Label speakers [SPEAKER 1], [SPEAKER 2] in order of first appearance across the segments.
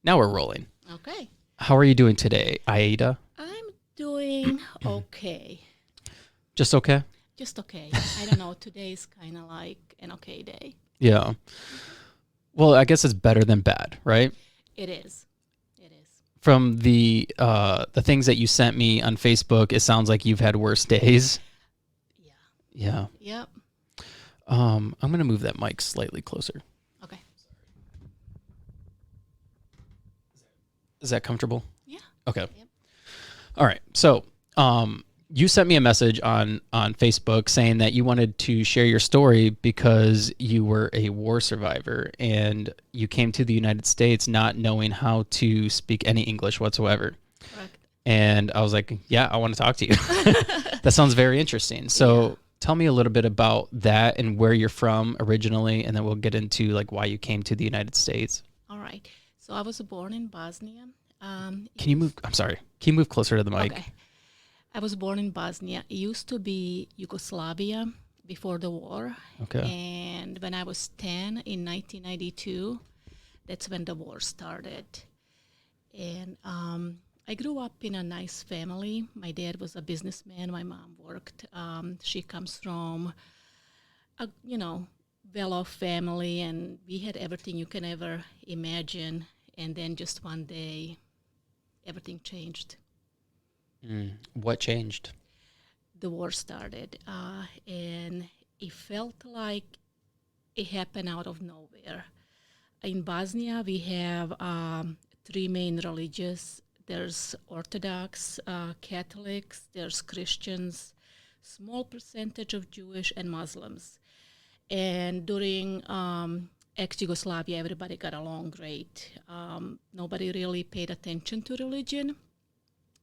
[SPEAKER 1] Now we're rolling.
[SPEAKER 2] Okay.
[SPEAKER 1] How are you doing today, Aida?
[SPEAKER 2] I'm doing okay.
[SPEAKER 1] Just okay?
[SPEAKER 2] Just okay. I don't know. Today is kind of like an okay day.
[SPEAKER 1] Yeah. Well, I guess it's better than bad, right?
[SPEAKER 2] It is. It is.
[SPEAKER 1] From the things that you sent me on Facebook, it sounds like you've had worse days.
[SPEAKER 2] Yeah.
[SPEAKER 1] Yeah.
[SPEAKER 2] Yep.
[SPEAKER 1] I'm gonna move that mic slightly closer.
[SPEAKER 2] Okay.
[SPEAKER 1] Is that comfortable?
[SPEAKER 2] Yeah.
[SPEAKER 1] Okay.
[SPEAKER 2] Yep.
[SPEAKER 1] All right. So, you sent me a message on Facebook saying that you wanted to share your story because you were a war survivor and you came to the United States not knowing how to speak any English whatsoever.
[SPEAKER 2] Correct.
[SPEAKER 1] And I was like, yeah, I want to talk to you. That sounds very interesting. So,
[SPEAKER 2] Yeah.
[SPEAKER 1] tell me a little bit about that and where you're from originally, and then we'll get into like why you came to the United States.
[SPEAKER 2] All right. So I was born in Bosnia.
[SPEAKER 1] Can you move? I'm sorry. Can you move closer to the mic?
[SPEAKER 2] Okay. I was born in Bosnia. It used to be Yugoslavia before the war.
[SPEAKER 1] Okay.
[SPEAKER 2] And when I was 10 in 1992, that's when the war started. And I grew up in a nice family. My dad was a businessman. My mom worked. She comes from a well-off family, and we had everything you can ever imagine. And then just one day, everything changed.
[SPEAKER 1] What changed?
[SPEAKER 2] The war started, and it felt like it happened out of nowhere. In Bosnia, we have three main religions. There's Orthodox, Catholics, there's Christians, small percentage of Jewish and Muslims. And during ex-Yugoslavia, everybody got along great. Nobody really paid attention to religion.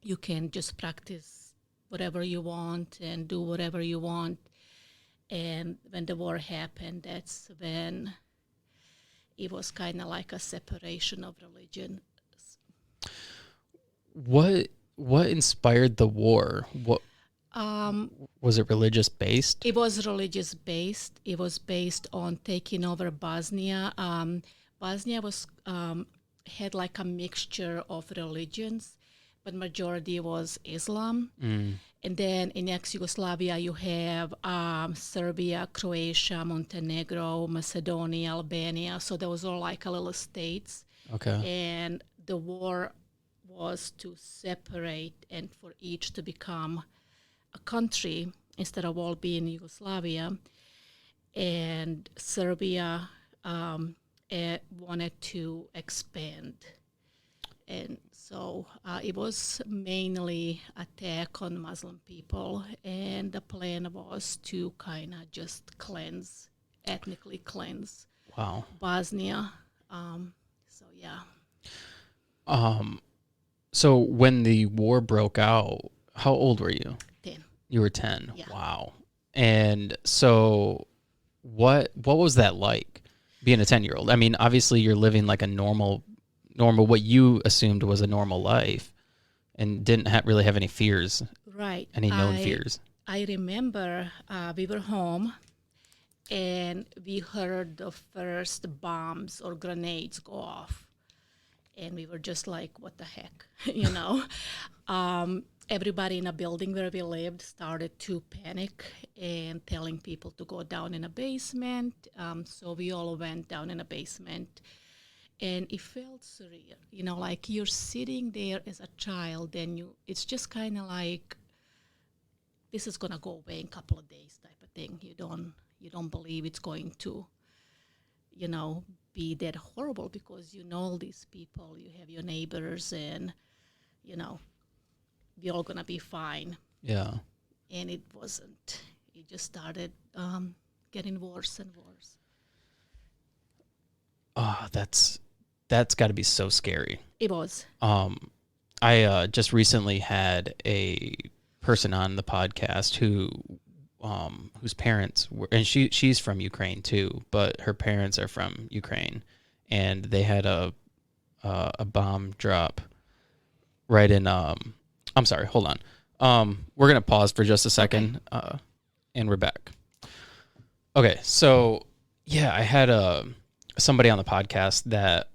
[SPEAKER 2] You can just practice whatever you want and do whatever you want. And when the war happened, that's when it was kind of like a separation of religion.
[SPEAKER 1] What inspired the war? What
[SPEAKER 2] Um,
[SPEAKER 1] was it religious based?
[SPEAKER 2] It was religious based. It was based on taking over Bosnia. Bosnia was had like a mixture of religions, but majority was Islam. And then in ex-Yugoslavia, you have Serbia, Croatia, Montenegro, Macedonia, Albania. So there was all like a little states.
[SPEAKER 1] Okay.
[SPEAKER 2] And the war was to separate and for each to become a country instead of all being Yugoslavia. And Serbia wanted to expand. And so it was mainly attack on Muslim people, and the plan was to kind of just ethnically cleanse
[SPEAKER 1] Wow.
[SPEAKER 2] Bosnia. So yeah.
[SPEAKER 1] So when the war broke out, how old were you?
[SPEAKER 2] 10.
[SPEAKER 1] You were 10.
[SPEAKER 2] Yeah.
[SPEAKER 1] Wow. And so what was that like being a 10-year-old? I mean, obviously you're living like a normal what you assumed was a normal life and didn't really have any fears.
[SPEAKER 2] Right.
[SPEAKER 1] Any known fears.
[SPEAKER 2] I remember we were home and we heard the first bombs or grenades go off. And we were just like, what the heck, Everybody in a building where we lived started to panic and telling people to go down in a basement. So we all went down in a basement. And it felt surreal, like you're sitting there as a child and it's just kind of like, this is going to go away in a couple of days type of thing. You don't believe it's going to, be that horrible because you know all these people, you have your neighbors and, we're all going to be fine.
[SPEAKER 1] Yeah.
[SPEAKER 2] And it wasn't. It just started getting worse and worse.
[SPEAKER 1] Oh, that's got to be so scary.
[SPEAKER 2] It was.
[SPEAKER 1] I just recently had a person on the podcast whose parents were, and she's from Ukraine too, but her parents are from Ukraine, and they had a bomb drop right in. I'm sorry, hold on. We're gonna pause for just a second, and we're back. Okay, so yeah, I had somebody on the podcast that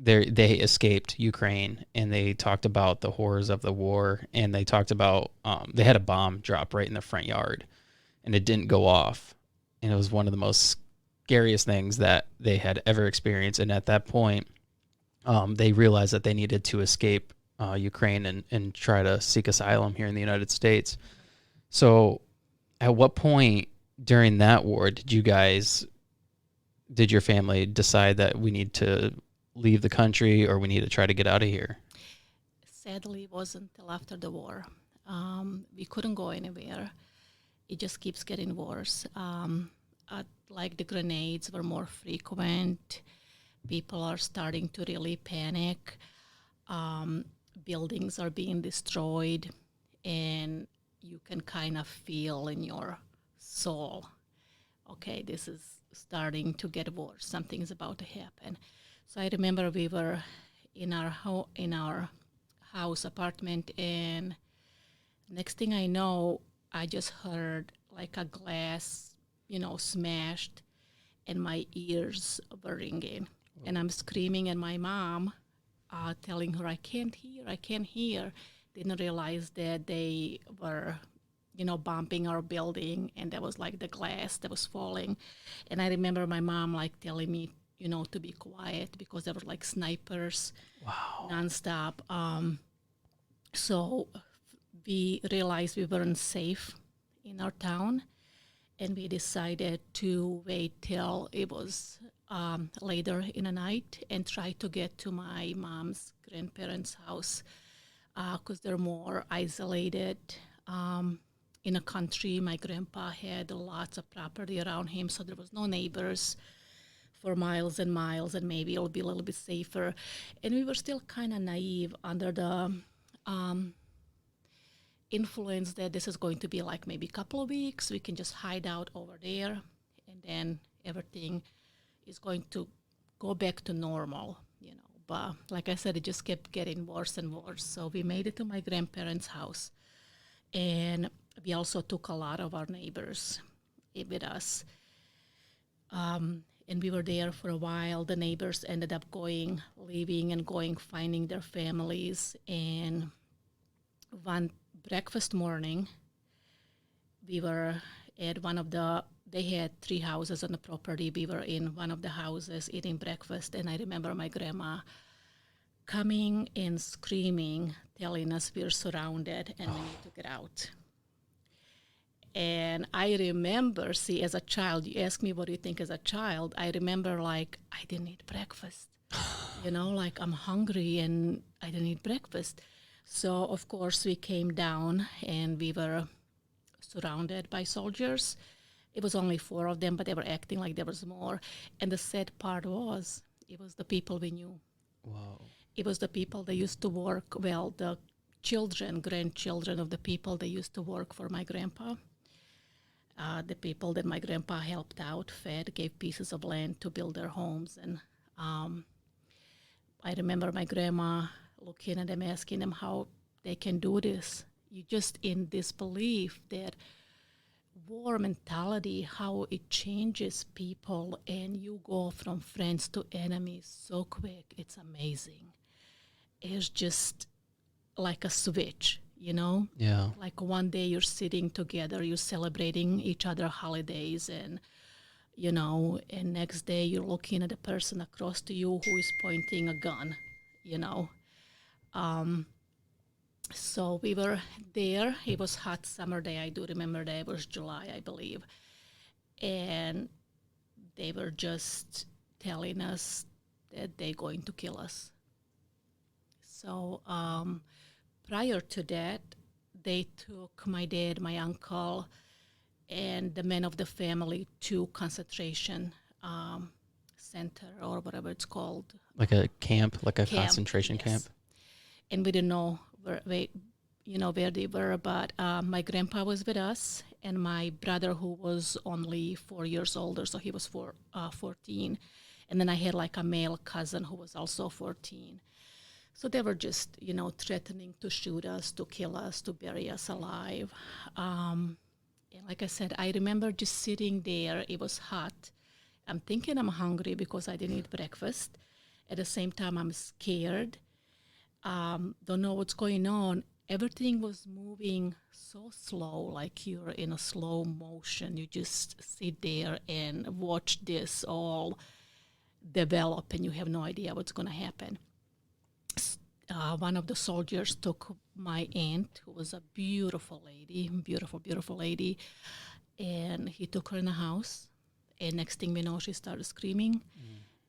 [SPEAKER 1] they escaped Ukraine, and they talked about the horrors of the war, and they talked about they had a bomb drop right in the front yard, and it didn't go off, and it was one of the most scariest things that they had ever experienced. And at that point, they realized that they needed to escape Ukraine and try to seek asylum here in the United States. So, at what point during that war did your family decide that we need to leave the country or we need to try to get out of here?
[SPEAKER 2] Sadly, it wasn't until after the war. We couldn't go anywhere. It just keeps getting worse. Like the grenades were more frequent. People are starting to really panic. Buildings are being destroyed, and you can kind of feel in your soul, okay, this is starting to get worse. Something is about to happen. So I remember we were in our house apartment, and next thing I know, I just heard like a glass, smashed, and my ears were ringing. And I'm screaming, and my mom telling her, I can't hear. Didn't realize that they were, bombing our building, and there was like the glass that was falling. And I remember my mom like telling me, to be quiet because there were like snipers nonstop. So we realized we weren't safe in our town, and we decided to wait till it was later in the night and try to get to my mom's grandparents' house because they're more isolated in a country. My grandpa had lots of property around him, so there was no neighbors for miles and miles, and maybe it'll be a little bit safer. And we were still kind of naive under the influence that this is going to be like maybe a couple of weeks. We can just hide out over there, and then everything is going to go back to normal, But like I said, it just kept getting worse and worse. So we made it to my grandparents' house, and we also took a lot of our neighbors with us. And we were there for a while. The neighbors ended up leaving and going, finding their families. And one breakfast morning, we were at they had 3 houses on the property. We were in one of the houses eating breakfast, and I remember my grandma coming and screaming, telling us we're surrounded and we need to get out. And I remember, as a child, you ask me what do you think as a child, I remember like I didn't eat breakfast. Like I'm hungry and I didn't eat breakfast. So, of course, we came down and we were surrounded by soldiers. It was only 4 of them, but they were acting like there was more. And the sad part was, it was the people we knew.
[SPEAKER 1] Wow.
[SPEAKER 2] It was the people that used to work, the grandchildren of the people that used to work for my grandpa. The people that my grandpa helped out, fed, gave pieces of land to build their homes. And I remember my grandma looking at them, asking them how they can do this. You just in disbelief that war mentality, how it changes people, and you go from friends to enemies so quick. It's amazing. It's just like a switch,
[SPEAKER 1] Yeah.
[SPEAKER 2] Like one day you're sitting together, you're celebrating each other holidays, and and next day you're looking at the person across to you who is pointing a gun, So we were there. It was hot summer day. I do remember that. It was July, I believe. And they were just telling us that they're going to kill us. So prior to that, they took my dad, my uncle, and the men of the family to concentration center or whatever it's called.
[SPEAKER 1] Like a camp, like a concentration camp.
[SPEAKER 2] And we didn't know where they were, but my grandpa was with us, and my brother, who was only 4 years older, so he was 14. And then I had like a male cousin who was also 14. So they were just, threatening to shoot us, to kill us, to bury us alive. And like I said, I remember just sitting there. It was hot. I'm thinking I'm hungry because I didn't eat breakfast. At the same time, I'm scared. Don't know what's going on. Everything was moving so slow, like you're in a slow motion. You just sit there and watch this all develop, and you have no idea what's going to happen. One of the soldiers took my aunt, who was a beautiful lady, beautiful lady, and he took her in the house. And next thing we know, she started screaming.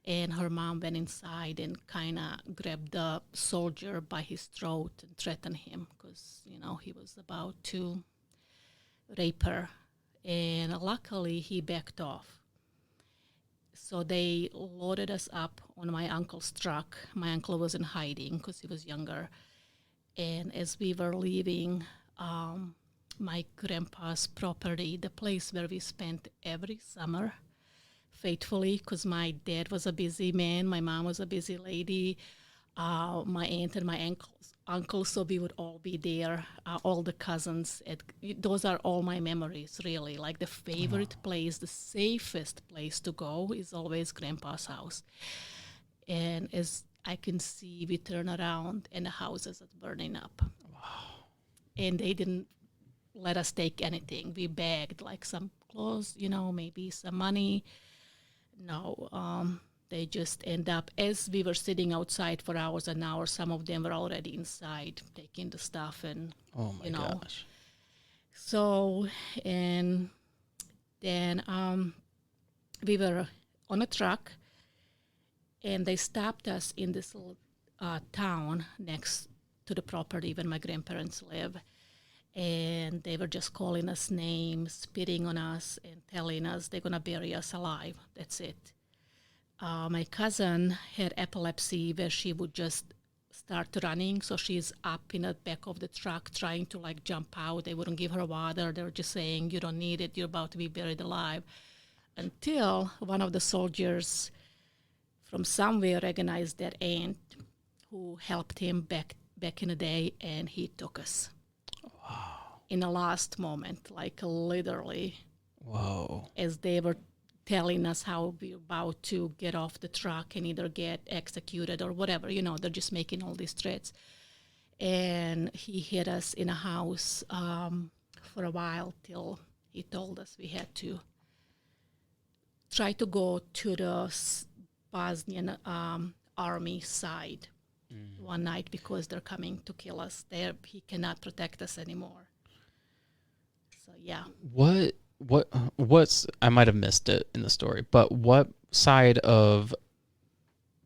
[SPEAKER 2] And her mom went inside and kind of grabbed the soldier by his throat and threatened him because, he was about to rape her. And luckily, he backed off. So they loaded us up on my uncle's truck. My uncle was in hiding because he was younger. And as we were leaving my grandpa's property, the place where we spent every summer, faithfully, because my dad was a busy man, my mom was a busy lady, my aunt and my uncle, so we would all be there, all the cousins. Those are all my memories, really. Like the favorite place, the safest place to go is always Grandpa's house. And as I can see, we turn around and the houses are burning up. Wow. And they didn't let us take anything. We begged, like some clothes, maybe some money. No, they just end up, as we were sitting outside for hours and hours, some of them were already inside taking the stuff and,
[SPEAKER 1] Oh my gosh.
[SPEAKER 2] So, and then we were on a truck and they stopped us in this little town next to the property where my grandparents live. And they were just calling us names, spitting on us, and telling us they're going to bury us alive. That's it. My cousin had epilepsy where she would just start running. So she's up in the back of the truck trying to jump out. They wouldn't give her water. They were just saying, you don't need it. You're about to be buried alive. Until one of the soldiers from somewhere recognized that aunt who helped him back in the day, and he took us. Wow. In the last moment, literally.
[SPEAKER 1] Whoa.
[SPEAKER 2] As they were telling us how we're about to get off the truck and either get executed or whatever, they're just making all these threats. And he hid us in a house for a while till he told us we had to try to go to the Bosnian army side one night because they're coming to kill us. He cannot protect us anymore. So yeah. What's
[SPEAKER 1] I might have missed it in the story, but what side of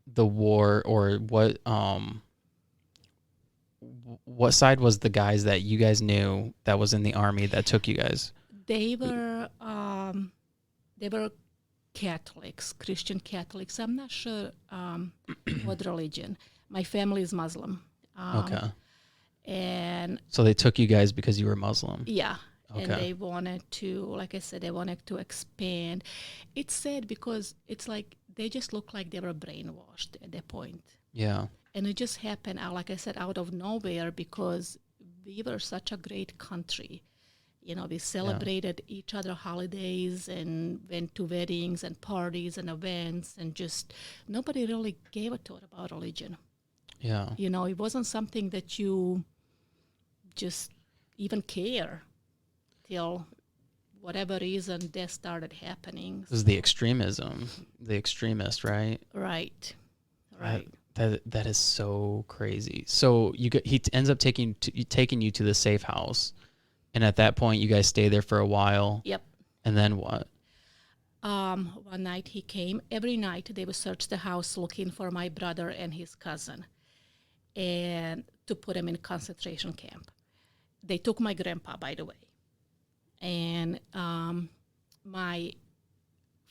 [SPEAKER 1] the war, or what side was the guys that you guys knew that was in the army that took you guys?
[SPEAKER 2] They were Catholics, Christian Catholics. I'm not sure what religion. My family is Muslim.
[SPEAKER 1] Okay.
[SPEAKER 2] And
[SPEAKER 1] so they took you guys because you were Muslim?
[SPEAKER 2] Yeah.
[SPEAKER 1] Okay.
[SPEAKER 2] And they wanted to, like I said, they wanted to expand. It's sad because it's like they just look like they were brainwashed at that point.
[SPEAKER 1] Yeah.
[SPEAKER 2] And it just happened, like I said, out of nowhere because we were such a great country. We celebrated each other holidays and went to weddings and parties and events, and just nobody really gave a thought about religion.
[SPEAKER 1] Yeah.
[SPEAKER 2] It wasn't something that you just even care till whatever reason this started happening.
[SPEAKER 1] This is the extremist, right?
[SPEAKER 2] Right.
[SPEAKER 1] That is so crazy. So he ends up taking you to the safe house. And at that point, you guys stay there for a while.
[SPEAKER 2] Yep.
[SPEAKER 1] And then what?
[SPEAKER 2] One night he came. Every night they would search the house looking for my brother and his cousin, and to put him in a concentration camp. They took my grandpa, by the way. And my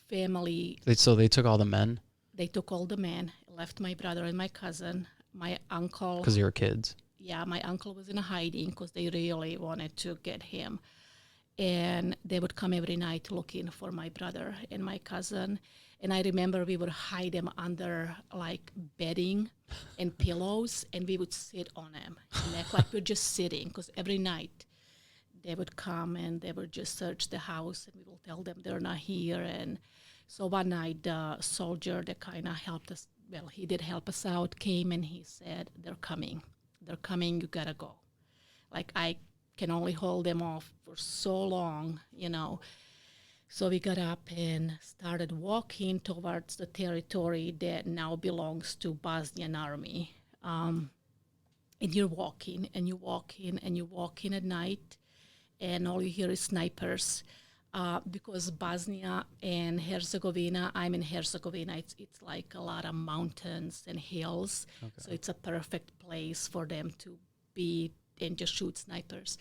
[SPEAKER 2] family...
[SPEAKER 1] So they took all the men?
[SPEAKER 2] They took all the men, left my brother and my cousin, my uncle...
[SPEAKER 1] Because you were kids?
[SPEAKER 2] Yeah, my uncle was in hiding because they really wanted to get him. And they would come every night looking for my brother and my cousin. And I remember we would hide them under bedding and pillows, and we would sit on them and act like we're just sitting, because every night they would come and they would just search the house, and we will tell them they're not here. And so one night the soldier that kind of helped us well, he did help us out, came and he said, they're coming. They're coming, you gotta go. Like, I can only hold them off for so long, you know. So we got up and started walking towards the territory that now belongs to Bosnian army. And you're walking and you're walking and you're walking at night, and all you hear is snipers. Because Bosnia and Herzegovina, I'm in Herzegovina, it's like a lot of mountains and hills. Okay. So it's a perfect place for them to be and just shoot snipers.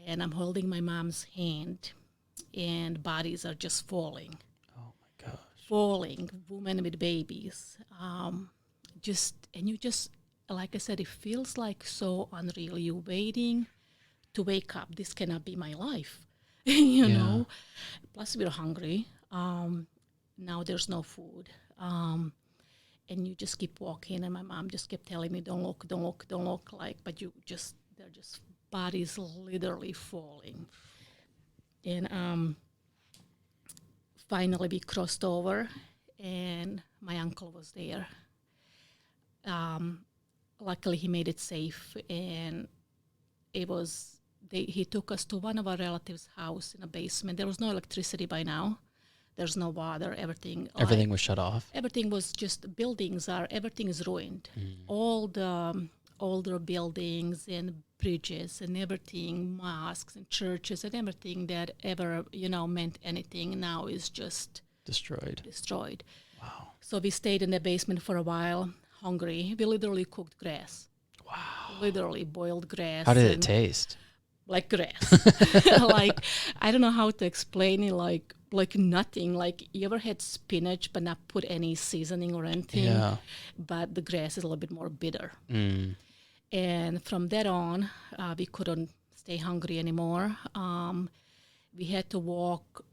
[SPEAKER 2] And I'm holding my mom's hand, and bodies are just falling.
[SPEAKER 1] Oh my gosh.
[SPEAKER 2] Falling, women with babies. And you just, like I said, it feels like so unreal. You're waiting to wake up. This cannot be my life, you know. Plus, we're hungry. Now there's no food. And you just keep walking. And my mom just kept telling me, don't look, don't look, don't look. Like, but they're just bodies literally falling. And finally, we crossed over, and my uncle was there. Luckily, he made it safe, and he took us to one of our relatives' house in a basement. There was no electricity by now. There's no water. Everything
[SPEAKER 1] was shut off.
[SPEAKER 2] Everything was just everything is ruined. All the older buildings and bridges and everything, mosques and churches and everything that ever, meant anything now is just destroyed.
[SPEAKER 1] Wow.
[SPEAKER 2] So we stayed in the basement for a while, hungry. We literally cooked grass.
[SPEAKER 1] Wow.
[SPEAKER 2] Literally boiled grass.
[SPEAKER 1] How did it taste?
[SPEAKER 2] Like grass. Like, I don't know how to explain it, like nothing. Like, you ever had spinach but not put any seasoning or anything?
[SPEAKER 1] Yeah.
[SPEAKER 2] But the grass is a little bit more bitter.
[SPEAKER 1] And
[SPEAKER 2] from that on, we couldn't stay hungry anymore. We had to walk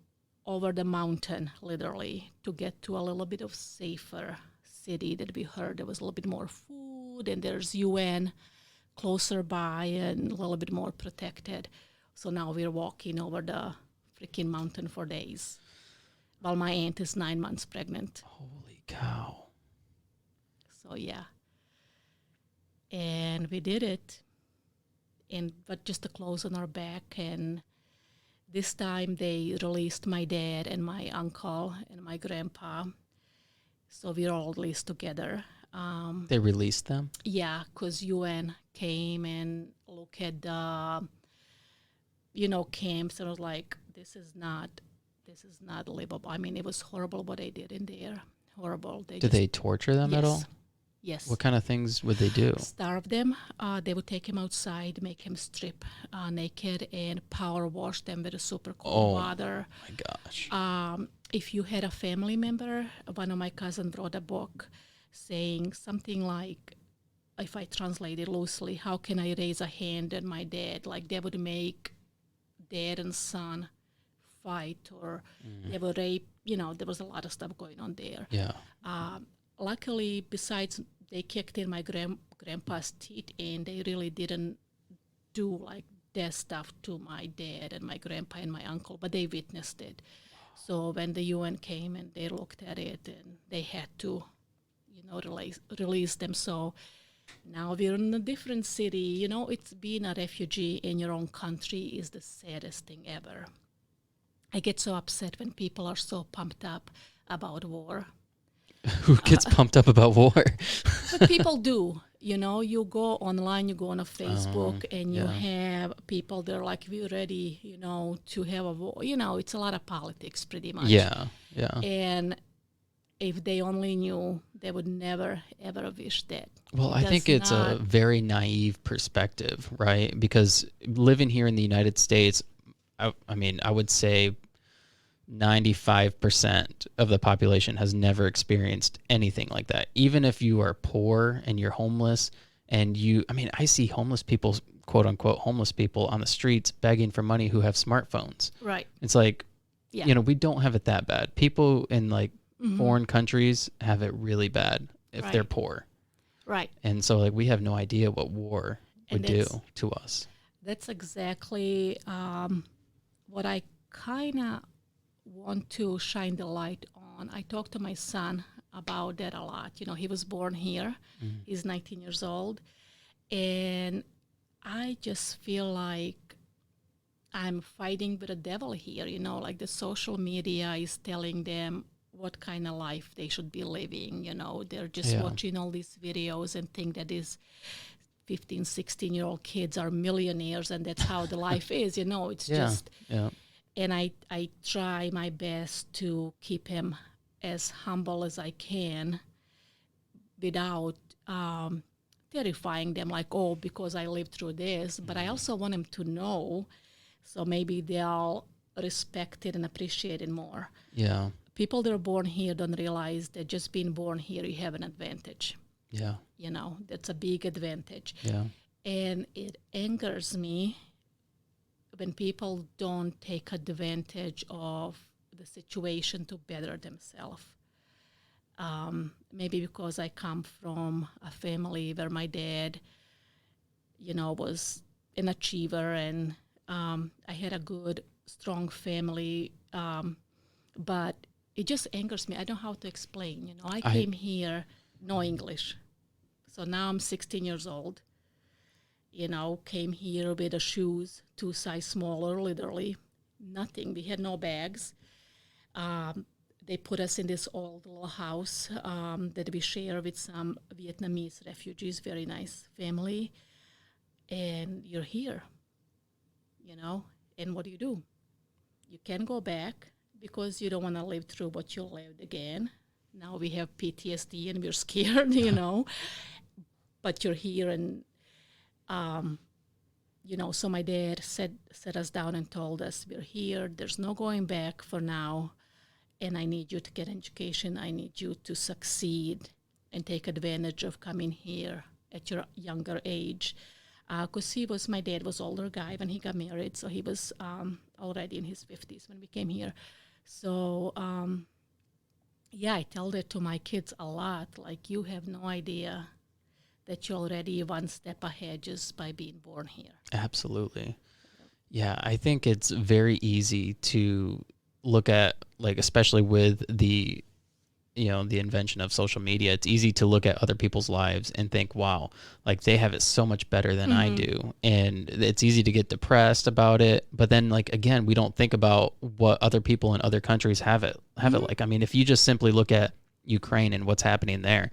[SPEAKER 2] over the mountain, literally, to get to a little bit of safer city that we heard there was a little bit more food, and there's UN closer by and a little bit more protected. So now we're walking over the freaking mountain for days while my aunt is 9 months pregnant.
[SPEAKER 1] Holy cow.
[SPEAKER 2] So, yeah. And we did it, but just the clothes on our back. And this time they released my dad and my uncle and my grandpa. So we're all released together.
[SPEAKER 1] They released them?
[SPEAKER 2] Yeah, because UN came and looked at the, camps, and was like, this is not livable. I mean, it was horrible what they did in there. Horrible.
[SPEAKER 1] Did they torture them at all?
[SPEAKER 2] Yes.
[SPEAKER 1] What kind of things would they do?
[SPEAKER 2] Starve them. They would take him outside, make him strip naked, and power wash them with a super cold water.
[SPEAKER 1] Oh my gosh.
[SPEAKER 2] If you had a family member, one of my cousins wrote a book saying something like, if I translate it loosely, how can I raise a hand at my dad? Like, they would make dad and son fight, or they would rape. There was a lot of stuff going on there.
[SPEAKER 1] Yeah.
[SPEAKER 2] Luckily, besides they kicked in my grandpa's teeth, and they really didn't do like that stuff to my dad and my grandpa and my uncle, but they witnessed it. So when the UN came and they looked at it, and they had to, release them. So now we're in a different city. It's being a refugee in your own country is the saddest thing ever. I get so upset when people are so pumped up about war.
[SPEAKER 1] Who gets pumped up about war?
[SPEAKER 2] But people do. You go online, you go on a Facebook, and you have people, they're like, we're ready, to have a war. It's a lot of politics, pretty much.
[SPEAKER 1] Yeah.
[SPEAKER 2] And if they only knew, they would never, ever wish that.
[SPEAKER 1] Well, I think it's a very naive perspective, right? Because living here in the United States, I would say 95% of the population has never experienced anything like that. Even if you are poor and you're homeless, and I see homeless people, quote unquote, homeless people on the streets begging for money who have smartphones.
[SPEAKER 2] Right.
[SPEAKER 1] It's like, we don't have it that bad. People in like foreign countries have it really bad if they're poor.
[SPEAKER 2] Right.
[SPEAKER 1] And so like we have no idea what war would do to us.
[SPEAKER 2] That's exactly what I kind of want to shine the light on. I talked to my son about that a lot. He was born here.
[SPEAKER 1] Mm.
[SPEAKER 2] He's 19 years old. And I just feel like I'm fighting with the devil here, like the social media is telling them what kind of life they should be living. They're just
[SPEAKER 1] Yeah.
[SPEAKER 2] watching all these videos and think that these 15, 16-year-old kids are millionaires and that's how the life is. It's
[SPEAKER 1] Yeah.
[SPEAKER 2] just,
[SPEAKER 1] Yeah.
[SPEAKER 2] and I try my best to keep him as humble as I can without terrifying them like, oh, because I lived through this. But I also want him to know, so maybe they'll respect it and appreciate it more.
[SPEAKER 1] Yeah.
[SPEAKER 2] People that are born here don't realize that just being born here, you have an advantage.
[SPEAKER 1] Yeah.
[SPEAKER 2] That's a big advantage.
[SPEAKER 1] Yeah.
[SPEAKER 2] And it angers me when people don't take advantage of the situation to better themselves. Maybe because I come from a family where my dad, was an achiever, and I had a good, strong family. But it just angers me. I don't know how to explain. I came here no English. So now I'm 16 years old. Came here with the shoes 2 size smaller, literally. Nothing. We had no bags. They put us in this old little house that we share with some Vietnamese refugees, very nice family. And you're here, and what do? You can't go back because you don't want to live through what you lived again. Now we have PTSD and we're scared, but you're here and, so my dad set us down and told us, we're here, there's no going back for now. And I need you to get education. I need you to succeed and take advantage of coming here at your younger age. Because my dad was older guy when he got married, so he was already in his 50s when we came here. So, I tell that to my kids a lot, like, you have no idea that you're already one step ahead just by being born here.
[SPEAKER 1] Absolutely. Yeah, I think it's very easy to look at, like, especially with the invention of social media, it's easy to look at other people's lives and think, wow, like they have it so much better than I do. And it's easy to get depressed about it. But then, like, again, we don't think about what other people in other countries have it like. I mean, if you just simply look at Ukraine and what's happening there,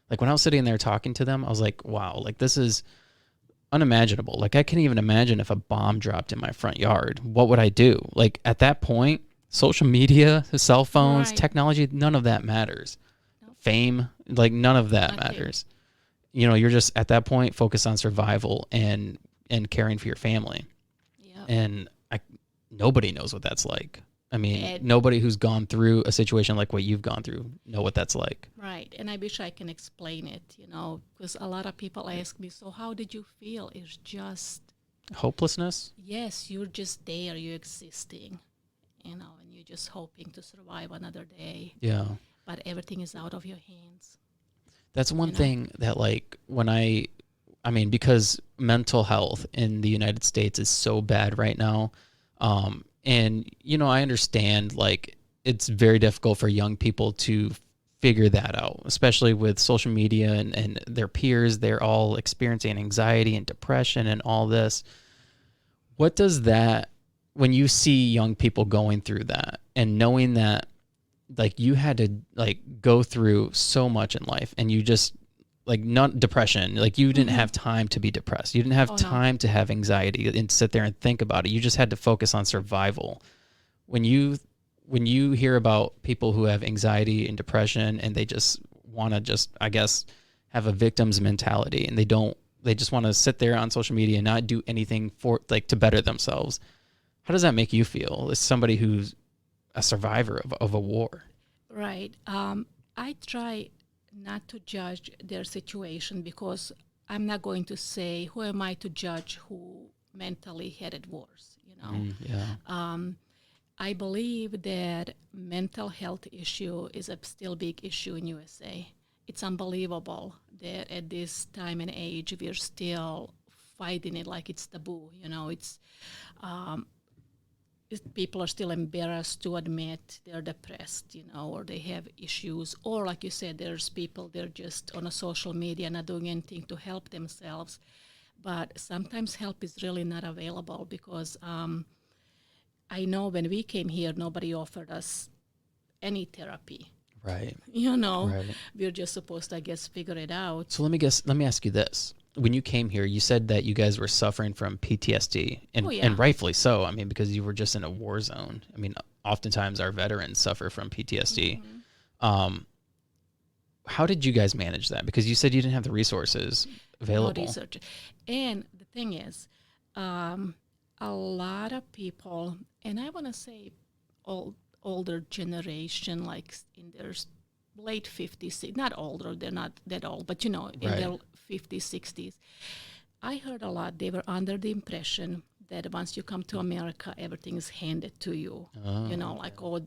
[SPEAKER 1] like when I was sitting there talking to them, I was like, wow, like this is unimaginable. Like I can't even imagine if a bomb dropped in my front yard, what would I do? Like at that point, social media, cell phones, technology, none of that matters.
[SPEAKER 2] Nope.
[SPEAKER 1] Fame, like none of that matters. You're just at that point focused on survival and caring for your family.
[SPEAKER 2] Yep.
[SPEAKER 1] And nobody knows what that's like. I mean, nobody who's gone through a situation like what you've gone through know what that's like.
[SPEAKER 2] Right. And I wish I can explain it, because a lot of people ask me, so how did you feel? It's just
[SPEAKER 1] hopelessness.
[SPEAKER 2] Yes, you're just there, you're existing. And you're just hoping to survive another day.
[SPEAKER 1] Yeah.
[SPEAKER 2] But everything is out of your hands.
[SPEAKER 1] That's one thing that, like, when I mean, because mental health in the United States is so bad right now. And, I understand, like, it's very difficult for young people to figure that out, especially with social media and their peers. They're all experiencing anxiety and depression and all this. What does that, when you see young people going through that and knowing that, like, you had to, like, go through so much in life and you just, like, not depression, like you didn't have time to be depressed. You didn't have time to have anxiety and sit there and think about it. You just had to focus on survival. When you hear about people who have anxiety and depression and they just want to I guess, have a victim's mentality and they just want to sit there on social media and not do anything to better themselves. How does that make you feel as somebody who's a survivor of a war?
[SPEAKER 2] Right. I try not to judge their situation because I'm not going to say, who am I to judge who mentally had it worse, I believe that mental health issue is a still big issue in USA. It's unbelievable that at this time and age we're still fighting it like it's taboo. It's people are still embarrassed to admit they're depressed, or they have issues. Or like you said, there's people, they're just on a social media not doing anything to help themselves. But sometimes help is really not available because I know when we came here, nobody offered us any therapy.
[SPEAKER 1] Right. Right.
[SPEAKER 2] We're just supposed to, I guess, figure it out.
[SPEAKER 1] So let me ask you this. When you came here, you said that you guys were suffering from PTSD, and rightfully so. I mean, because you were just in a war zone. I mean, oftentimes our veterans suffer from PTSD. How did you guys manage that? Because you said you didn't have the resources available.
[SPEAKER 2] No research. And the thing is, a lot of people, and I want to say older generation, like in their late 50s, not older, they're not that old, but in their 50s, 60s. I heard a lot, they were under the impression that once you come to America, everything is handed to you.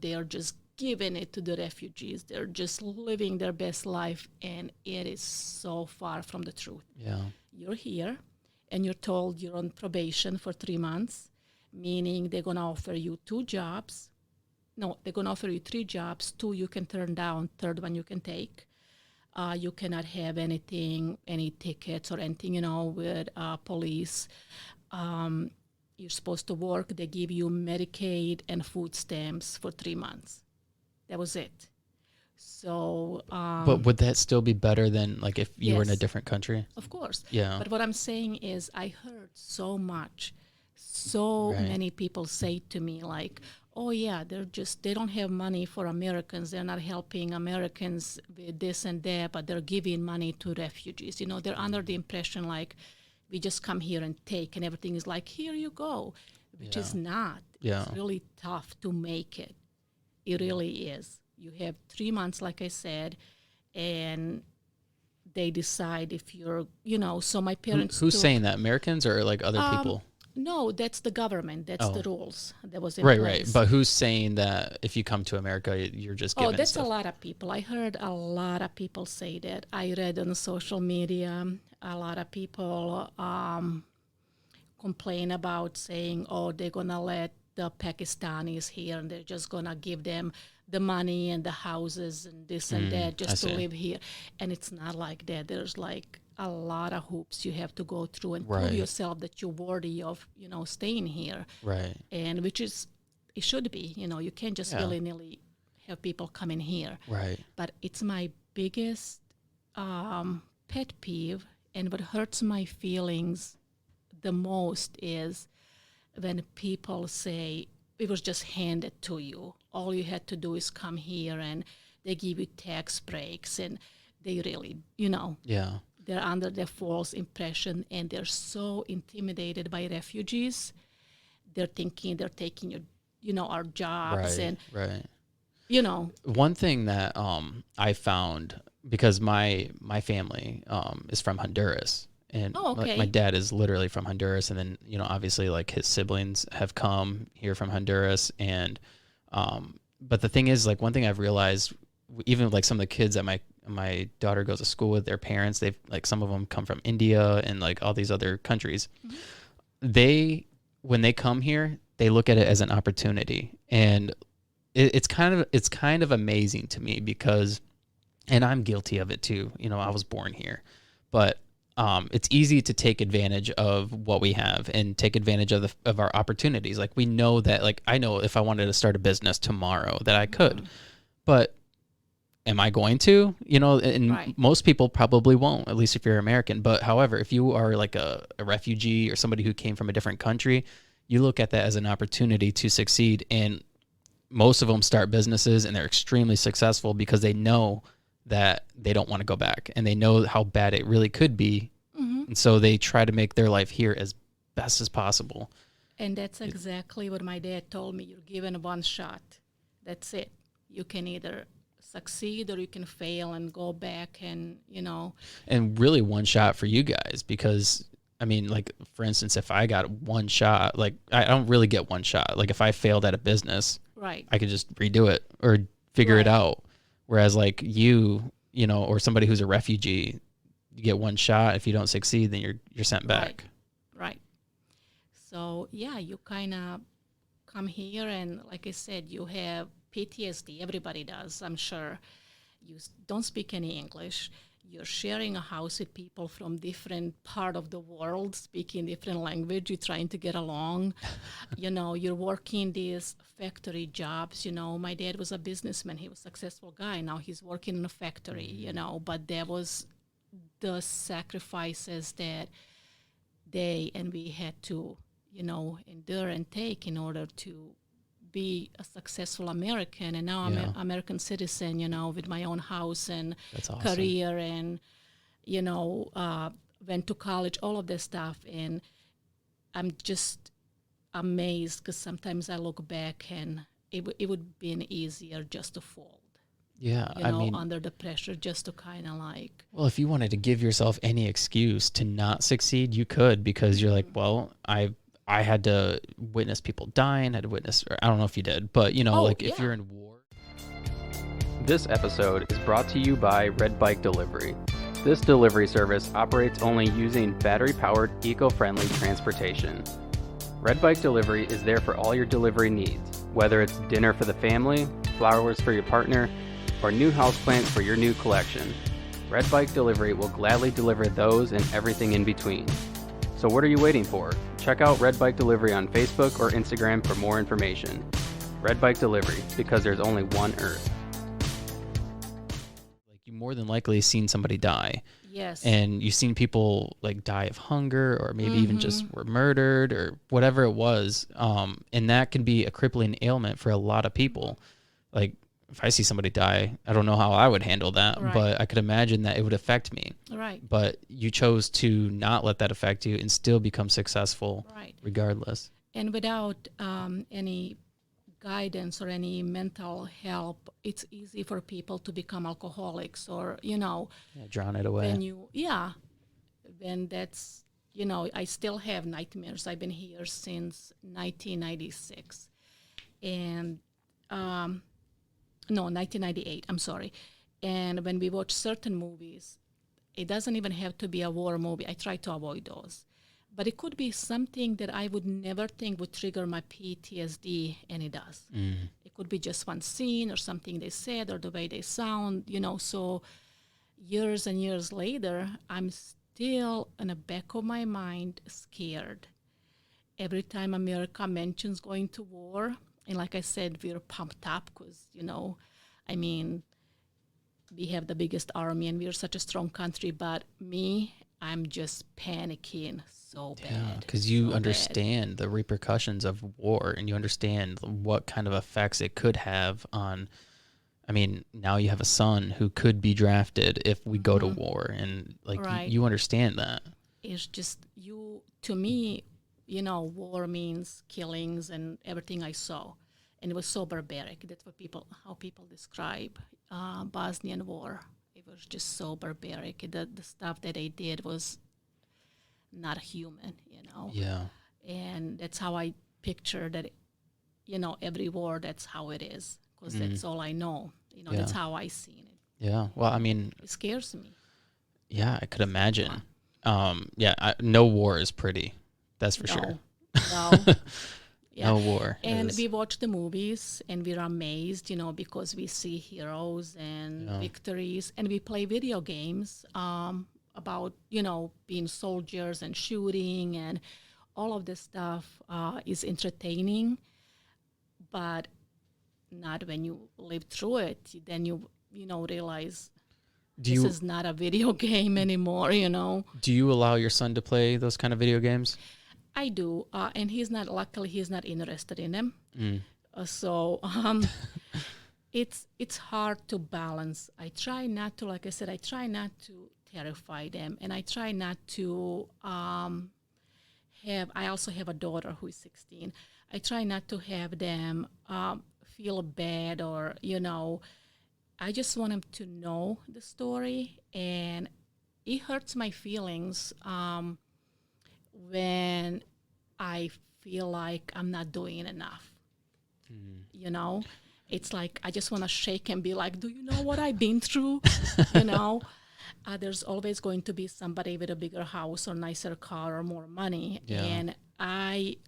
[SPEAKER 2] They're just giving it to the refugees. They're just living their best life, and it is so far from the truth.
[SPEAKER 1] Yeah.
[SPEAKER 2] You're here, and you're told you're on probation for 3 months, meaning they're going to offer you 2 jobs. No, they're going to offer you 3 jobs. 2 you can turn down, third one you can take. You cannot have any tickets or anything, with police. You're supposed to work. They give you Medicaid and food stamps for 3 months. That was it. So,
[SPEAKER 1] but would that still be better than like if you were in a different country?
[SPEAKER 2] Of course.
[SPEAKER 1] Yeah.
[SPEAKER 2] But what I'm saying is, I heard so many people say to me like, "Oh yeah, they don't have money for Americans. They're not helping Americans with this and that, but they're giving money to refugees." They're under the impression like we just come here and take, and everything is like, here you go, which is not.
[SPEAKER 1] Yeah.
[SPEAKER 2] It's really tough to make it. It really is. You have 3 months, like I said, and they decide if you're, so my parents...
[SPEAKER 1] Who's saying that? Americans or like other people?
[SPEAKER 2] No, that's the government. That's the rules that was in
[SPEAKER 1] place. Right. But who's saying that if you come to America, you're just given
[SPEAKER 2] that's
[SPEAKER 1] stuff?
[SPEAKER 2] A lot of people. I heard a lot of people say that. I read on social media, a lot of people complain about saying, they're going to let the Pakistanis here and they're just going to give them the money and the houses and this and that just to live here. And it's not like that. There's like a lot of hoops you have to go through and prove yourself that you're worthy of, staying here.
[SPEAKER 1] Right.
[SPEAKER 2] And which is, it should be, you can't just willy-nilly have people come in here.
[SPEAKER 1] Right.
[SPEAKER 2] But it's my biggest pet peeve, and what hurts my feelings the most is when people say, it was just handed to you. All you had to do is come here, and they give you tax breaks, and they really, they're under the false impression, and they're so intimidated by refugees. They're thinking they're taking our jobs.
[SPEAKER 1] One thing that I found, because my family is from Honduras, and my dad is literally from Honduras, and then obviously like his siblings have come here from Honduras, and but the thing is, like, one thing I've realized, even like some of the kids that my daughter goes to school with, their parents, they've like, some of them come from India and like all these other countries. When they come here, they look at it as an opportunity, and it's kind of amazing to me because, and I'm guilty of it too. I was born here, but it's easy to take advantage of what we have and take advantage of our opportunities. Like, we know that, like, I know if I wanted to start a business tomorrow that I could, but am I going to? And most people probably won't, at least if you're American. But however, if you are like a refugee or somebody who came from a different country, you look at that as an opportunity to succeed. And most of them start businesses and they're extremely successful because they know that they don't want to go back, and they know how bad it really could be. And so they try to make their life here as best as possible.
[SPEAKER 2] And that's exactly what my dad told me. You're given one shot. That's it. You can either succeed or you can fail and go back, and
[SPEAKER 1] And really one shot for you guys, because I mean, like, for instance, if I got one shot, like, I don't really get one shot. Like, if I failed at a business, I could just redo it or figure it out. Whereas like or somebody who's a refugee, you get one shot. If you don't succeed, then you're sent back.
[SPEAKER 2] Right. So yeah, you kind of come here and, like I said, you have PTSD. Everybody does, I'm sure. You don't speak any English. You're sharing a house with people from different part of the world, speaking different language. You're trying to get along. You're working these factory jobs. My dad was a businessman. He was a successful guy. Now he's working in a factory, but there was the sacrifices that they and we had to, endure and take in order to be a successful American. And now I'm an American citizen, with my own house and
[SPEAKER 1] That's awesome.
[SPEAKER 2] career and, went to college, all of this stuff. And I'm just amazed because sometimes I look back and it would have been easier just to fold.
[SPEAKER 1] Yeah,
[SPEAKER 2] Under the pressure, just to kind of like.
[SPEAKER 1] Well, if you wanted to give yourself any excuse to not succeed, you could, because you're like, well, I had to witness people dying, had to witness, or I don't know if you did, but if you're in war. This episode is brought to you by Red Bike Delivery. This delivery service operates only using battery-powered, eco-friendly transportation. Red Bike Delivery is there for all your delivery needs, whether it's dinner for the family, flowers for your partner, or new houseplants for your new collection. Red Bike Delivery will gladly deliver those and everything in between. So what are you waiting for? Check out Red Bike Delivery on Facebook or Instagram for more information. Red Bike Delivery, because there's only one Earth. Like, you more than likely seen somebody die.
[SPEAKER 2] Yes.
[SPEAKER 1] And you've seen people like die of hunger, or maybe even just were murdered, or whatever it was. And that can be a crippling ailment for a lot of people. Like, if I see somebody die, I don't know how I would handle that, but I could imagine that it would affect me.
[SPEAKER 2] Right.
[SPEAKER 1] But you chose to not let that affect you and still become successful regardless.
[SPEAKER 2] And without any guidance or any mental help, it's easy for people to become alcoholics or,
[SPEAKER 1] Drown it away.
[SPEAKER 2] Then that's, I still have nightmares. I've been here since 1996. And, 1998, I'm sorry. And when we watch certain movies, it doesn't even have to be a war movie. I try to avoid those. But it could be something that I would never think would trigger my PTSD, and it does. It could be just one scene or something they said or the way they sound, So years and years later, I'm still in the back of my mind scared. Every time America mentions going to war, and like I said, we're pumped up because, we have the biggest army and we're such a strong country. But I'm just panicking so bad.
[SPEAKER 1] Yeah, because you understand the repercussions of war, and you understand what kind of effects it could have on. Now you have a son who could be drafted if we go to war, and you understand that.
[SPEAKER 2] It's just to me, war means killings and everything I saw. And it was so barbaric. That's what how people describe Bosnian War. It was just so barbaric. The stuff that they did was not human,
[SPEAKER 1] Yeah.
[SPEAKER 2] And that's how I picture that, every war, that's how it is. Because that's all I know. That's how I seen it.
[SPEAKER 1] Yeah. Well,
[SPEAKER 2] it scares me.
[SPEAKER 1] Yeah, I could imagine. No war is pretty. That's for sure.
[SPEAKER 2] No. Yeah.
[SPEAKER 1] No war.
[SPEAKER 2] And we watch the movies and we're amazed, because we see heroes and victories, and we play video games about, being soldiers and shooting, and all of this stuff is entertaining, but not when you live through it. Then you realize this is not a video game anymore,
[SPEAKER 1] Do you allow your son to play those kind of video games?
[SPEAKER 2] I do, and luckily he's not interested in them. It's hard to balance. I try not to, like I said, terrify them, and I try not to I also have a daughter who is 16. I try not to have them feel bad or, I just want them to know the story, and it hurts my feelings when I feel like I'm not doing enough. It's like I just want to shake and be like, do you know what I've been through? There's always going to be somebody with a bigger house or nicer car or more money.
[SPEAKER 1] Yeah.
[SPEAKER 2] And I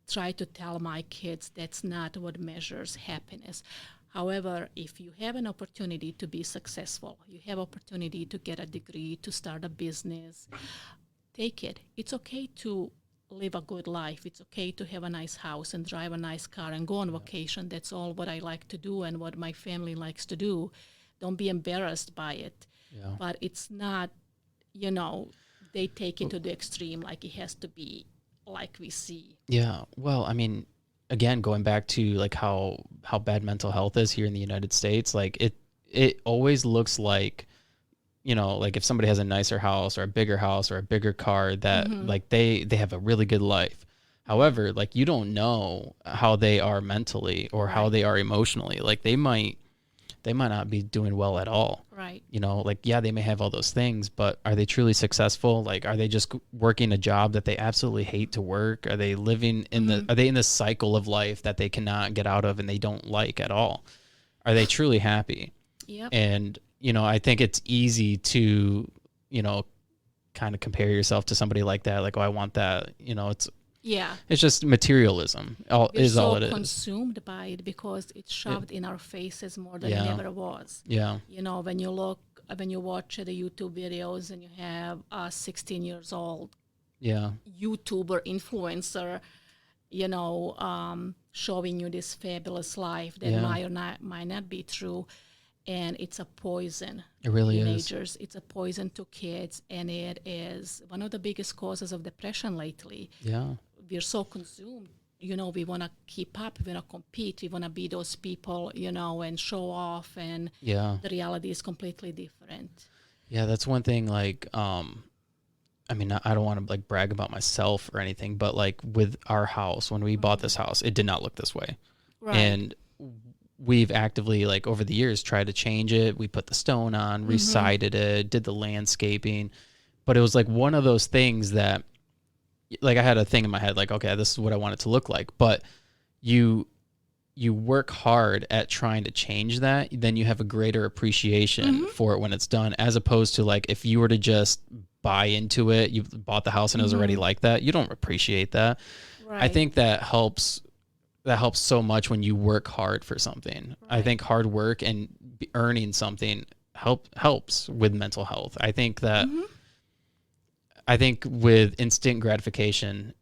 [SPEAKER 2] try to tell my kids that's not what measures happiness. However, if you have an opportunity to be successful, you have opportunity to get a degree, to start a business, take it. It's okay to live a good life. It's okay to have a nice house and drive a nice car and go on vacation. That's all what I like to do and what my family likes to do. Don't be embarrassed by it.
[SPEAKER 1] Yeah.
[SPEAKER 2] But it's not, they take it to the extreme, like it has to be like we see.
[SPEAKER 1] Yeah. Well, I mean, again, going back to like how bad mental health is here in the United States, like it always looks like, like if somebody has a nicer house or a bigger house or a bigger car, that like they have a really good life. However, like you don't know how they are mentally or how they are emotionally. Like they might not be doing well at all.
[SPEAKER 2] Right.
[SPEAKER 1] Like, yeah, they may have all those things, but are they truly successful? Like, are they just working a job that they absolutely hate to work? Are they living are they in this cycle of life that they cannot get out of and they don't like at all? Are they truly happy?
[SPEAKER 2] Yep.
[SPEAKER 1] And, I think it's easy to, kind of compare yourself to somebody like that. Like, oh, I want that, it's just materialism is all it is.
[SPEAKER 2] We're so consumed by it because it's shoved in our faces more than it ever was.
[SPEAKER 1] Yeah.
[SPEAKER 2] When you watch the YouTube videos and you have a 16 years old YouTuber influencer, showing you this fabulous life that might not be true. And it's a poison.
[SPEAKER 1] It really
[SPEAKER 2] teenagers.
[SPEAKER 1] is.
[SPEAKER 2] It's a poison to kids, and it is one of the biggest causes of depression lately.
[SPEAKER 1] Yeah.
[SPEAKER 2] We're so consumed. We want to keep up. We want to compete. We want to be those people, and show off. And the reality is completely different.
[SPEAKER 1] Yeah, that's one thing. Like, I mean, I don't want to like brag about myself or anything, but like with our house, when we bought this house, it did not look this way.
[SPEAKER 2] Right.
[SPEAKER 1] And we've actively, like over the years, tried to change it. We put the stone on, resided it, did the landscaping. But it was like one of those things that, like I had a thing in my head, like, okay, this is what I want it to look like. But you work hard at trying to change that, then you have a greater appreciation for it when it's done, as opposed to like if you were to just buy into it, you bought the house and it was already like that, you don't appreciate that. Right. I think that helps so much when you work hard for something. Right. I think hard work and earning something helps with mental health. I think that I think with instant gratification,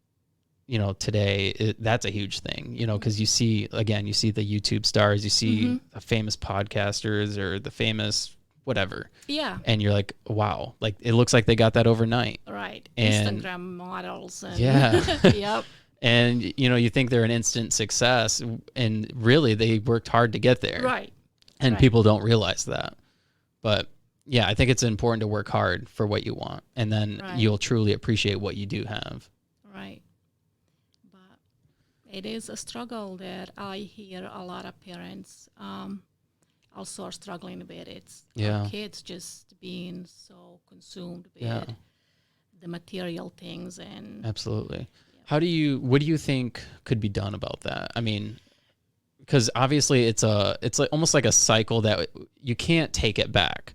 [SPEAKER 1] today that's a huge thing, because you see the YouTube stars, you see the famous podcasters or the famous whatever. Yeah. And you're like, wow, like it looks like they got that overnight.
[SPEAKER 2] Right. And Instagram models. And
[SPEAKER 1] yep. And, you think they're an instant success, and really they worked hard to get there.
[SPEAKER 2] Right.
[SPEAKER 1] And people don't realize that. But, yeah, I think it's important to work hard for what you want, and then you'll truly appreciate what you do have.
[SPEAKER 2] Right. But it is a struggle that I hear a lot of parents also are struggling with it. Our kids just being so consumed with the material things. And
[SPEAKER 1] absolutely. What do you think could be done about that? I mean, because obviously it's like almost like a cycle that you can't take it back.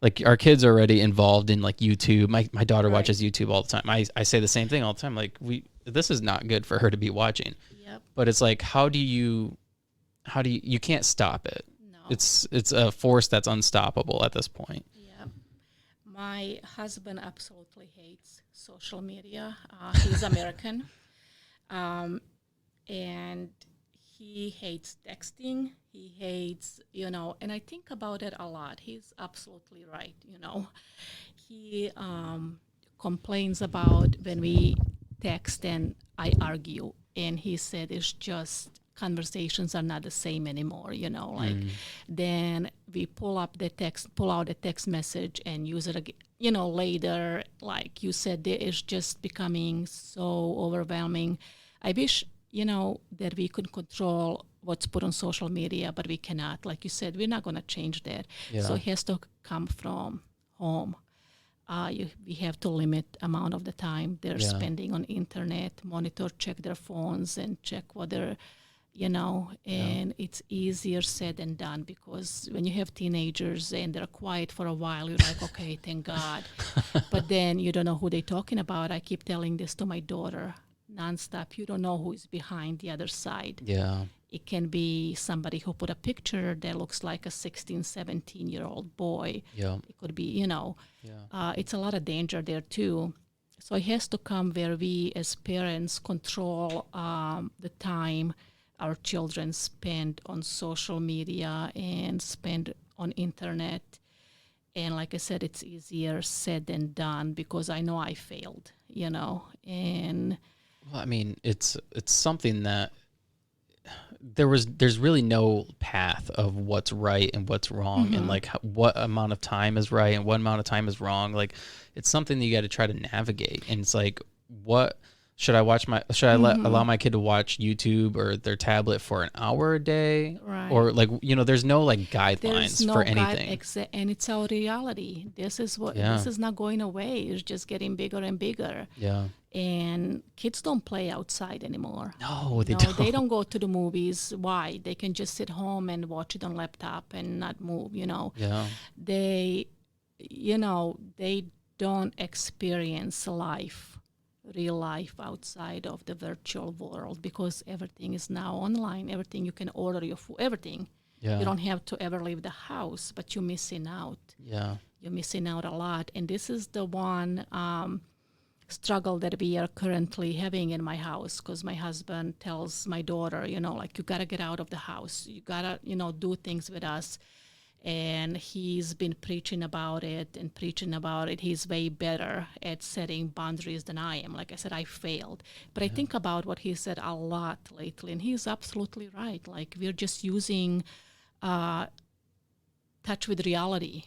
[SPEAKER 1] Like our kids are already involved in like YouTube. My daughter watches YouTube all the time. I say the same thing all the time. Like this is not good for her to be watching. Yep. But it's like, how do you can't stop it. No. It's a force that's unstoppable at this point.
[SPEAKER 2] Yeah. My husband absolutely hates social media. He's American, and he hates texting. He hates, and I think about it a lot. He's absolutely right. He complains about when we text and I argue, and he said it's just conversations are not the same anymore. Then we pull out the text message and use it again. Later, like you said, it's just becoming so overwhelming. I wish, that we could control what's put on social media, but we cannot. Like you said, we're not going to change that. Yeah. So it has to come from home. We have to limit amount of the time they're spending on internet, check their phones, and check what they're, and it's easier said than done, because when you have teenagers and they're quiet for a while, you're like, okay, thank God. But then you don't know who they're talking about. I keep telling this to my daughter. nonstop. You don't know who is behind the other side.
[SPEAKER 1] Yeah.
[SPEAKER 2] It can be somebody who put a picture that looks like a 16, 17-year-old boy.
[SPEAKER 1] Yeah.
[SPEAKER 2] It could be,
[SPEAKER 1] Yeah.
[SPEAKER 2] it's a lot of danger there too. So it has to come where we as parents control the time our children spend on social media and spend on internet. And like I said, it's easier said than done because I know I failed, and
[SPEAKER 1] Well, I mean, it's something that there's really no path of what's right and what's wrong, and like what amount of time is right and what amount of time is wrong. Like, it's something that you got to try to navigate. And it's like, what should I watch should I allow my kid to watch YouTube or their tablet for an hour a day?
[SPEAKER 2] Right.
[SPEAKER 1] Or like, there's no like guidelines
[SPEAKER 2] there's no
[SPEAKER 1] for anything.
[SPEAKER 2] and it's our reality. This is not going away. It's just getting bigger and bigger.
[SPEAKER 1] Yeah.
[SPEAKER 2] And kids don't play outside anymore.
[SPEAKER 1] No, they don't.
[SPEAKER 2] They don't go to the movies. Why? They can just sit home and watch it on laptop and not move,
[SPEAKER 1] Yeah.
[SPEAKER 2] They, they don't experience real life outside of the virtual world because everything is now online. Everything you can order your food, everything.
[SPEAKER 1] Yeah.
[SPEAKER 2] You don't have to ever leave the house, but you're missing out.
[SPEAKER 1] Yeah.
[SPEAKER 2] You're missing out a lot. And this is the one struggle that we are currently having in my house because my husband tells my daughter, like, you got to get out of the house. You got to, do things with us. And he's been preaching about it. He's way better at setting boundaries than I am. Like I said, I failed. But I think about what he said a lot lately, and he's absolutely right. Like, we're just using touch with reality.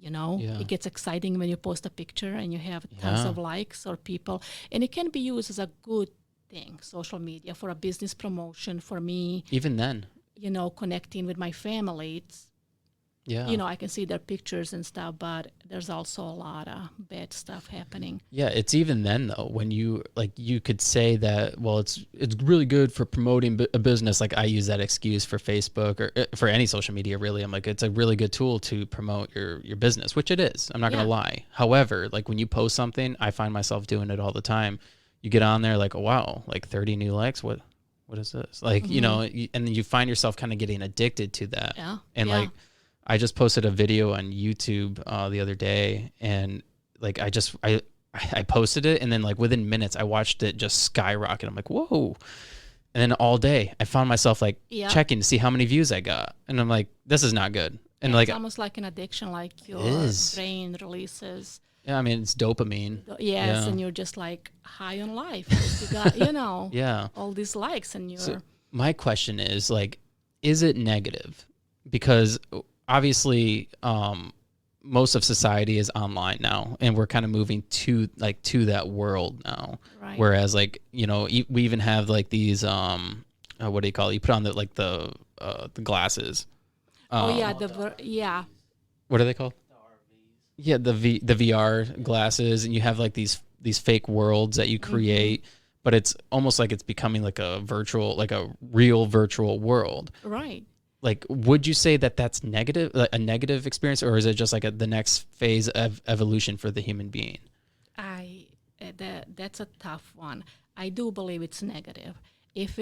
[SPEAKER 2] It gets exciting when you post a picture and you have tons of likes or people. And it can be used as a good thing, social media, for a business promotion, for me.
[SPEAKER 1] Even then.
[SPEAKER 2] Connecting with my family. It's, I can see their pictures and stuff, but there's also a lot of bad stuff happening.
[SPEAKER 1] Yeah, it's even then though when you could say that, well, it's really good for promoting a business. Like, I use that excuse for Facebook or for any social media. Really, I'm like, it's a really good tool to promote your business, which it is. I'm not gonna lie. However, like, when you post something, I find myself doing it all the time. You get on there like, oh, wow, like 30 new likes. What is this? Like, and then you find yourself kind of getting addicted to that.
[SPEAKER 2] Yeah.
[SPEAKER 1] And like, I just posted a video on YouTube the other day, and like I posted it, and then like within minutes I watched it just skyrocket. I'm like, whoa. And then all day I found myself like checking to see how many views I got, and I'm like, this is not good. And like,
[SPEAKER 2] it's almost like an addiction, like your brain releases.
[SPEAKER 1] Yeah, I mean, it's dopamine.
[SPEAKER 2] Yes, and you're just like high on life. You got, all these likes, and you're.
[SPEAKER 1] So my question is, like, is it negative? Because obviously, most of society is online now, and we're kind of moving to that world now.
[SPEAKER 2] Right.
[SPEAKER 1] Whereas, like, we even have like these what do you call it? You put on the glasses.
[SPEAKER 2] What
[SPEAKER 1] are they called? Yeah, the VR glasses, and you have like these fake worlds that you create, but it's almost like it's becoming like a real virtual world.
[SPEAKER 2] Right.
[SPEAKER 1] Like, would you say that that's negative, like a negative experience, or is it just like the next phase of evolution for the human being?
[SPEAKER 2] That's a tough one. I do believe it's negative. If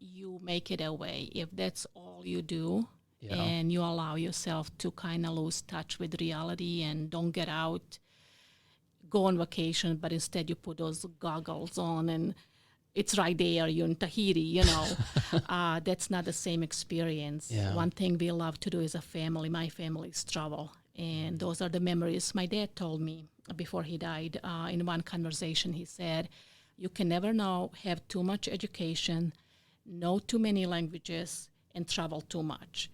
[SPEAKER 2] you make it away, if that's all you do, and you allow yourself to kind of lose touch with reality and don't get out, go on vacation, but instead you put those goggles on and it's right there, you're in Tahiti, that's not the same experience.
[SPEAKER 1] Yeah.
[SPEAKER 2] One thing we love to do as a family, my family, is travel. And those are the memories my dad told me before he died. In one conversation, he said, you can never have too much education, know too many languages, and travel too much.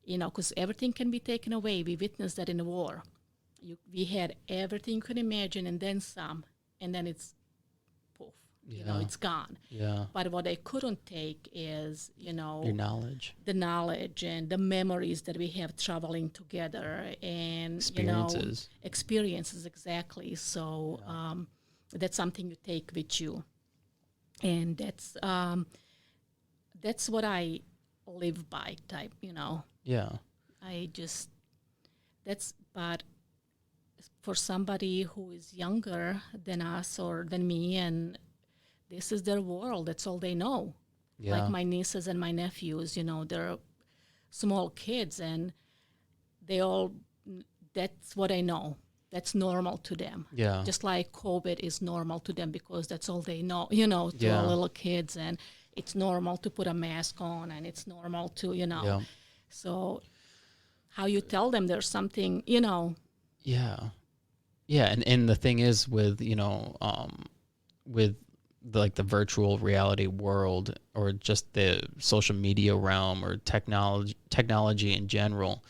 [SPEAKER 2] Because everything can be taken away. We witnessed that in the war. We had everything you could imagine and then some, and then it's poof. It's gone.
[SPEAKER 1] Yeah.
[SPEAKER 2] But what they couldn't take is, your
[SPEAKER 1] knowledge.
[SPEAKER 2] The knowledge and the memories that we have traveling together and, experiences, exactly. So that's something you take with you. And that's what I live by type,
[SPEAKER 1] Yeah.
[SPEAKER 2] But for somebody who is younger than us or than me and this is their world. That's all they know. Like
[SPEAKER 1] Yeah.
[SPEAKER 2] my nieces and my nephews, they're small kids, and they all, that's what I know. That's normal to them.
[SPEAKER 1] Yeah.
[SPEAKER 2] Just like COVID is normal to them because that's all they know, to our
[SPEAKER 1] Yeah.
[SPEAKER 2] little kids. And it's normal to put a mask on, and it's normal to,
[SPEAKER 1] Yeah.
[SPEAKER 2] So how you tell them there's something,
[SPEAKER 1] Yeah. Yeah. And the thing is with, with like the virtual reality world or just the social media realm or technology in general,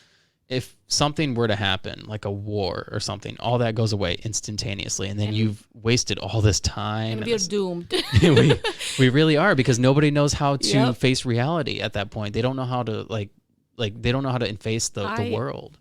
[SPEAKER 1] if something were to happen, like a war or something, all that goes away instantaneously, and then
[SPEAKER 2] And-
[SPEAKER 1] you've wasted all this time.
[SPEAKER 2] and we're doomed.
[SPEAKER 1] we really are, because nobody knows how to
[SPEAKER 2] Yep.
[SPEAKER 1] face reality at that point. They don't know how to like they don't know how to face the
[SPEAKER 2] I-
[SPEAKER 1] world.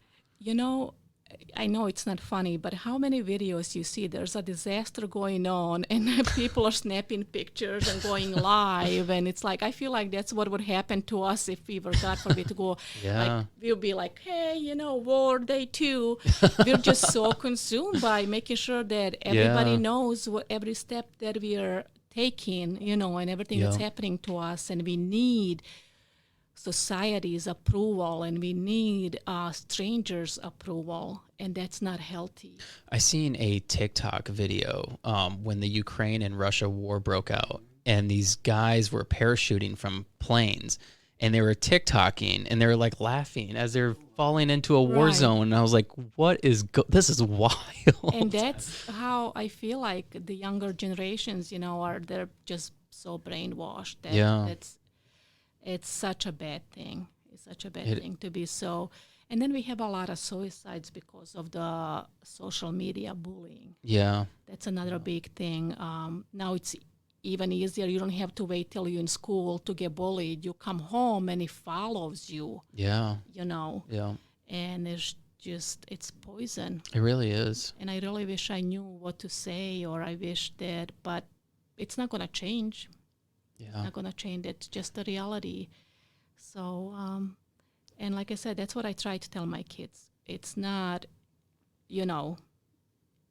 [SPEAKER 2] I know it's not funny, but how many videos you see, there's a disaster going on and people are snapping pictures and going live. And it's like, I feel like that's what would happen to us if we were, God forbid, to go.
[SPEAKER 1] Yeah.
[SPEAKER 2] Like, we'll be like, hey, war day 2. We're just so consumed by making sure that everybody
[SPEAKER 1] Yeah.
[SPEAKER 2] knows what every step that we are taking, and everything that's
[SPEAKER 1] Yeah.
[SPEAKER 2] happening to us. And we need society's approval, and we need strangers' approval, and that's not healthy.
[SPEAKER 1] I seen a TikTok video when the Ukraine and Russia war broke out, and these guys were parachuting from planes, and they were TikToking, and they were like laughing as they're falling into a war
[SPEAKER 2] Right.
[SPEAKER 1] zone. And I was like, "What is this is wild."
[SPEAKER 2] And that's how I feel like the younger generations, they're just so brainwashed that
[SPEAKER 1] Yeah.
[SPEAKER 2] it's such a bad thing. It's such a bad
[SPEAKER 1] It-
[SPEAKER 2] thing to be so. And then we have a lot of suicides because of the social media bullying.
[SPEAKER 1] Yeah.
[SPEAKER 2] That's another big thing. Now it's even easier. You don't have to wait till you're in school to get bullied. You come home and it follows you,
[SPEAKER 1] Yeah. Yeah.
[SPEAKER 2] and it's poison.
[SPEAKER 1] It really is.
[SPEAKER 2] And I really wish I knew what to say, or I wish that, but it's not going to change.
[SPEAKER 1] Yeah.
[SPEAKER 2] Not going to change. It's just the reality. So, and like I said, that's what I try to tell my kids. It's not,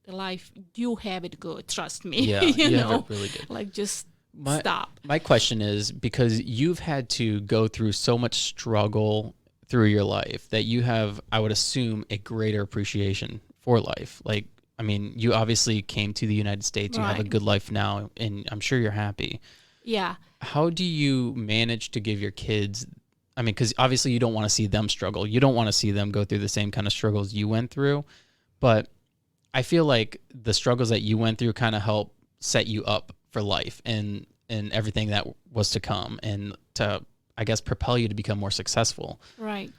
[SPEAKER 2] the life, you have it good, trust me.
[SPEAKER 1] Yeah.
[SPEAKER 2] you
[SPEAKER 1] have
[SPEAKER 2] know,
[SPEAKER 1] it really good.
[SPEAKER 2] like just
[SPEAKER 1] My-
[SPEAKER 2] stop.
[SPEAKER 1] My question is, because you've had to go through so much struggle through your life, that you have, I would assume, a greater appreciation for life. Like, I mean, you obviously came to the United States, you have a
[SPEAKER 2] Right.
[SPEAKER 1] good life now, and I'm sure you're happy.
[SPEAKER 2] Yeah.
[SPEAKER 1] How do you manage to give your kids, I mean, because obviously you don't want to see them struggle. You don't want to see them go through the same kind of struggles you went through. But I feel like the struggles that you went through kind of help set you up for life and everything that was to come, and to, I guess, propel you to become more successful.
[SPEAKER 2] Right.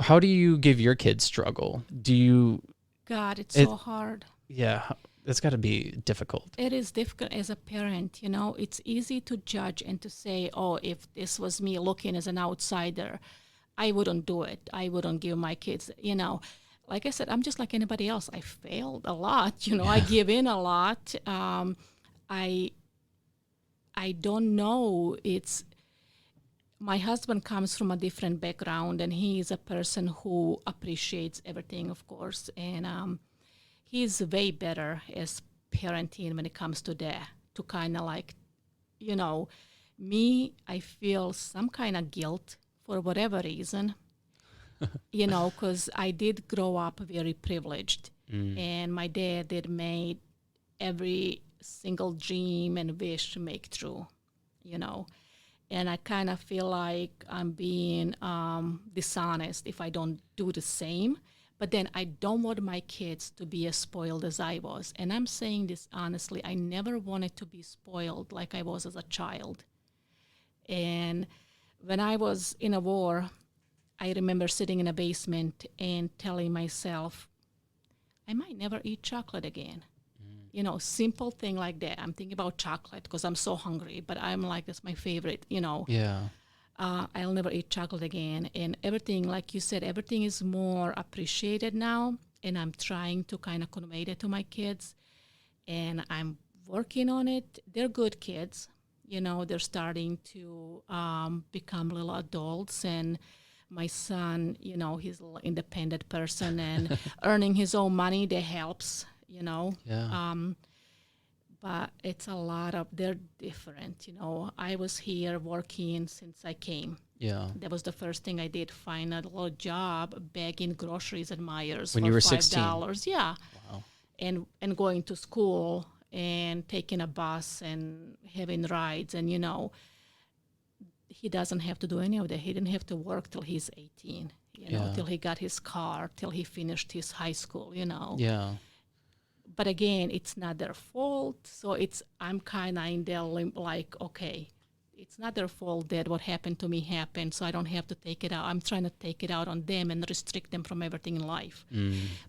[SPEAKER 1] How do you give your kids struggle? Do you,
[SPEAKER 2] God, it's
[SPEAKER 1] It-
[SPEAKER 2] so hard.
[SPEAKER 1] yeah, it's got to be difficult.
[SPEAKER 2] It is difficult as a parent, It's easy to judge and to say, oh, if this was me looking as an outsider, I wouldn't do it. I wouldn't give my kids, Like I said, I'm just like anybody else. I failed a lot, I give in a lot. I don't know. My husband comes from a different background, and he is a person who appreciates everything, of course. And he's way better as parenting when it comes to that, to kind of like, me, I feel some kind of guilt for whatever reason, because I did grow up very privileged. And my dad did made every single dream and wish make true, And I kind of feel like I'm being dishonest if I don't do the same. But then I don't want my kids to be as spoiled as I was. And I'm saying this honestly, I never wanted to be spoiled like I was as a child. And when I was in a war, I remember sitting in a basement and telling myself, I might never eat chocolate again. Simple thing like that. I'm thinking about chocolate because I'm so hungry, but I'm like, that's my favorite,
[SPEAKER 1] Yeah.
[SPEAKER 2] I'll never eat chocolate again. And everything, like you said, everything is more appreciated now. And I'm trying to kind of convey that to my kids. And I'm working on it. They're good kids. They're starting to become little adults. And my son, he's a little independent person and earning his own money, that helps,
[SPEAKER 1] Yeah.
[SPEAKER 2] but it's a lot of, they're different. I was here working since I came.
[SPEAKER 1] Yeah.
[SPEAKER 2] That was the first thing I did, find a little job bagging groceries at Myers
[SPEAKER 1] When
[SPEAKER 2] for
[SPEAKER 1] you were
[SPEAKER 2] $5.
[SPEAKER 1] 16.
[SPEAKER 2] Yeah.
[SPEAKER 1] Wow.
[SPEAKER 2] And going to school and taking a bus and having rides. And, he doesn't have to do any of that. He didn't have to work till he's 18, till he got his car, till he finished his high school,
[SPEAKER 1] Yeah.
[SPEAKER 2] But again, it's not their fault. So I'm kind of in their like, okay, it's not their fault that what happened to me happened, so I don't have to take it out. I'm trying to take it out on them and restrict them from everything in life.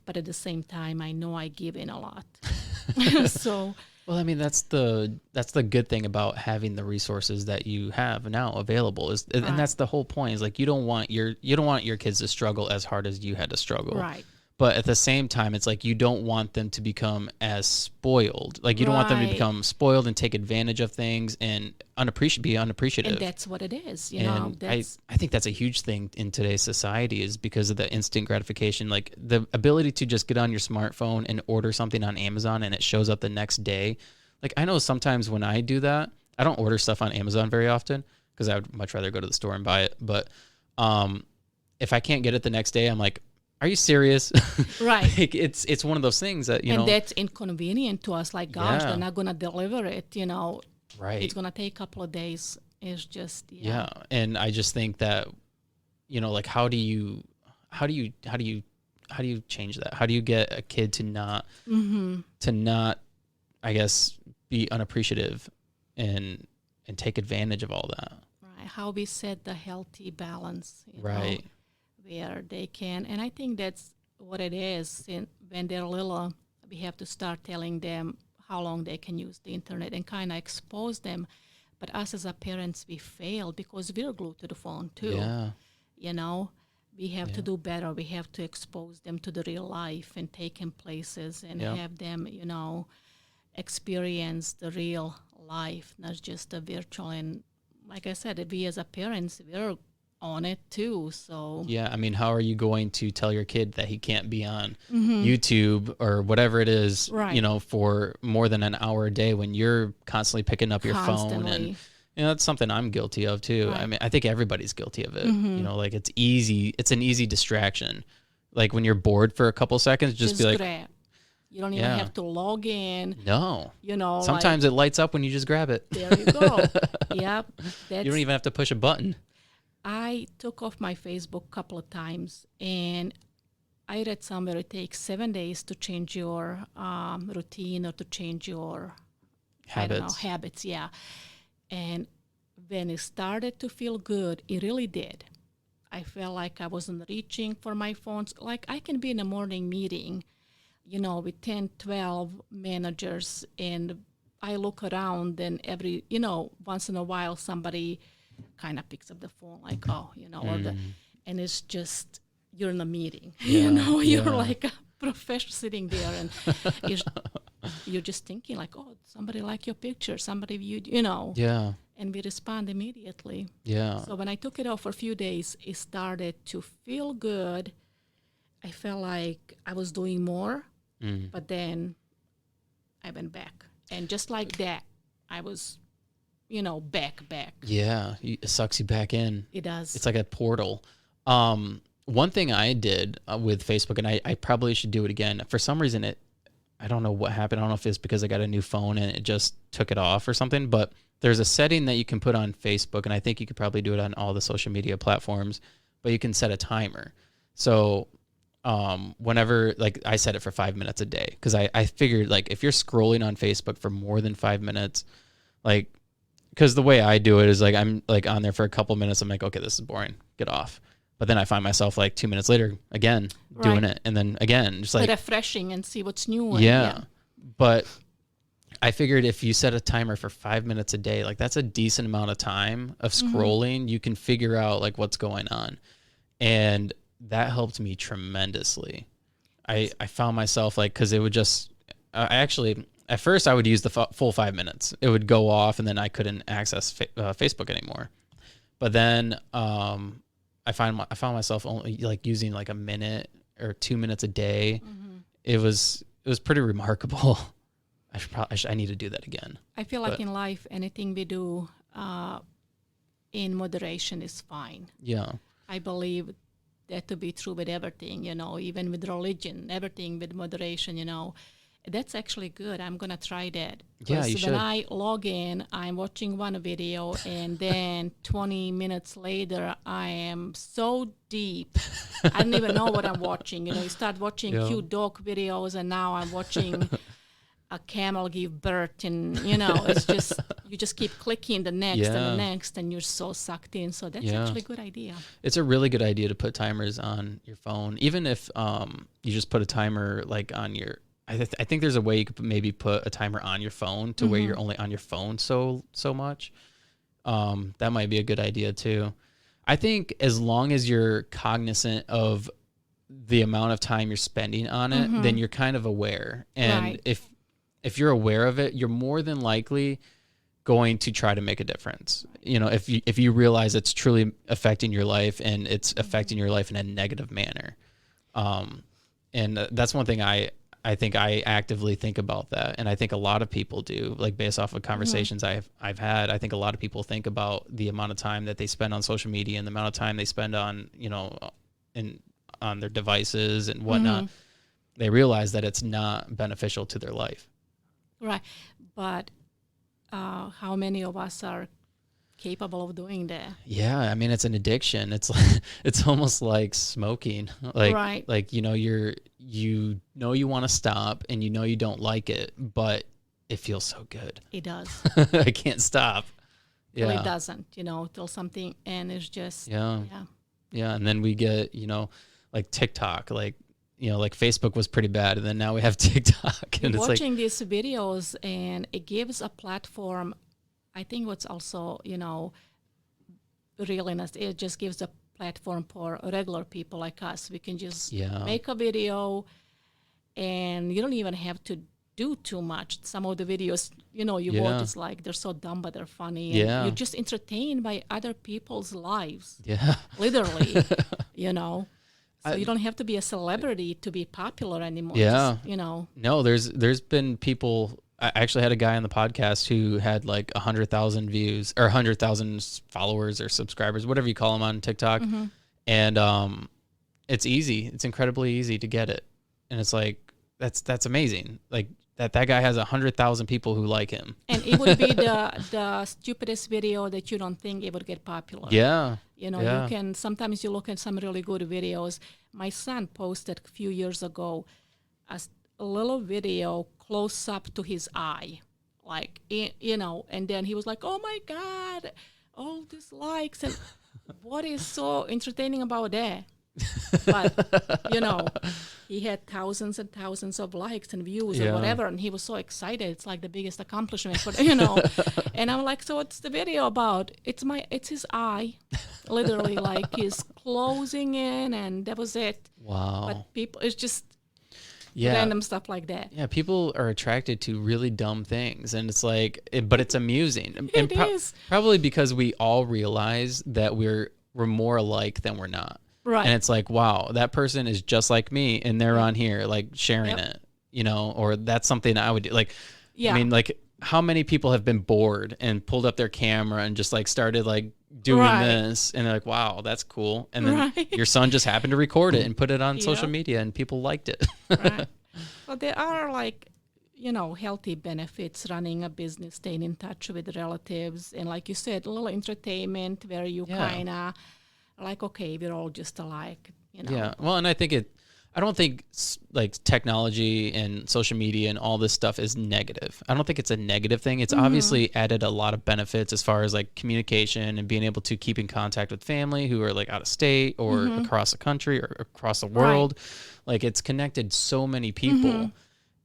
[SPEAKER 2] But at the same time, I know I give in a lot. So...
[SPEAKER 1] Well, I mean, that's the good thing about having the resources that you have now available and that's the whole point, is like you don't want your kids to struggle as hard as you had to struggle.
[SPEAKER 2] Right.
[SPEAKER 1] But at the same time, it's like you don't want them to become as spoiled. Like you don't want them to become spoiled and take advantage of things and be unappreciative.
[SPEAKER 2] And that's what it is.
[SPEAKER 1] I think that's a huge thing in today's society, is because of the instant gratification. Like the ability to just get on your smartphone and order something on Amazon and it shows up the next day. Like I know sometimes when I do that, I don't order stuff on Amazon very often because I would much rather go to the store and buy it. But if I can't get it the next day, I'm like, are you serious?
[SPEAKER 2] Right.
[SPEAKER 1] Like it's one of those things that,
[SPEAKER 2] and that's inconvenient to us. Like, gosh, they're not going to deliver it,
[SPEAKER 1] Right.
[SPEAKER 2] It's going to take a couple of days. It's just,
[SPEAKER 1] Yeah. And I just think that, like, how do you change that? How do you get a kid to not, I guess, be unappreciative and take advantage of all that?
[SPEAKER 2] Right. How we set the healthy balance.
[SPEAKER 1] Right.
[SPEAKER 2] Where they can, and I think that's what it is. When they're little, we have to start telling them how long they can use the internet and kind of expose them. But us as a parents, we fail because we're glued to the phone too.
[SPEAKER 1] Yeah.
[SPEAKER 2] We have to do better. We have to expose them to the real life and take them places and have them, experience the real life, not just the virtual. And like I said, we as a parents, we're on it too. So
[SPEAKER 1] yeah, I mean, how are you going to tell your kid that he can't be on YouTube or whatever it is, for more than an hour a day when you're constantly picking up your phone? And that's something I'm guilty of too. Right. I mean, I think everybody's guilty of it. Like it's an easy distraction. Like when you're bored for a couple seconds, just be like,
[SPEAKER 2] grab. You don't even have to log in.
[SPEAKER 1] No. Sometimes it lights up when you just grab it.
[SPEAKER 2] There you go. Yep.
[SPEAKER 1] You don't even have to push a button.
[SPEAKER 2] I took off my Facebook a couple of times, and I read somewhere it takes 7 days to change your routine or to change your habits. Yeah. And when it started to feel good, it really did. I felt like I wasn't reaching for my phones. Like I can be in a morning meeting, with 10, 12 managers, and I look around and once in a while somebody kind of picks up the phone like, and it's just, you're in a meeting, you're like a professional sitting there and you're just thinking like, oh, somebody liked your picture, somebody viewed,
[SPEAKER 1] Yeah.
[SPEAKER 2] And we respond immediately.
[SPEAKER 1] Yeah.
[SPEAKER 2] So when I took it off for a few days, it started to feel good. I felt like I was doing more, but then I went back. And just like that, I was back.
[SPEAKER 1] Yeah, it sucks you back in.
[SPEAKER 2] It does.
[SPEAKER 1] It's like a portal. One thing I did with Facebook, and I probably should do it again. For some reason, I don't know what happened. I don't know if it's because I got a new phone and it just took it off or something, but there's a setting that you can put on Facebook, and I think you could probably do it on all the social media platforms, but you can set a timer. So whenever, like I set it for 5 minutes a day, because I figured like if you're scrolling on Facebook for more than 5 minutes, like, because the way I do it is like I'm like on there for a couple minutes. I'm like, okay, this is boring. Get off. But then I find myself like 2 minutes later again doing it, and then again just like
[SPEAKER 2] refreshing and see what's new.
[SPEAKER 1] Yeah. But I figured if you set a timer for 5 minutes a day, like that's a decent amount of time of scrolling. You can figure out like what's going on, and that helped me tremendously. I found myself like, because it would just at first, I would use the full 5 minutes. It would go off, and then I couldn't access Facebook anymore. But then I found myself only like using like a minute or 2 minutes a day. It was pretty remarkable. I need to do that again.
[SPEAKER 2] I feel like
[SPEAKER 1] But
[SPEAKER 2] in life, anything we do in moderation is fine.
[SPEAKER 1] yeah.
[SPEAKER 2] I believe that to be true with everything, even with religion, everything with moderation. That's actually good. I'm going to try that.
[SPEAKER 1] Yeah, you
[SPEAKER 2] Because when
[SPEAKER 1] should.
[SPEAKER 2] I log in, I'm watching one video, and then 20 minutes later, I am so deep. I don't even know what I'm watching. You start watching
[SPEAKER 1] Yeah.
[SPEAKER 2] cute dog videos, and now I'm watching a camel give birth, and, it's just, you just keep clicking the next and the
[SPEAKER 1] Yeah.
[SPEAKER 2] next, and you're so sucked in. So that's
[SPEAKER 1] Yeah.
[SPEAKER 2] actually a good idea.
[SPEAKER 1] It's a really good idea to put timers on your phone, even if you just put a timer like on your. I think there's a way you could maybe put a timer on your phone to where you're only on your phone so much. That might be a good idea too. I think as long as you're cognizant of the amount of time you're spending on it, then you're kind of aware. And
[SPEAKER 2] Right.
[SPEAKER 1] if you're aware of it, you're more than likely going to try to make a difference. If you realize it's truly affecting your life and it's affecting your life in a negative manner. And that's one thing I think I actively think about that. And I think a lot of people do, like based off of conversations I've had. I think a lot of people think about the amount of time that they spend on social media and the amount of time they spend on, on their devices and whatnot. They realize that it's not beneficial to their life.
[SPEAKER 2] Right. But how many of us are capable of doing that?
[SPEAKER 1] Yeah, I mean it's an addiction. It's like, it's almost like smoking.
[SPEAKER 2] Right.
[SPEAKER 1] Like you want to stop and you don't like it, but it feels so good.
[SPEAKER 2] It does.
[SPEAKER 1] I can't stop.
[SPEAKER 2] Till
[SPEAKER 1] Yeah.
[SPEAKER 2] it doesn't, till something, and it's just,
[SPEAKER 1] Yeah.
[SPEAKER 2] yeah.
[SPEAKER 1] Yeah, and then we get, like TikTok, like Facebook was pretty bad, and then now we have TikTok, and
[SPEAKER 2] You're
[SPEAKER 1] it's
[SPEAKER 2] watching these videos, and it gives a platform. I think what's also, really nice, it just gives a platform for regular people like us. We can just make a video, and you don't even have to do too much. Some of the videos, you watch, it's like they're so dumb, but they're funny. And you're just entertained by other people's lives.
[SPEAKER 1] Yeah.
[SPEAKER 2] Literally, So you don't have to be a celebrity to be popular anymore.
[SPEAKER 1] Yeah.
[SPEAKER 2] Just,
[SPEAKER 1] No, there's been people. I actually had a guy on the podcast who had like 100,000 views or 100,000 followers or subscribers, whatever you call them on TikTok. And it's easy. It's incredibly easy to get it. And it's like, that's amazing. Like that guy has 100,000 people who like him.
[SPEAKER 2] And it would be the stupidest video that you don't think it would get popular.
[SPEAKER 1] Yeah.
[SPEAKER 2] You can, sometimes you look at some really good videos. My son posted a few years ago a little video close up to his eye, like, and then he was like, oh my God, all these likes. And what is so entertaining about that? But, he had thousands and thousands of likes and views or whatever, and he was so excited. It's like the biggest accomplishment for, And I'm like, so what's the video about? It's his eye, literally, like he's closing in, and that was it.
[SPEAKER 1] Wow.
[SPEAKER 2] But people, it's just random stuff like that.
[SPEAKER 1] Yeah, people are attracted to really dumb things, and it's like, but it's amusing. And
[SPEAKER 2] It is.
[SPEAKER 1] Probably because we all realize that we're more alike than we're not.
[SPEAKER 2] Right.
[SPEAKER 1] And it's like, wow, that person is just like me, and they're on here like sharing it, or that's something I would do. Like, I mean, like, how many people have been bored and pulled up their camera and just like started like doing this, and they're like, wow, that's cool. And then your son just happened to record it and put it on social media, and people liked it.
[SPEAKER 2] Right. Well, there are like, healthy benefits running a business, staying in touch with relatives, and like you said, a little entertainment where you kind of like, okay, we're all just alike,
[SPEAKER 1] Yeah. Well, and I don't think like technology and social media and all this stuff is negative. I don't think it's a negative thing. It's obviously added a lot of benefits as far as like communication and being able to keep in contact with family who are like out of state or across the country or across the world. Right. Like it's connected so many people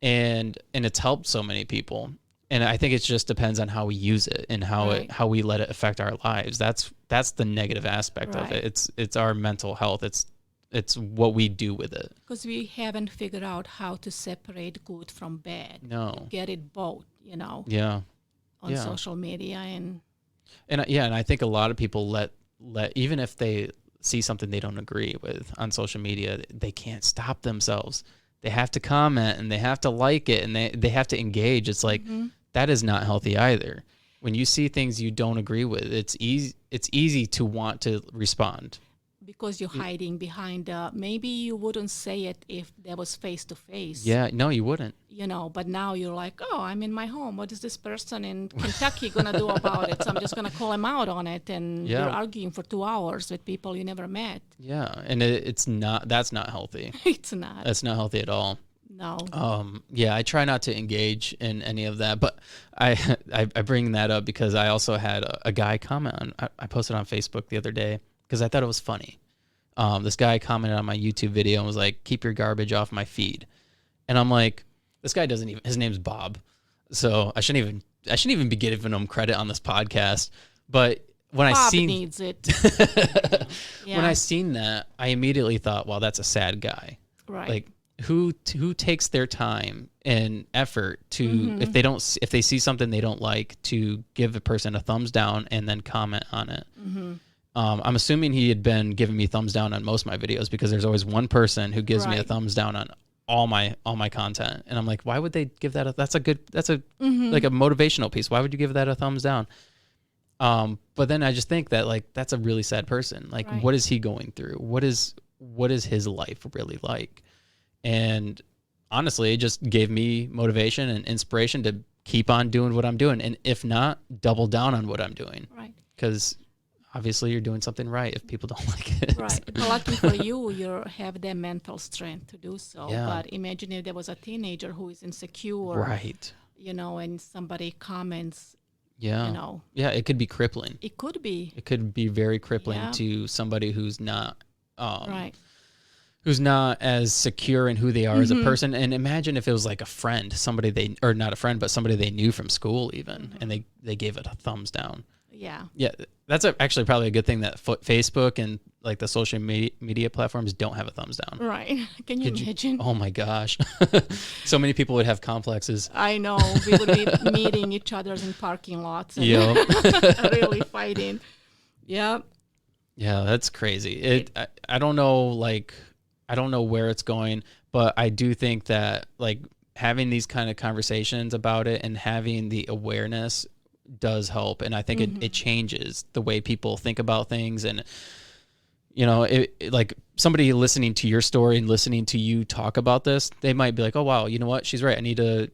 [SPEAKER 1] and it's helped so many people. And I think it just depends on how we use it and how we let it affect our lives. That's the negative aspect of it. It's our mental health. It's what we do with it.
[SPEAKER 2] Because we haven't figured out how to separate good from bad.
[SPEAKER 1] No.
[SPEAKER 2] Get it both,
[SPEAKER 1] Yeah.
[SPEAKER 2] On social media and
[SPEAKER 1] I think a lot of people let even if they see something they don't agree with on social media, they can't stop themselves. they have to comment and they have to like it and they have to engage. It's like, that is not healthy either. When you see things you don't agree with, it's easy to want to respond.
[SPEAKER 2] Because you're hiding behind, maybe you wouldn't say it if that was face to face.
[SPEAKER 1] Yeah, no, you wouldn't.
[SPEAKER 2] You know, but now you're like, oh, I'm in my home. What is this person in Kentucky going to do about it? So I'm just going to call him out on it. And you're arguing for 2 hours with people you never met.
[SPEAKER 1] Yeah, and that's not healthy.
[SPEAKER 2] It's not.
[SPEAKER 1] That's not healthy at all.
[SPEAKER 2] No.
[SPEAKER 1] Yeah, I try not to engage in any of that, but I bring that up because I also had a guy comment on, I posted on Facebook the other day because I thought it was funny. This guy commented on my YouTube video and was like, keep your garbage off my feed. And I'm like, this guy doesn't even, his name's Bob. So I shouldn't even be giving him credit on this podcast. But when
[SPEAKER 2] Bob
[SPEAKER 1] I seen
[SPEAKER 2] needs it.
[SPEAKER 1] Yeah. When I seen that, I immediately thought, well, that's a sad guy.
[SPEAKER 2] Right.
[SPEAKER 1] Like who takes their time and effort to, if they see something they don't like, to give a person a thumbs down and then comment on it. I'm assuming he had been giving me thumbs down on most of my videos because there's always one person who gives me a thumbs down on all my content. And I'm like, why would they give that that's a like a motivational piece. Why would you give that a thumbs down? But then I just think that like, that's a really sad person. Like, what is he going through? What is his life really like? And honestly, it just gave me motivation and inspiration to keep on doing what I'm doing. And if not, double down on what I'm doing.
[SPEAKER 2] Right.
[SPEAKER 1] Because obviously you're doing something right if people don't like it.
[SPEAKER 2] Right. But lucky for you, you have the mental strength to do so.
[SPEAKER 1] Yeah.
[SPEAKER 2] But imagine if there was a teenager who is insecure.
[SPEAKER 1] Right.
[SPEAKER 2] You know, and somebody comments.
[SPEAKER 1] Yeah.
[SPEAKER 2] You know.
[SPEAKER 1] Yeah, it could be crippling.
[SPEAKER 2] It could be.
[SPEAKER 1] It could be very crippling to somebody who's not who's not as secure in who they are as a person. And imagine if it was like a friend, somebody or not a friend, but somebody they knew from school even, and they gave it a thumbs down.
[SPEAKER 2] Yeah.
[SPEAKER 1] Yeah, that's actually probably a good thing that Facebook and like the social media platforms don't have a thumbs down.
[SPEAKER 2] Right. Can you imagine?
[SPEAKER 1] Oh my gosh. So many people would have complexes.
[SPEAKER 2] I know. We would be meeting each other in parking lots and really fighting. Yeah.
[SPEAKER 1] Yeah, that's crazy. I don't know, I don't know where it's going, but I do think that like having these kind of conversations about it and having the awareness does help. And I think it changes the way people think about things. And, you know, like somebody listening to your story and listening to you talk about this, they might be like, oh, wow, you know what? She's right. I need to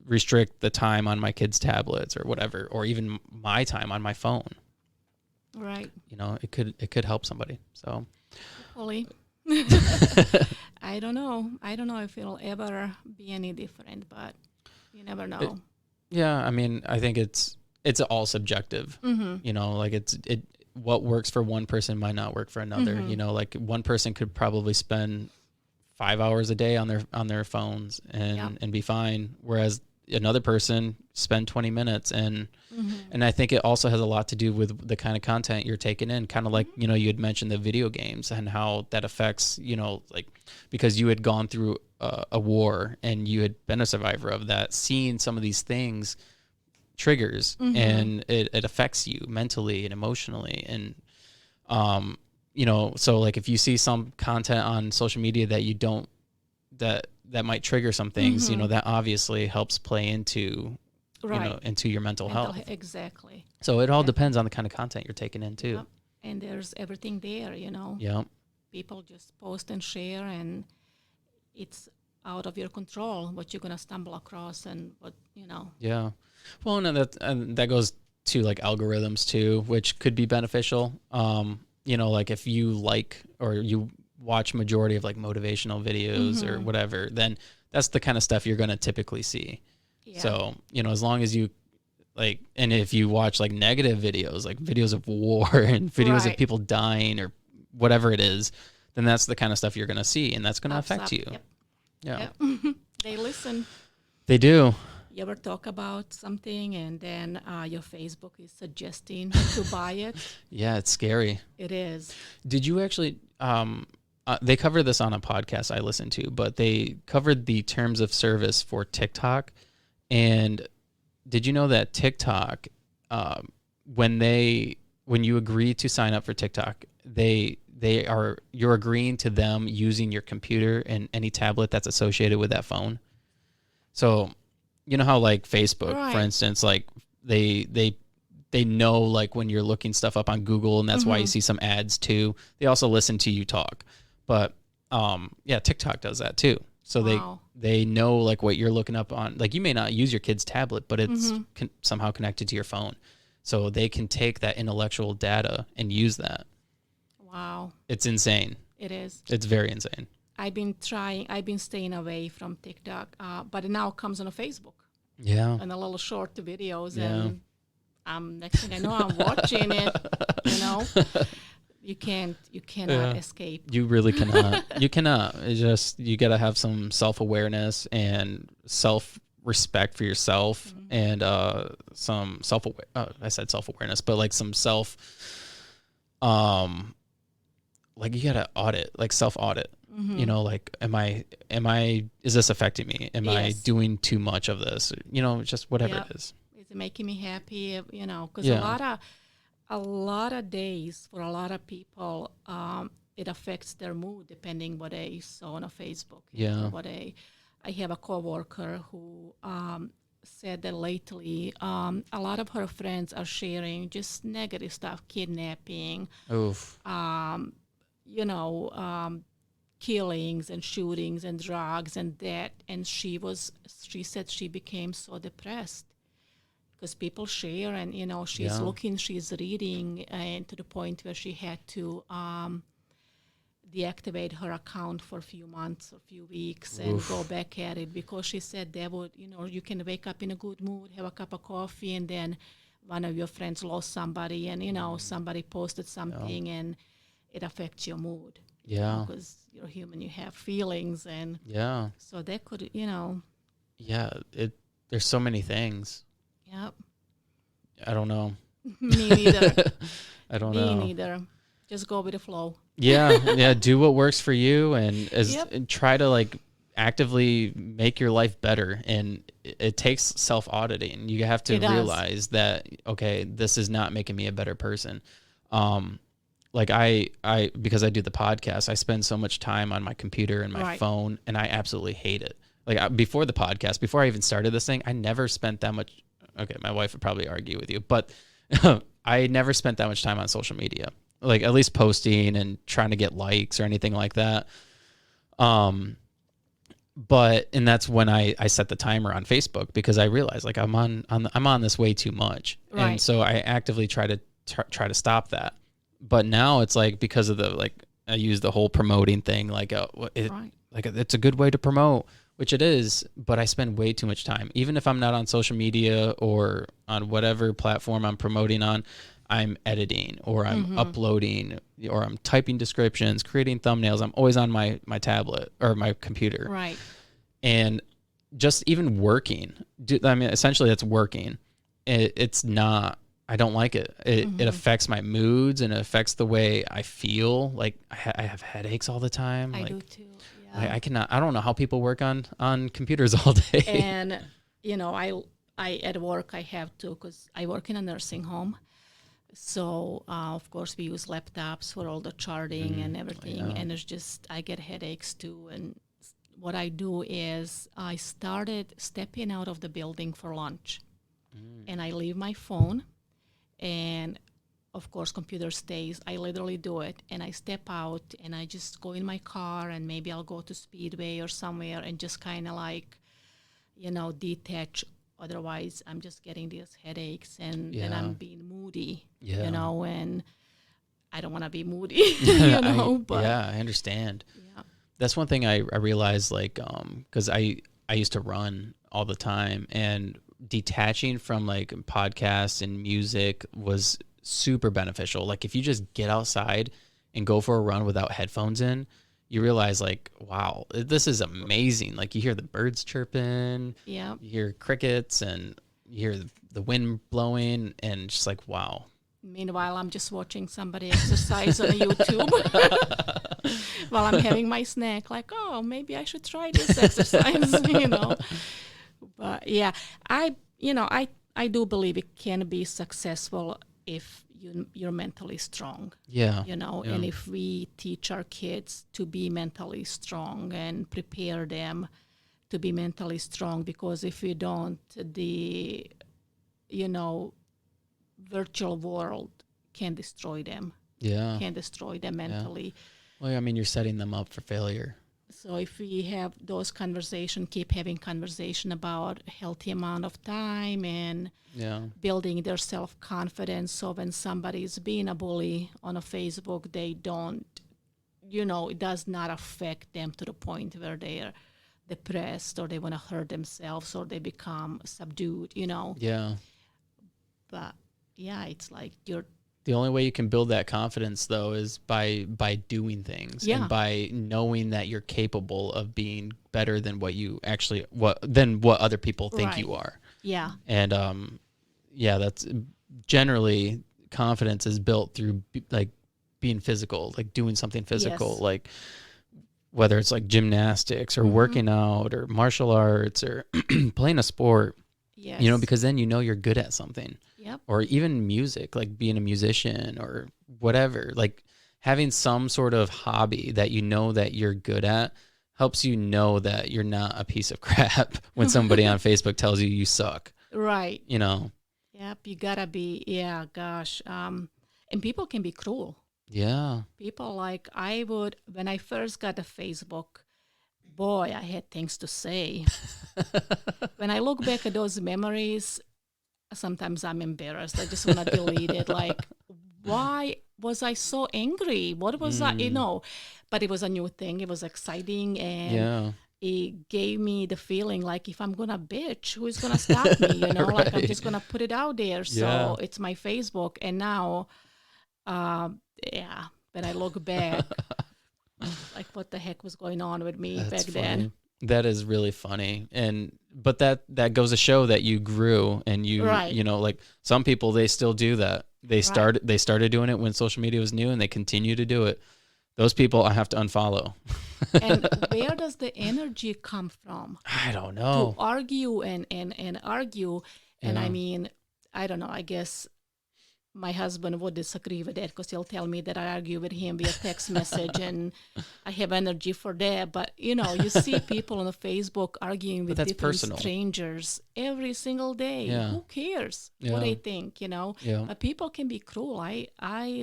[SPEAKER 1] restrict the time on my kids' tablets or whatever, or even my time on my phone.
[SPEAKER 2] Right.
[SPEAKER 1] You know, it could help somebody. So
[SPEAKER 2] hopefully. I don't know if it'll ever be any different, but you never know.
[SPEAKER 1] I mean, I think it's all subjective. You know, like what works for one person might not work for another. You know, like one person could probably spend 5 hours a day on their phones and be fine, whereas another person spend 20 minutes and I think it also has a lot to do with the kind of content you're taking in, kind of like, you know, you had mentioned the video games and how that affects, you know, like because you had gone through a war and you had been a survivor of that, seeing some of these things triggers and it affects you mentally and emotionally. And you know, so like if you see some content on social media that you don't that might trigger some things, you know, that obviously helps play into you know, into your mental health.
[SPEAKER 2] Exactly.
[SPEAKER 1] So it all depends on the kind of content you're taking in too.
[SPEAKER 2] Yep. And there's everything there, you know.
[SPEAKER 1] Yeah. People
[SPEAKER 2] just post and share, and it's out of your control what you're going to stumble across and what, you know.
[SPEAKER 1] Yeah. Well, and that goes to like algorithms too, which could be beneficial. You know, like if you like or you watch majority of like motivational videos or whatever, then that's the kind of stuff you're going to typically see. Yeah. So, you know, as long as you like, and if you watch like negative videos, like videos of war and videos of people dying or whatever it is, then that's the kind of stuff you're going to see, and that's going to affect you.
[SPEAKER 2] Yep.
[SPEAKER 1] Yeah.
[SPEAKER 2] Yep. They listen.
[SPEAKER 1] They do.
[SPEAKER 2] You ever talk about something and then your Facebook is suggesting to buy it?
[SPEAKER 1] Yeah, it's scary.
[SPEAKER 2] It is.
[SPEAKER 1] Did you actually, they covered this on a podcast I listened to, but they covered the terms of service for TikTok. And did you know that TikTok, when you agree to sign up for TikTok, they you're agreeing to them using your computer and any tablet that's associated with that phone. So, you know how like Facebook, for
[SPEAKER 2] Right.
[SPEAKER 1] instance, like they know like when you're looking stuff up on Google, and that's why you see some ads too. They also listen to you talk. But yeah, TikTok does that too. So
[SPEAKER 2] Wow.
[SPEAKER 1] they know like what you're looking up on. Like you may not use your kid's tablet, but it's somehow connected to your phone. So they can take that intellectual data and use that.
[SPEAKER 2] Wow.
[SPEAKER 1] It's insane.
[SPEAKER 2] It is.
[SPEAKER 1] It's very insane.
[SPEAKER 2] I've been staying away from TikTok, but it now comes on a Facebook
[SPEAKER 1] Yeah.
[SPEAKER 2] and a little short videos,
[SPEAKER 1] Yeah.
[SPEAKER 2] and next thing I know, I'm watching it. You know, you cannot escape.
[SPEAKER 1] You really cannot. You cannot. It's just, you got to have some self-awareness and self-respect for yourself, and some I said self-awareness, but like some like you got to audit, like self-audit. You know, like, is this affecting me? Am I
[SPEAKER 2] Yes.
[SPEAKER 1] doing too much of this? You know, just whatever
[SPEAKER 2] Yep.
[SPEAKER 1] it is.
[SPEAKER 2] Is it making me happy? You know, because
[SPEAKER 1] Yeah.
[SPEAKER 2] a lot of days for a lot of people, it affects their mood depending what they saw on a Facebook.
[SPEAKER 1] Yeah.
[SPEAKER 2] I have a coworker who said that lately a lot of her friends are sharing just negative stuff, kidnapping,
[SPEAKER 1] Oof.
[SPEAKER 2] you know, killings and shootings and drugs and that. And she said she became so depressed because people share, and you know, she's looking, she's reading, and to the point where she had to deactivate her account for a few months or a few weeks and go back at it, because she said that would, you know, you can wake up in a good mood, have a cup of coffee, and then one of your friends lost somebody, and you know, somebody posted something, and it affects your mood.
[SPEAKER 1] Yeah.
[SPEAKER 2] Because you're human, you have feelings, and
[SPEAKER 1] Yeah.
[SPEAKER 2] so that could, you know.
[SPEAKER 1] Yeah. There's so many things.
[SPEAKER 2] Yep.
[SPEAKER 1] I don't know.
[SPEAKER 2] Me neither.
[SPEAKER 1] I don't
[SPEAKER 2] Me
[SPEAKER 1] know.
[SPEAKER 2] neither. Just go with the flow.
[SPEAKER 1] Yeah. Yeah. Do what works for you, and
[SPEAKER 2] Yep.
[SPEAKER 1] and try to like actively make your life better. And it takes self-auditing. You have to
[SPEAKER 2] It does.
[SPEAKER 1] realize that, okay, this is not making me a better person. Like because I do the podcast, I spend so much time on my computer and my phone, and I absolutely hate it. Like before the podcast, before I even started this thing, I never spent that much. Okay, my wife would probably argue with you, but I never spent that much time on social media, like at least posting and trying to get likes or anything like that. And that's when I set the timer on Facebook, because I realized like I'm on this way too much, and so I actively try to stop that. But now it's like, because of the, like, I use the whole promoting thing, like it's a good way to promote, which it is, but I spend way too much time. Even if I'm not on social media or on whatever platform I'm promoting on, I'm editing, or I'm uploading, or I'm typing descriptions, creating thumbnails. I'm always on my tablet or my computer.
[SPEAKER 2] Right.
[SPEAKER 1] And just even working, I mean, essentially that's working. It's not, I don't like it. It affects my moods, and it affects the way I feel. Like I have headaches all the time.
[SPEAKER 2] I
[SPEAKER 1] like,
[SPEAKER 2] do too. Yeah.
[SPEAKER 1] I cannot. I don't know how people work on computers all day.
[SPEAKER 2] And you know, I at work I have to, because I work in a nursing home. So of course we use laptops for all the charting and everything, and it's just, I get headaches too. And what I do is I started stepping out of the building for lunch, and I leave my phone, and of course computer stays. I literally do it, and I step out and I just go in my car, and maybe I'll go to Speedway or somewhere and just kind of like, you know, detach. Otherwise I'm just getting these headaches, and then I'm being moody, you know, and I don't want to be moody, you know. But
[SPEAKER 1] I understand.
[SPEAKER 2] yeah.
[SPEAKER 1] That's one thing I realized, like, because I used to run all the time, and detaching from like podcasts and music was super beneficial. Like if you just get outside and go for a run without headphones in, you realize like, wow, this is amazing. Like you hear the birds chirping, you hear crickets, and you hear the wind blowing, and just like, wow.
[SPEAKER 2] Meanwhile, I'm just watching somebody exercise on YouTube while I'm having my snack. Like, oh, maybe I should try this exercise, you know. But yeah, I do believe it can be successful if you're mentally strong.
[SPEAKER 1] Yeah.
[SPEAKER 2] And if we teach our kids to be mentally strong and prepare them to be mentally strong, because if we don't, the, virtual world can destroy them.
[SPEAKER 1] Yeah.
[SPEAKER 2] Can destroy them mentally.
[SPEAKER 1] Well, I mean, you're setting them up for failure.
[SPEAKER 2] So if we have those conversations, keep having conversation about a healthy amount of time and building their self-confidence, so when somebody is being a bully on a Facebook, they don't, it does not affect them to the point where they're depressed or they want to hurt themselves or they become subdued,
[SPEAKER 1] Yeah.
[SPEAKER 2] But it's like you're...
[SPEAKER 1] The only way you can build that confidence, though, is by doing things and by knowing that you're capable of being better than what other people think you are.
[SPEAKER 2] Yeah.
[SPEAKER 1] And that's generally confidence is built through like being physical, like doing something physical, like whether it's like gymnastics or working out or martial arts or playing a sport.
[SPEAKER 2] Yes.
[SPEAKER 1] Because then you're good at something.
[SPEAKER 2] Yep.
[SPEAKER 1] Or even music, like being a musician or whatever, like having some sort of hobby that that you're good at helps you know that you're not a piece of crap when somebody on Facebook tells you suck.
[SPEAKER 2] Right.
[SPEAKER 1] Yep,
[SPEAKER 2] you gotta be, gosh. And people can be cruel.
[SPEAKER 1] Yeah.
[SPEAKER 2] People when I first got a Facebook, boy, I had things to say. When I look back at those memories, sometimes I'm embarrassed. I just want to delete it. Like, why was I so angry? What was that? But it was a new thing. It was exciting. And it gave me the feeling like, if I'm going to bitch, who is going to stop me?
[SPEAKER 1] Right.
[SPEAKER 2] Like I'm just going to put it out there. So it's my Facebook. And now, when I look back, like what the heck was going on with me back then?
[SPEAKER 1] That is really funny. But that goes to show that you grew and you, like some people, they still do that. They started doing it when social media was new and they continue to do it. Those people I have to unfollow.
[SPEAKER 2] And where does the energy come from?
[SPEAKER 1] I don't know.
[SPEAKER 2] To argue and argue. And I mean, I don't know, I guess my husband would disagree with that because he'll tell me that I argue with him via text message and I have energy for that. But, you see people on the Facebook arguing with different strangers every single day.
[SPEAKER 1] Yeah.
[SPEAKER 2] Who cares what they think, But people can be cruel. I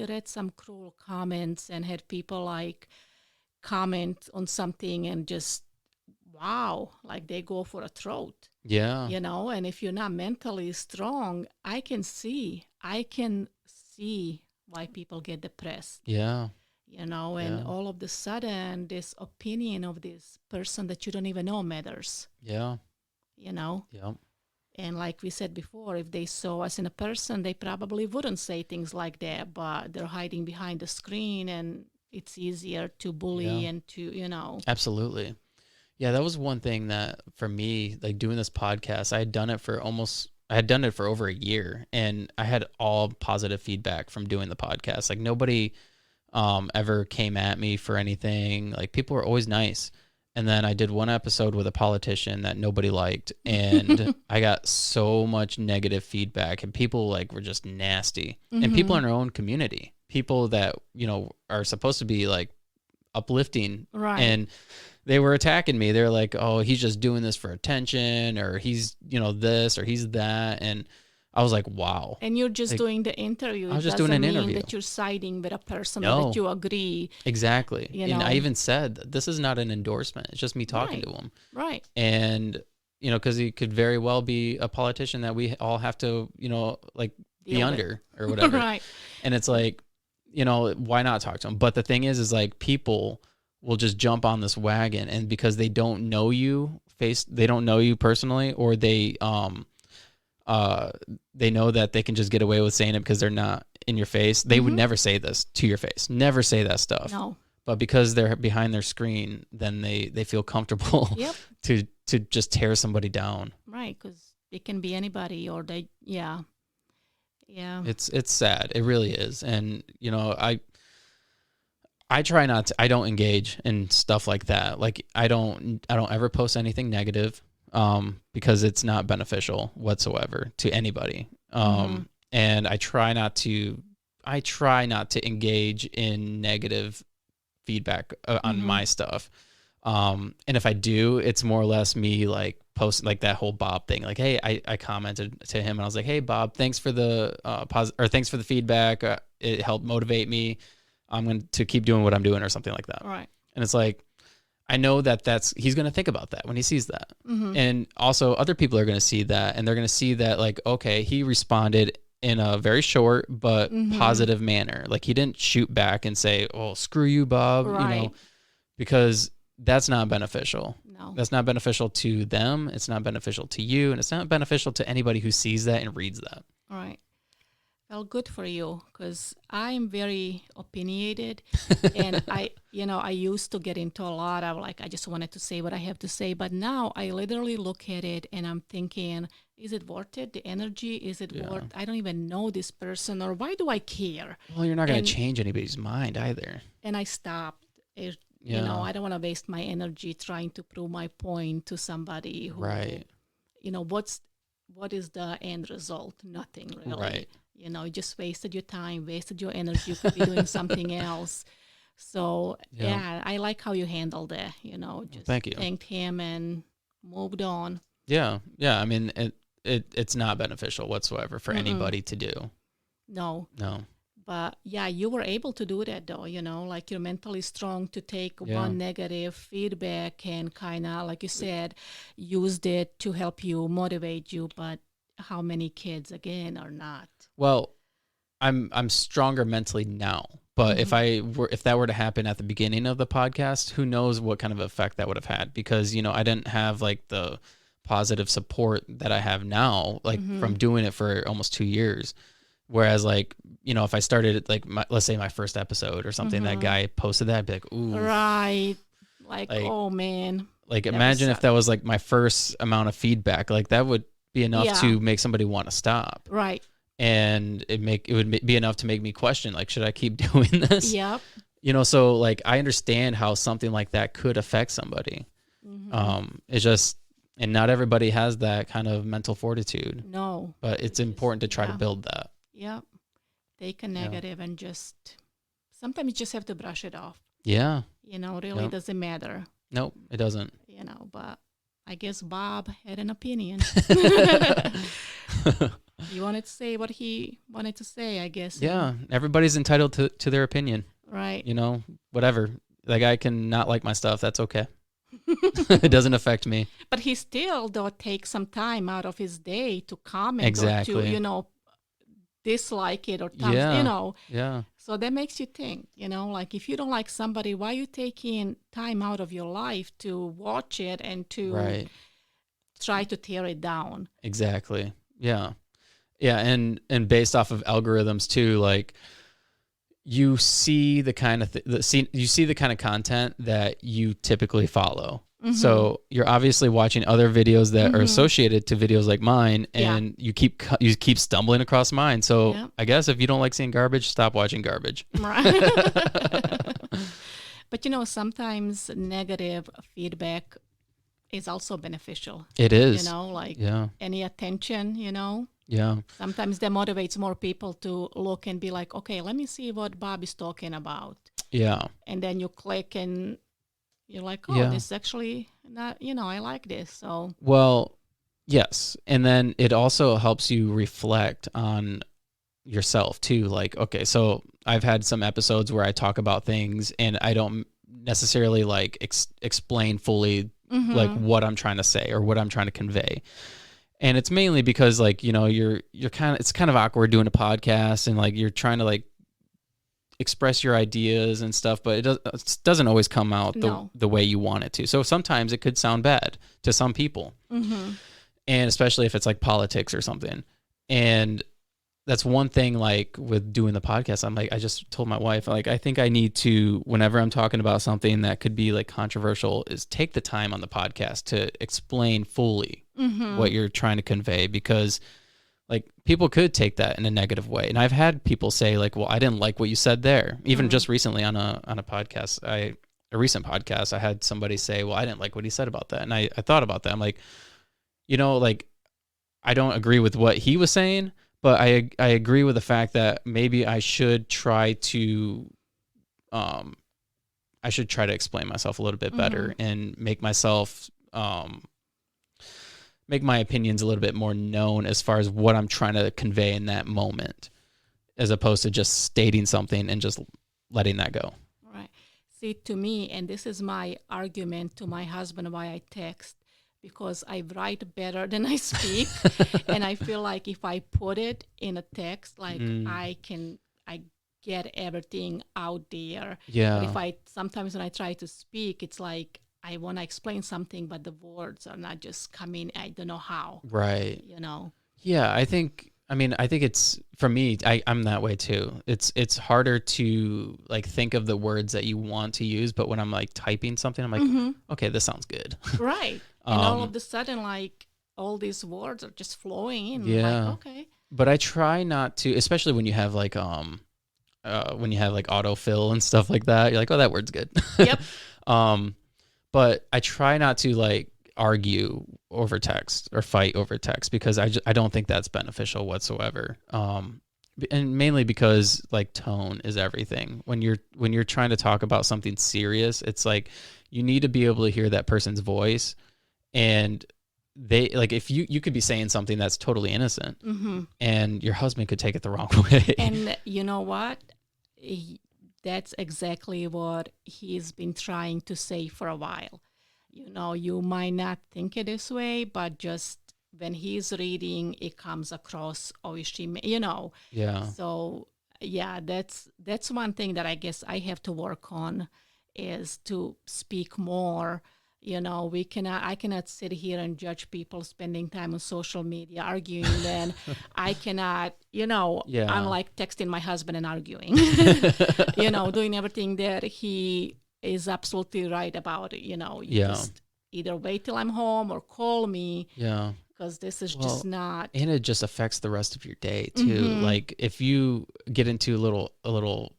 [SPEAKER 2] read some cruel comments and had people like comment on something and just, wow, like they go for a throat.
[SPEAKER 1] Yeah.
[SPEAKER 2] And if you're not mentally strong, I can see why people get depressed.
[SPEAKER 1] Yeah.
[SPEAKER 2] And all of a sudden, this opinion of this person that you don't even know matters.
[SPEAKER 1] Yeah.
[SPEAKER 2] Yeah. And like we said before, if they saw us in a person, they probably wouldn't say things like that, but they're hiding behind the screen and it's easier to bully and to,
[SPEAKER 1] Absolutely. Yeah, that was one thing that for me, like doing this podcast, I had done it for over a year and I had all positive feedback from doing the podcast. Like nobody ever came at me for anything. Like people were always nice. And then I did one episode with a politician that nobody liked and I got so much negative feedback and people like were just nasty. And people in our own community, people that, are supposed to be like uplifting.
[SPEAKER 2] Right.
[SPEAKER 1] And they were attacking me. They're like, oh, he's just doing this for attention or he's, this or he's that. And I was like, wow.
[SPEAKER 2] And you're just doing the interview.
[SPEAKER 1] I was just doing an interview.
[SPEAKER 2] That you're siding with a person that you agree.
[SPEAKER 1] Exactly. And I even said, this is not an endorsement. It's just me talking to him.
[SPEAKER 2] Right.
[SPEAKER 1] And, because he could very well be a politician that we all have to, like be under or whatever.
[SPEAKER 2] Right.
[SPEAKER 1] And it's like, why not talk to him? But the thing is like people will just jump on this wagon and because they don't know you personally, or they know that they can just get away with saying it because they're not in your face. They would never say this to your face, never say that stuff.
[SPEAKER 2] No.
[SPEAKER 1] But because they're behind their screen, then they feel comfortable to just tear somebody down.
[SPEAKER 2] Right. Because it can be anybody or they, yeah.
[SPEAKER 1] It's sad. It really is. And, I try not to, I don't engage in stuff like that. Like I don't ever post anything negative, because it's not beneficial whatsoever to anybody. And I try not to engage in negative feedback on my stuff. And if I do, it's more or less me like post like that whole Bob thing. Like, hey, I commented to him and I was like, hey Bob, thanks for the thanks for the feedback. It helped motivate me. I'm going to keep doing what I'm doing or something like that.
[SPEAKER 2] Right.
[SPEAKER 1] And it's like, I know he's going to think about that when he sees that. And also other people are going to see that and they're going to see that like, okay, he responded in a very short but positive manner. Like he didn't shoot back and say, oh, screw you, Bob,
[SPEAKER 2] Right.
[SPEAKER 1] because that's not beneficial.
[SPEAKER 2] No.
[SPEAKER 1] That's not beneficial to them. It's not beneficial to you. And it's not beneficial to anybody who sees that and reads that.
[SPEAKER 2] Right. Well, good for you, because I'm very opinionated, and I used to get into a lot of like, I just wanted to say what I have to say, but now I literally look at it and I'm thinking, is it worth it? The energy, is it worth? I don't even know this person, or why do I care?
[SPEAKER 1] Well, you're not going to change anybody's mind either.
[SPEAKER 2] And I stopped. You know, I don't want to waste my energy trying to prove my point to somebody who, what is the end result? Nothing really.
[SPEAKER 1] Right.
[SPEAKER 2] You know, you just wasted your time, wasted your energy. You could be doing something else. So, yeah, I like how you handled it, just
[SPEAKER 1] thank you.
[SPEAKER 2] Thanked him and moved on.
[SPEAKER 1] Yeah. Yeah. I mean, it's not beneficial whatsoever for anybody to do.
[SPEAKER 2] No.
[SPEAKER 1] No.
[SPEAKER 2] But, yeah, you were able to do that, though, like you're mentally strong to take one negative feedback and kind of, like you said, used it to help you, motivate you. But how many kids, again, are not?
[SPEAKER 1] Well, I'm stronger mentally now, but if that were to happen at the beginning of the podcast, who knows what kind of effect that would have had? Because I didn't have like the positive support that I have now, like from doing it for almost 2 years. Whereas like if I started like let's say my first episode or something, that guy posted that, I'd be like, ooh,
[SPEAKER 2] right, like oh man,
[SPEAKER 1] like imagine if that was like my first amount of feedback, like that would be enough to make somebody want to stop.
[SPEAKER 2] Right.
[SPEAKER 1] And it would be enough to make me question, like, should I keep doing this?
[SPEAKER 2] Yep.
[SPEAKER 1] So like I understand how something like that could affect somebody. It's just, and not everybody has that kind of mental fortitude.
[SPEAKER 2] No.
[SPEAKER 1] But it's important to try to build that.
[SPEAKER 2] Yep. Take a negative and just sometimes you just have to brush it off.
[SPEAKER 1] Yeah.
[SPEAKER 2] Really doesn't matter.
[SPEAKER 1] Nope, it doesn't.
[SPEAKER 2] But I guess Bob had an opinion. He wanted to say what he wanted to say, I guess.
[SPEAKER 1] Yeah, everybody's entitled to their opinion.
[SPEAKER 2] Right.
[SPEAKER 1] Whatever. That guy can not like my stuff. That's okay. It doesn't affect me.
[SPEAKER 2] But he still, though, takes some time out of his day to comment
[SPEAKER 1] exactly.
[SPEAKER 2] or to, dislike it or
[SPEAKER 1] Yeah.
[SPEAKER 2] So that makes you think, like if you don't like somebody, why are you taking time out of your life to watch it and to try to tear it down?
[SPEAKER 1] Exactly. Yeah. Yeah, and based off of algorithms too, like you see the kind of you see the kind of content that you typically follow. So you're obviously watching other videos that are associated to videos like mine, and you keep stumbling across mine. So I guess if you don't like seeing garbage, stop watching garbage.
[SPEAKER 2] Right. But sometimes negative feedback is also beneficial.
[SPEAKER 1] It is.
[SPEAKER 2] Any attention,
[SPEAKER 1] Yeah.
[SPEAKER 2] Sometimes that motivates more people to look and be like, okay, let me see what Bob is talking about.
[SPEAKER 1] Yeah.
[SPEAKER 2] And then you click and you're like, oh, this is actually not, I like this. So.
[SPEAKER 1] Well, yes. And then it also helps you reflect on yourself too. Like, okay, so I've had some episodes where I talk about things and I don't necessarily like explain fully like what I'm trying to say or what I'm trying to convey. And it's mainly because like, you're it's kind of awkward doing a podcast and like you're trying to like express your ideas and stuff, but it doesn't always come out the way you want it to. So sometimes it could sound bad to some people. And especially if it's like politics or something. And that's one thing like with doing the podcast, I'm like, I just told my wife, like, I think I need to, whenever I'm talking about something that could be like controversial, is take the time on the podcast to explain fully what you're trying to convey, because like people could take that in a negative way. And I've had people say like, well, I didn't like what you said there. Even just recently on a podcast, a recent podcast, I had somebody say, well, I didn't like what he said about that. And I thought about that. I'm like, like I don't agree with what he was saying, But I agree with the fact that maybe I should try to explain myself a little bit better and make myself make my opinions a little bit more known as far as what I'm trying to convey in that moment, as opposed to just stating something and just letting that go.
[SPEAKER 2] Right. See, to me, and this is my argument to my husband why I text, because I write better than I speak. And I feel like if I put it in a text, like I get everything out there.
[SPEAKER 1] Yeah.
[SPEAKER 2] But sometimes when I try to speak, it's like I want to explain something, but the words are not just coming. I don't know how.
[SPEAKER 1] Right. Yeah, I think it's, for me, I'm that way too. It's harder to like think of the words that you want to use, but when I'm like typing something, I'm like, okay, this sounds good.
[SPEAKER 2] Right. And all of a sudden, like all these words are just flowing in.
[SPEAKER 1] Yeah.
[SPEAKER 2] Like, okay.
[SPEAKER 1] But I try not to, especially when you have like autofill and stuff like that. You're like, oh, that word's good.
[SPEAKER 2] Yep.
[SPEAKER 1] But I try not to like argue over text or fight over text, because I don't think that's beneficial whatsoever. And mainly because like tone is everything. When you're trying to talk about something serious, it's like you need to be able to hear that person's voice, and they like, if you could be saying something that's totally innocent, and your husband could take it the wrong way.
[SPEAKER 2] And you know what? That's exactly what he's been trying to say for a while. You might not think it this way, but just when he's reading, it comes across,
[SPEAKER 1] Yeah.
[SPEAKER 2] So yeah, that's one thing that I guess I have to work on, is to speak more. I cannot sit here and judge people spending time on social media arguing. Then I cannot, I'm like texting my husband and arguing, doing everything that he is absolutely right about. Just either wait till I'm home or call me.
[SPEAKER 1] Yeah.
[SPEAKER 2] Because this is just not.
[SPEAKER 1] And it just affects the rest of your day too. Like if you get into a little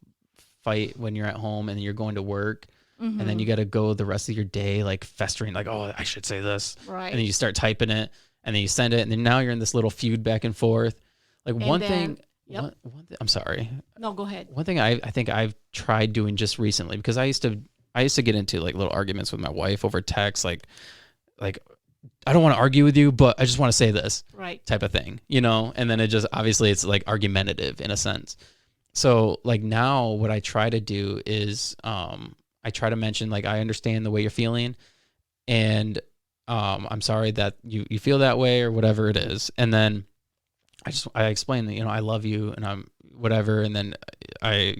[SPEAKER 1] fight when you're at home and you're going to work, and then you got to go the rest of your day like festering, like, oh, I should say this.
[SPEAKER 2] Right.
[SPEAKER 1] And then you start typing it, and then you send it, and then now you're in this little feud back and forth. Like one thing, I'm sorry.
[SPEAKER 2] No, go ahead.
[SPEAKER 1] One thing I think I've tried doing just recently, because I used to get into like little arguments with my wife over text, like I don't want to argue with you, but I just want to say this,
[SPEAKER 2] right,
[SPEAKER 1] type of thing, and then it just, obviously it's like argumentative in a sense. So like now what I try to do is I try to mention, like, I understand the way you're feeling, and I'm sorry that you feel that way or whatever it is. And then I explain that, I love you and I'm whatever. And then I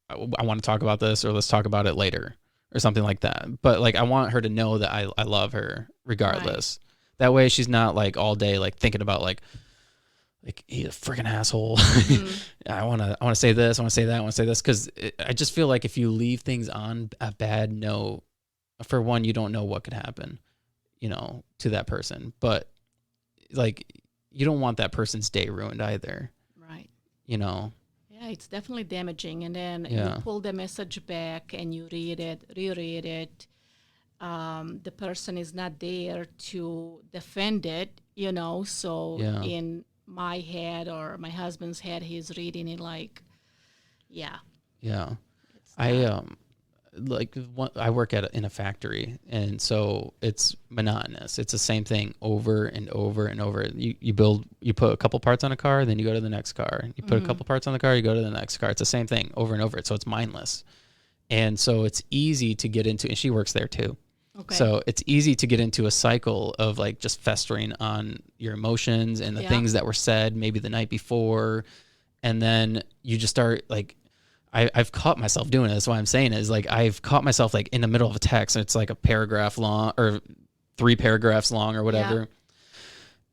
[SPEAKER 1] want to talk about this, or let's talk about it later or something like that. But like, I want her to know that I love her regardless. Right. That way she's not like all day, like thinking about like he's a freaking asshole. I want to say this, I want to say that, I want to say this. Cause I just feel like if you leave things on a bad note, for one, you don't know what could happen, to that person, but like, you don't want that person's day ruined either.
[SPEAKER 2] Right.
[SPEAKER 1] Yeah,
[SPEAKER 2] it's definitely damaging. And then you pull the message back and you read it, reread it. The person is not there to defend it, so in my head or my husband's head, he's reading it like,
[SPEAKER 1] I work in a factory, and so it's monotonous. It's the same thing over and over and over. You put a couple parts on a car, then you go to the next car. You put a couple parts on the car, you go to the next car. It's the same thing over and over. So it's mindless. And so it's easy to get into, and she works there too. Okay. So it's easy to get into a cycle of like just festering on your emotions and the things that were said maybe the night before. And then you just start like, I've caught myself doing it. That's why I'm saying it, is like, I've caught myself like in the middle of a text and it's like a paragraph long or 3 paragraphs long or whatever. Yeah.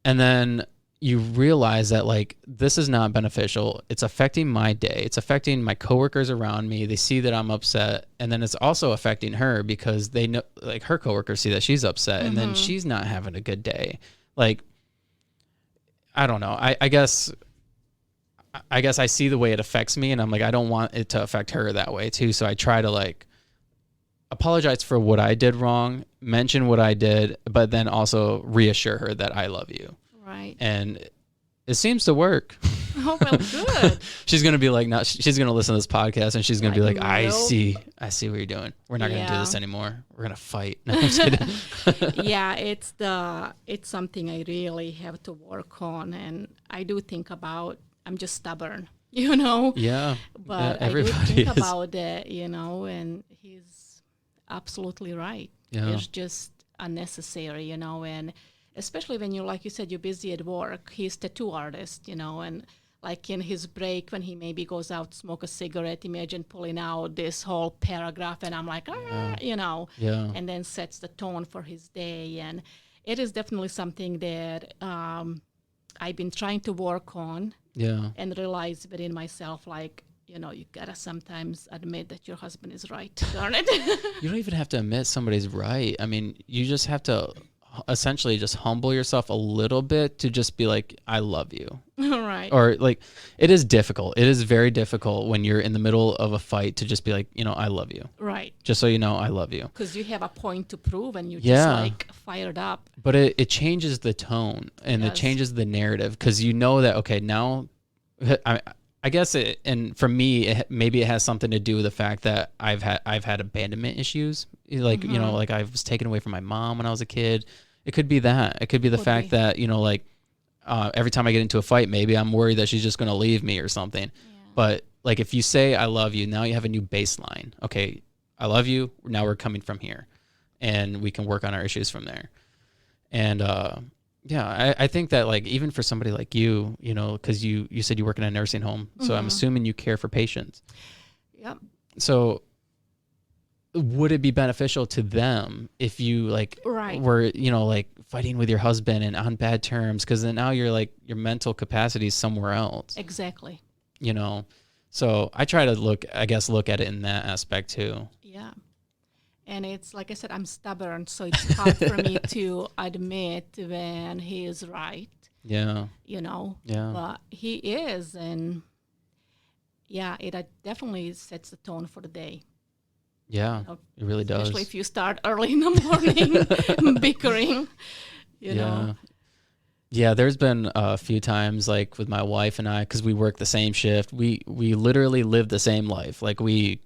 [SPEAKER 1] And then you realize that like, this is not beneficial. It's affecting my day. It's affecting my coworkers around me. They see that I'm upset. And then it's also affecting her, because they know, like, her coworkers see that she's upset, and then she's not having a good day. Like, I don't know. I guess I see the way it affects me, and I'm like, I don't want it to affect her that way too. So I try to like apologize for what I did wrong, mention what I did, but then also reassure her that I love you.
[SPEAKER 2] Right.
[SPEAKER 1] And it seems to work.
[SPEAKER 2] Oh, well, good.
[SPEAKER 1] She's gonna be like, not. She's gonna listen to this podcast, and she's gonna be like, I
[SPEAKER 2] nope.
[SPEAKER 1] see what you're doing. We're not gonna do
[SPEAKER 2] Yeah.
[SPEAKER 1] this anymore. We're gonna fight. No, I'm just kidding.
[SPEAKER 2] Yeah, it's something I really have to work on, and I do think about. I'm just stubborn,
[SPEAKER 1] Yeah,
[SPEAKER 2] But
[SPEAKER 1] yeah,
[SPEAKER 2] I do
[SPEAKER 1] everybody
[SPEAKER 2] think
[SPEAKER 1] is.
[SPEAKER 2] about it, and he's absolutely right.
[SPEAKER 1] Yeah.
[SPEAKER 2] It's just unnecessary, and especially when like you said, you're busy at work. He's tattoo artist, and like in his break when he maybe goes out smoke a cigarette, imagine pulling out this whole paragraph, and I'm like,
[SPEAKER 1] Yeah.
[SPEAKER 2] and then sets the tone for his day. And it is definitely something that I've been trying to work on
[SPEAKER 1] Yeah.
[SPEAKER 2] and realize within myself, like, you gotta sometimes admit that your husband is right. Darn it.
[SPEAKER 1] You don't even have to admit somebody's right. I mean, you just have to essentially just humble yourself a little bit to just be like, I love you.
[SPEAKER 2] All right.
[SPEAKER 1] Or like, it is difficult. It is very difficult when you're in the middle of a fight to just be like, I love you.
[SPEAKER 2] Right.
[SPEAKER 1] Just so you know, I love you.
[SPEAKER 2] Because you have a point to prove and you're
[SPEAKER 1] Yeah.
[SPEAKER 2] just like fired up.
[SPEAKER 1] But it changes the tone and it
[SPEAKER 2] Yes.
[SPEAKER 1] changes the narrative because you know that, okay, now I guess and for me, maybe it has something to do with the fact that I've had abandonment issues. Like, like I was taken away from my mom when I was a kid. It could be that. It could be the fact that, like every time I get into a fight, maybe I'm worried that she's just going to leave me or something.
[SPEAKER 2] Yeah.
[SPEAKER 1] But like, if you say, I love you, now you have a new baseline. Okay, I love you. Now we're coming from here and we can work on our issues from there. And, yeah, I think that like even for somebody like you, because you said you work in a nursing home, so I'm assuming you care for patients.
[SPEAKER 2] Yep.
[SPEAKER 1] So would it be beneficial to them if you like
[SPEAKER 2] Right.
[SPEAKER 1] were, like fighting with your husband and on bad terms? Because then now you're like your mental capacity is somewhere else,
[SPEAKER 2] Exactly.
[SPEAKER 1] So I try to look at it in that aspect too.
[SPEAKER 2] Yeah. And it's like I said, I'm stubborn, so it's hard for me to admit when he is right,
[SPEAKER 1] Yeah. Yeah.
[SPEAKER 2] But he is, and yeah, it definitely sets the tone for the day.
[SPEAKER 1] Yeah. It really does.
[SPEAKER 2] Especially if you start early in the morning bickering, you know.
[SPEAKER 1] Yeah, there's been a few times like with my wife and I, because we work the same shift, we literally live the same life. Like we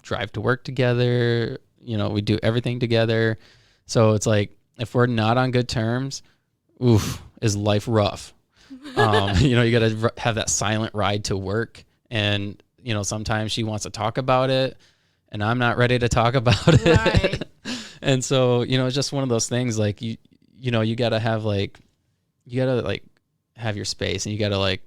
[SPEAKER 1] drive to work together, we do everything together. So it's like, if we're not on good terms, is life rough? You got to have that silent ride to work. And, sometimes she wants to talk about it and I'm not ready to talk about it.
[SPEAKER 2] Right.
[SPEAKER 1] And so, it's just one of those things like you got to have have your space, and you got to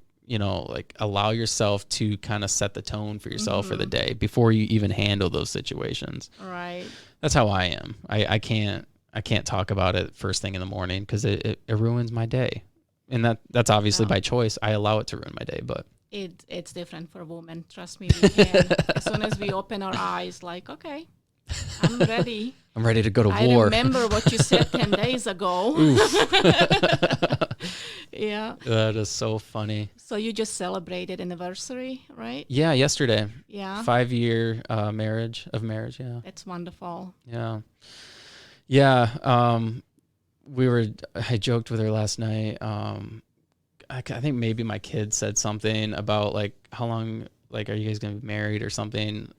[SPEAKER 1] allow yourself to kind of set the tone for yourself for the day before you even handle those situations.
[SPEAKER 2] Right.
[SPEAKER 1] That's how I am. I can't talk about it first thing in the morning because it ruins my day. And that's obviously by choice. I allow it to ruin my day, but
[SPEAKER 2] it's different for women. Trust me, we can. As soon as we open our eyes, like, okay, I'm ready.
[SPEAKER 1] I'm ready to go to war.
[SPEAKER 2] I remember what you said 10 days ago. Yeah.
[SPEAKER 1] That is so funny.
[SPEAKER 2] So you just celebrated anniversary, right?
[SPEAKER 1] Yeah, yesterday.
[SPEAKER 2] Yeah.
[SPEAKER 1] 5-year marriage. Yeah.
[SPEAKER 2] That's wonderful.
[SPEAKER 1] Yeah. Yeah. I joked with her last night. I think maybe my kid said something about like, how long, like, are you guys going to be married or something?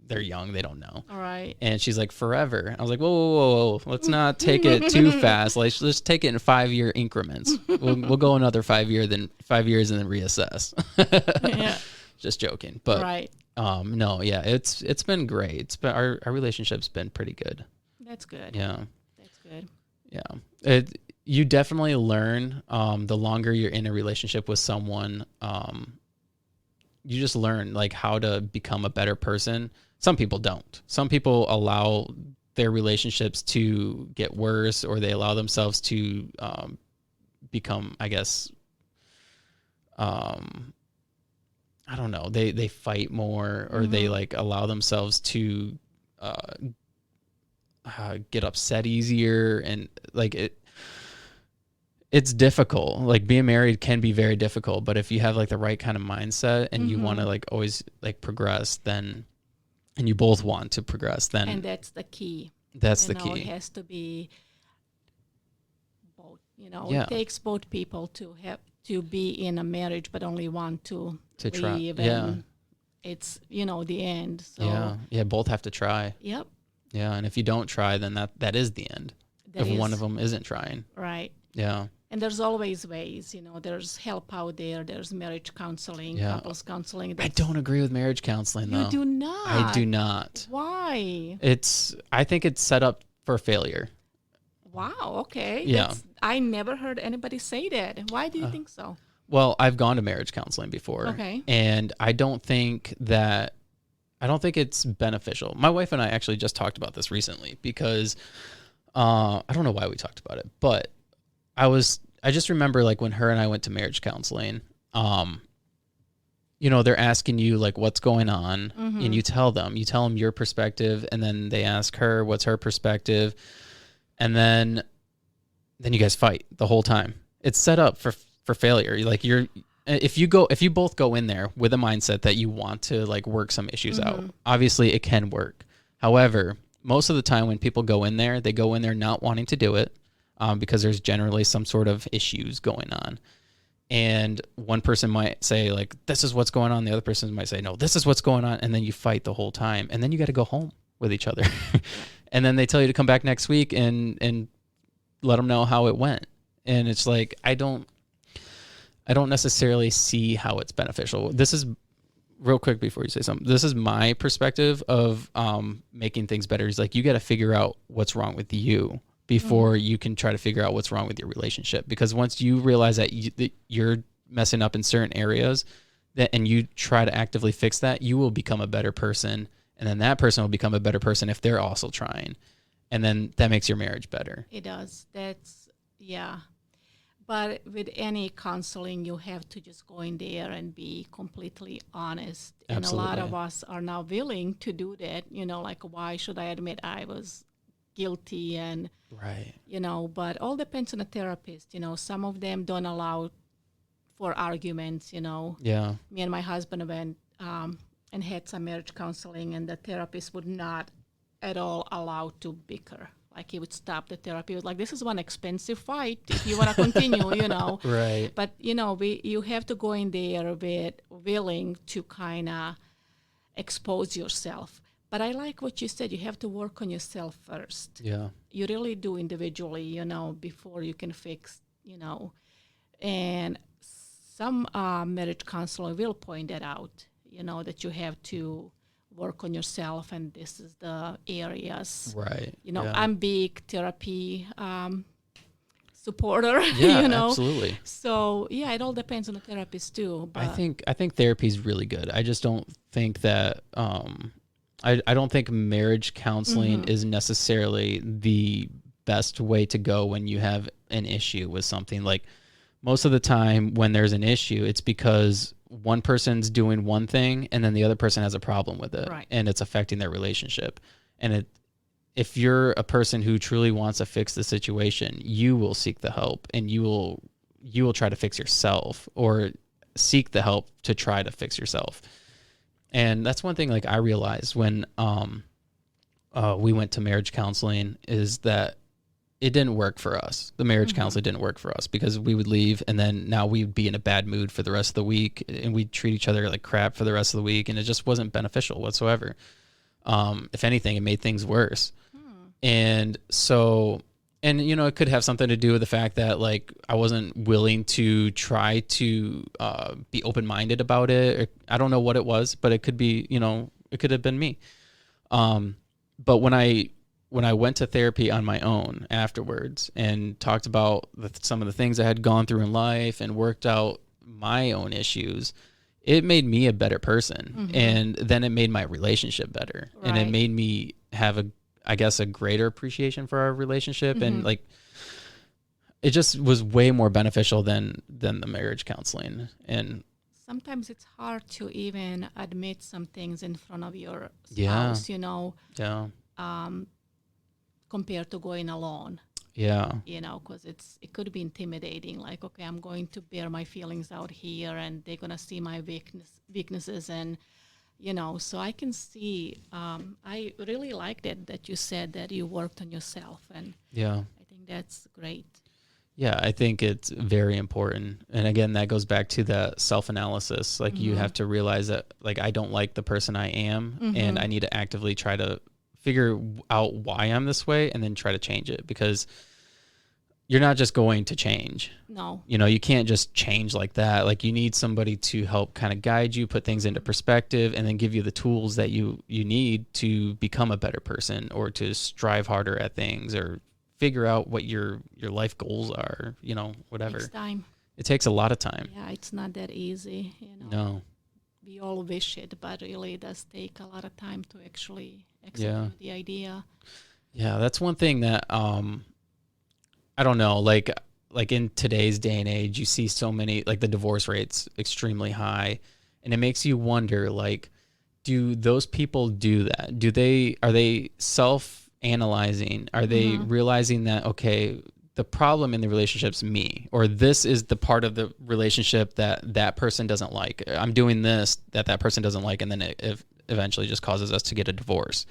[SPEAKER 1] They're young. They don't know.
[SPEAKER 2] All right.
[SPEAKER 1] And she's like, forever. I was like, whoa. Let's not take it too fast. Like, let's take it in 5-year increments. We'll go another 5 years and then reassess.
[SPEAKER 2] Yeah.
[SPEAKER 1] Just joking. But
[SPEAKER 2] right.
[SPEAKER 1] no, yeah, it's been great. It's been, our relationship's been pretty good.
[SPEAKER 2] That's good.
[SPEAKER 1] Yeah.
[SPEAKER 2] That's good.
[SPEAKER 1] Yeah. You definitely learn, the longer you're in a relationship with someone, you just learn like how to become a better person. Some people don't. Some people allow their relationships to get worse, or they allow themselves to become, I guess, I don't know. They fight more, or they like allow themselves to get upset easier, and like it's difficult. Like being married can be very difficult, but if you have like the right kind of mindset and you want to like always like progress, then, and you both want to progress, then.
[SPEAKER 2] And that's the key.
[SPEAKER 1] That's the key.
[SPEAKER 2] It has to be both,
[SPEAKER 1] Yeah.
[SPEAKER 2] It takes both people to to be in a marriage but only want to
[SPEAKER 1] try.
[SPEAKER 2] leave,
[SPEAKER 1] Yeah.
[SPEAKER 2] and it's the end. So
[SPEAKER 1] Yeah. Both have to try.
[SPEAKER 2] yep,
[SPEAKER 1] Yeah. And if you don't try, then that is the end.
[SPEAKER 2] that
[SPEAKER 1] If one
[SPEAKER 2] is
[SPEAKER 1] of them isn't trying.
[SPEAKER 2] right.
[SPEAKER 1] Yeah.
[SPEAKER 2] And there's always ways, there's help out there. There's marriage counseling,
[SPEAKER 1] Yeah.
[SPEAKER 2] couples counseling.
[SPEAKER 1] I don't agree with marriage counseling, though.
[SPEAKER 2] You do not.
[SPEAKER 1] I do not.
[SPEAKER 2] Why?
[SPEAKER 1] I think it's set up for failure.
[SPEAKER 2] Wow. Okay.
[SPEAKER 1] Yeah.
[SPEAKER 2] I never heard anybody say that. Why do you think so?
[SPEAKER 1] Well, I've gone to marriage counseling before.
[SPEAKER 2] Okay.
[SPEAKER 1] And I don't think it's beneficial. My wife and I actually just talked about this recently because I don't know why we talked about it, but I just remember like when her and I went to marriage counseling, they're asking you like what's going on, and you tell them your perspective, and then they ask her what's her perspective, and then you guys fight the whole time. It's set up for failure. If you both go in there with a mindset that you want to like work some issues out, obviously it can work. However, most of the time when people go in there, they go in there not wanting to do it because there's generally some sort of issues going on. And one person might say like, this is what's going on. The other person might say, no, this is what's going on. And then you fight the whole time. And then you got to go home with each other. And then they tell you to come back next week and let them know how it went. And it's like, I don't necessarily see how it's beneficial. This is real quick before you say something. This is my perspective of making things better. It's like, you got to figure out what's wrong with you before you can try to figure out what's wrong with your relationship. Because once you realize that you're messing up in certain areas and you try to actively fix that, you will become a better person. And then that person will become a better person if they're also trying. And then that makes your marriage better.
[SPEAKER 2] It does. Yeah. But with any counseling, you have to just go in there and be completely honest. And
[SPEAKER 1] Absolutely.
[SPEAKER 2] a lot of us are now willing to do that. Like, why should I admit I was guilty? And,
[SPEAKER 1] right.
[SPEAKER 2] But all depends on the therapist. Some of them don't allow for arguments,
[SPEAKER 1] Yeah.
[SPEAKER 2] Me and my husband went and had some marriage counseling, and the therapist would not at all allow to bicker. Like, he would stop the therapy. He was like, this is one expensive fight if you want to continue,
[SPEAKER 1] Right.
[SPEAKER 2] But, you have to go in there with willing to kind of expose yourself. But I like what you said. You have to work on yourself first.
[SPEAKER 1] Yeah.
[SPEAKER 2] You really do individually, before you can fix, And some marriage counselor will point that out, that you have to work on yourself, and this is the areas.
[SPEAKER 1] Right.
[SPEAKER 2] I'm big therapy supporter.
[SPEAKER 1] Yeah, absolutely.
[SPEAKER 2] So it all depends on the therapist too. But
[SPEAKER 1] I think therapy is really good. I just don't think that I don't think marriage counseling is necessarily the best way to go when you have an issue with something. Like, most of the time when there's an issue, it's because one person's doing one thing and then the other person has a problem with it,
[SPEAKER 2] right,
[SPEAKER 1] and it's affecting their relationship. And if you're a person who truly wants to fix the situation, you will seek the help, and you will try to fix yourself, or seek the help to try to fix yourself. And that's one thing like I realized when we went to marriage counseling, is that it didn't work for us. The marriage counselor didn't work for us, because we would leave and then now we'd be in a bad mood for the rest of the week, and we'd treat each other like crap for the rest of the week, and it just wasn't beneficial whatsoever. If anything, it made things worse. And so, and it could have something to do with the fact that like I wasn't willing to try to be open-minded about it. Or, I don't know what it was, but it could be, it could have been me. But when I went to therapy on my own afterwards and talked about some of the things I had gone through in life and worked out my own issues, it made me a better person. And then it made my relationship better. Right. And it made me have a greater appreciation for our relationship. And like, it just was way more beneficial than the marriage counseling. And
[SPEAKER 2] sometimes it's hard to even admit some things in front of your spouse,
[SPEAKER 1] Yeah.
[SPEAKER 2] Compared to going alone.
[SPEAKER 1] Yeah.
[SPEAKER 2] Because it could be intimidating. Like, okay, I'm going to bear my feelings out here, and they're gonna see my weaknesses, and so I can see. I really liked it that you said that you worked on yourself, and
[SPEAKER 1] Yeah.
[SPEAKER 2] I think that's great.
[SPEAKER 1] Yeah, I think it's very important. And again, that goes back to the self-analysis. Like you have to realize that like I don't like the person I am and I need to actively try to figure out why I'm this way and then try to change it because you're not just going to change.
[SPEAKER 2] No.
[SPEAKER 1] You know, you can't just change like that. Like you need somebody to help kind of guide you, put things into perspective, and then give you the tools that you need to become a better person or to strive harder at things or figure out what your life goals are, you know, whatever.
[SPEAKER 2] Takes time.
[SPEAKER 1] It takes a lot of time.
[SPEAKER 2] Yeah, it's not that easy, you know.
[SPEAKER 1] No.
[SPEAKER 2] We all wish it, but really it does take a lot of time to actually execute the idea.
[SPEAKER 1] Yeah, that's one thing that I don't know, like in today's day and age, you see so many, like the divorce rate's extremely high, and it makes you wonder, like, do those people do that? Are they self-analyzing? Are they realizing that, okay, the problem in the relationship's me, or this is the part of the relationship that person doesn't like. I'm doing this that person doesn't like, and then it eventually just causes us to get a divorce.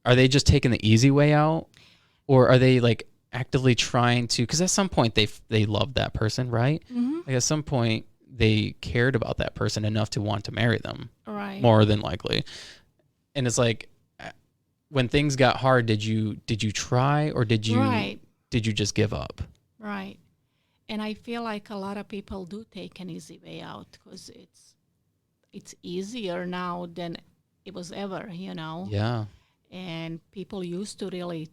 [SPEAKER 1] Are they just taking the easy way out, or are they like actively trying to, because at some point they loved that person, right? Like at some point they cared about that person enough to want to marry them,
[SPEAKER 2] Right.
[SPEAKER 1] more than likely. And it's like, when things got hard, did you try, or did you just give up?
[SPEAKER 2] Right. And I feel like a lot of people do take an easy way out because it's easier now than it was ever, you know.
[SPEAKER 1] Yeah.
[SPEAKER 2] And people used to really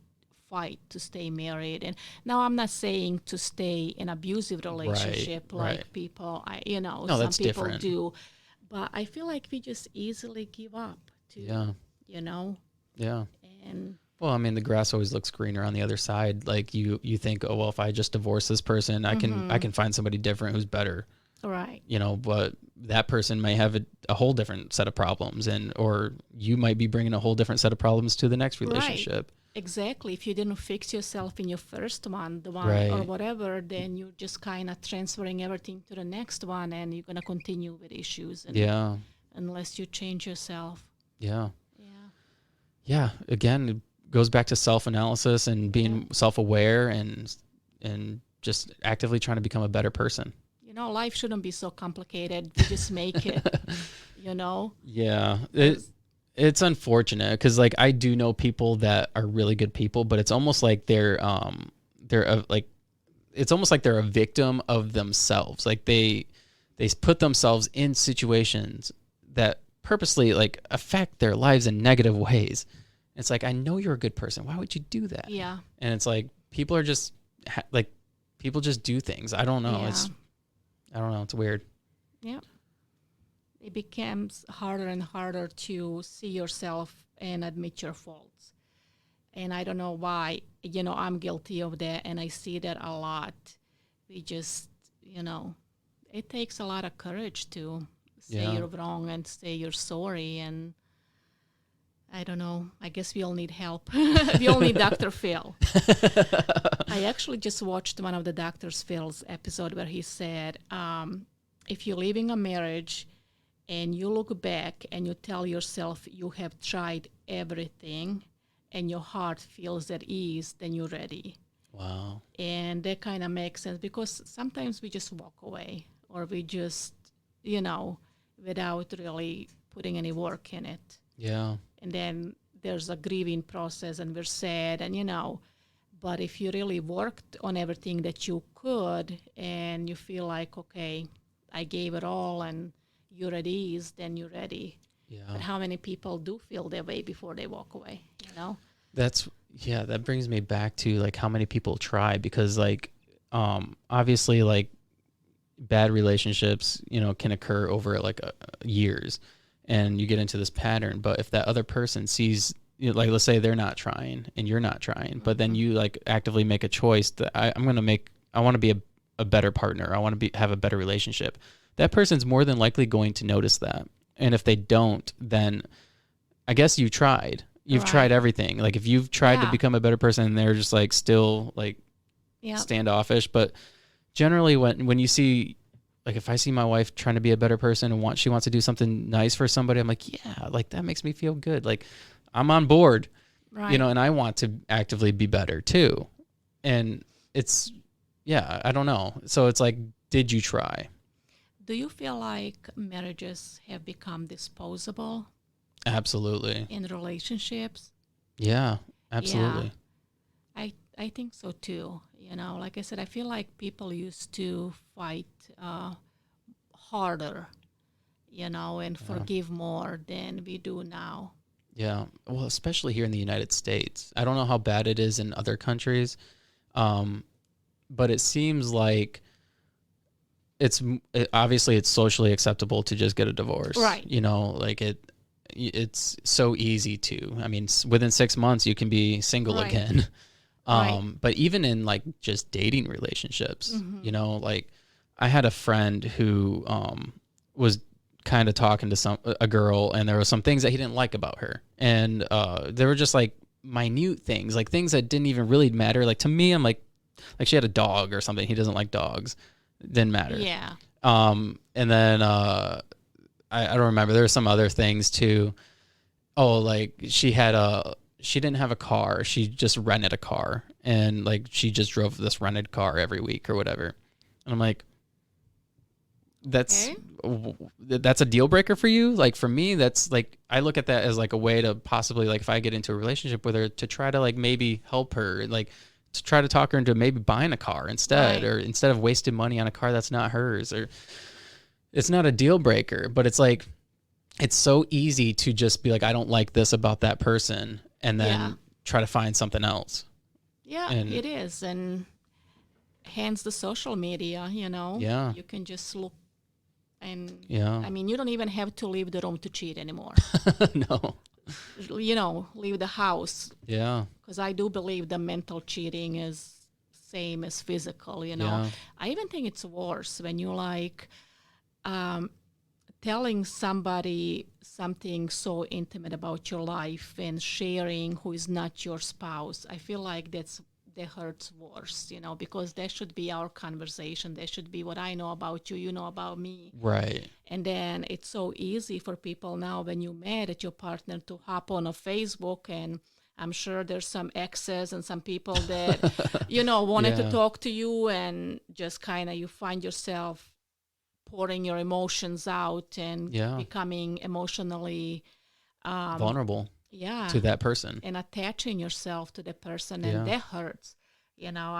[SPEAKER 2] fight to stay married, and now I'm not saying to stay in abusive relationship like people
[SPEAKER 1] No,
[SPEAKER 2] some
[SPEAKER 1] that's
[SPEAKER 2] people
[SPEAKER 1] different.
[SPEAKER 2] do, but I feel like we just easily give up to you know.
[SPEAKER 1] Yeah.
[SPEAKER 2] And
[SPEAKER 1] Well, I mean, the grass always looks greener on the other side. Like you think, oh well, if I just divorce this person, I can find somebody different who's better.
[SPEAKER 2] right.
[SPEAKER 1] You know, but that person may have a whole different set of problems, or you might be bringing a whole different set of problems to the next relationship.
[SPEAKER 2] Exactly. If you didn't fix yourself in your first one, the one or whatever, then you're just kind of transferring everything to the next one, and you're going to continue with issues. And unless you change yourself.
[SPEAKER 1] Yeah. Yeah. Again, it goes back to self-analysis and being self-aware and just actively trying to become a better person.
[SPEAKER 2] You know, life shouldn't be so complicated. You just make it, you know?
[SPEAKER 1] Yeah. It's unfortunate because, like, I do know people that are really good people, but it's almost like they're it's almost like they're a victim of themselves. Like they put themselves in situations that purposely like affect their lives in negative ways. It's like, I know you're a good person. Why would you do that?
[SPEAKER 2] Yeah.
[SPEAKER 1] And it's like people are just people just do things. I don't know.
[SPEAKER 2] Yeah.
[SPEAKER 1] I don't know. It's weird.
[SPEAKER 2] Yeah. It becomes harder and harder to see yourself and admit your faults. And I don't know why, you know, I'm guilty of that, and I see that a lot. We just, you know, it takes a lot of courage to say you're wrong and say you're sorry. And I don't know. I guess we all need help. We all need Dr. Phil. I actually just watched one of the Dr. Phil's episode where he said, if you're leaving a marriage and you look back and you tell yourself you have tried everything and your heart feels at ease, then you're ready.
[SPEAKER 1] Wow.
[SPEAKER 2] And that kind of makes sense because sometimes we just walk away or we just, you know, without really putting any work in it.
[SPEAKER 1] Yeah.
[SPEAKER 2] And then there's a grieving process and we're sad and, you know, but if you really worked on everything that you could and you feel like, okay, I gave it all and you're at ease, then you're ready.
[SPEAKER 1] Yeah.
[SPEAKER 2] But how many people do feel that way before they walk away, you know?
[SPEAKER 1] That brings me back to like how many people try, because like obviously like bad relationships, you know, can occur over like years and you get into this pattern. But if that other person sees, you know, like let's say they're not trying and you're not trying, but then you like actively make a choice that I want to be a better partner. I want to have a better relationship. That person's more than likely going to notice that. And if they don't, then I guess you tried. You've tried everything. Like if you've tried to become a better person and they're just like still like standoffish. But generally when you see, like if I see my wife trying to be a better person and she wants to do something nice for somebody, I'm like, yeah, like that makes me feel good. Like I'm on board, you know, and I want to actively be better too. And it's yeah, I don't know. So it's like, did you try?
[SPEAKER 2] Do you feel like marriages have become disposable
[SPEAKER 1] Absolutely.
[SPEAKER 2] in relationships?
[SPEAKER 1] Yeah,
[SPEAKER 2] Yeah,
[SPEAKER 1] absolutely.
[SPEAKER 2] I think so too. You know, like I said, I feel like people used to fight harder, you know, and
[SPEAKER 1] Yeah.
[SPEAKER 2] forgive more than we do now.
[SPEAKER 1] Yeah. Well, especially here in the United States. I don't know how bad it is in other countries, um, but it seems like obviously it's socially acceptable to just get a divorce.
[SPEAKER 2] Right,
[SPEAKER 1] You know, like it's so easy to. I mean, within 6 months you can be single
[SPEAKER 2] right,
[SPEAKER 1] again.
[SPEAKER 2] right.
[SPEAKER 1] But even in like just dating relationships,
[SPEAKER 2] Mm-hmm.
[SPEAKER 1] you know, like I had a friend who was kind of talking to a girl, and there were some things that he didn't like about her, and they were just like minute things, like things that didn't even really matter. Like to me, I'm like she had a dog or something. He doesn't like dogs. Didn't matter.
[SPEAKER 2] Yeah.
[SPEAKER 1] And then I don't remember. There were some other things too. Oh, like she didn't have a car. She just rented a car, and like she just drove this rented car every week or whatever. And I'm like, that's
[SPEAKER 2] Okay.
[SPEAKER 1] that's a deal breaker for you. Like for me, that's like I look at that as like a way to possibly, like, if I get into a relationship with her, to try to like maybe help her, like to try to talk her into maybe buying a car instead,
[SPEAKER 2] Right.
[SPEAKER 1] or instead of wasting money on a car that's not hers. Or it's not a deal breaker, but it's like it's so easy to just be like, I don't like this about that person, and
[SPEAKER 2] Yeah.
[SPEAKER 1] then try to find something else.
[SPEAKER 2] Yeah,
[SPEAKER 1] And
[SPEAKER 2] it is. And hence the social media, you know,
[SPEAKER 1] yeah,
[SPEAKER 2] you can just look and
[SPEAKER 1] yeah,
[SPEAKER 2] I mean, you don't even have to leave the room to cheat anymore.
[SPEAKER 1] no,
[SPEAKER 2] You know, leave the house
[SPEAKER 1] yeah,
[SPEAKER 2] because I do believe the mental cheating is same as physical, you know.
[SPEAKER 1] yeah,
[SPEAKER 2] I even think it's worse when you like um, telling somebody something so intimate about your life and sharing who is not your spouse. I feel like that hurts worse, you know, because that should be our conversation. That should be what I know about you, you know about me.
[SPEAKER 1] right,
[SPEAKER 2] And then it's so easy for people now when you mad at your partner to hop on a Facebook, and I'm sure there's some exes and some people that, you know, wanted to
[SPEAKER 1] yeah,
[SPEAKER 2] talk to you, and just kind of you find yourself pouring your emotions out and
[SPEAKER 1] yeah,
[SPEAKER 2] becoming emotionally, um,
[SPEAKER 1] vulnerable
[SPEAKER 2] yeah,
[SPEAKER 1] to that person.
[SPEAKER 2] and attaching yourself to the person, and
[SPEAKER 1] Yeah,
[SPEAKER 2] that hurts. You know,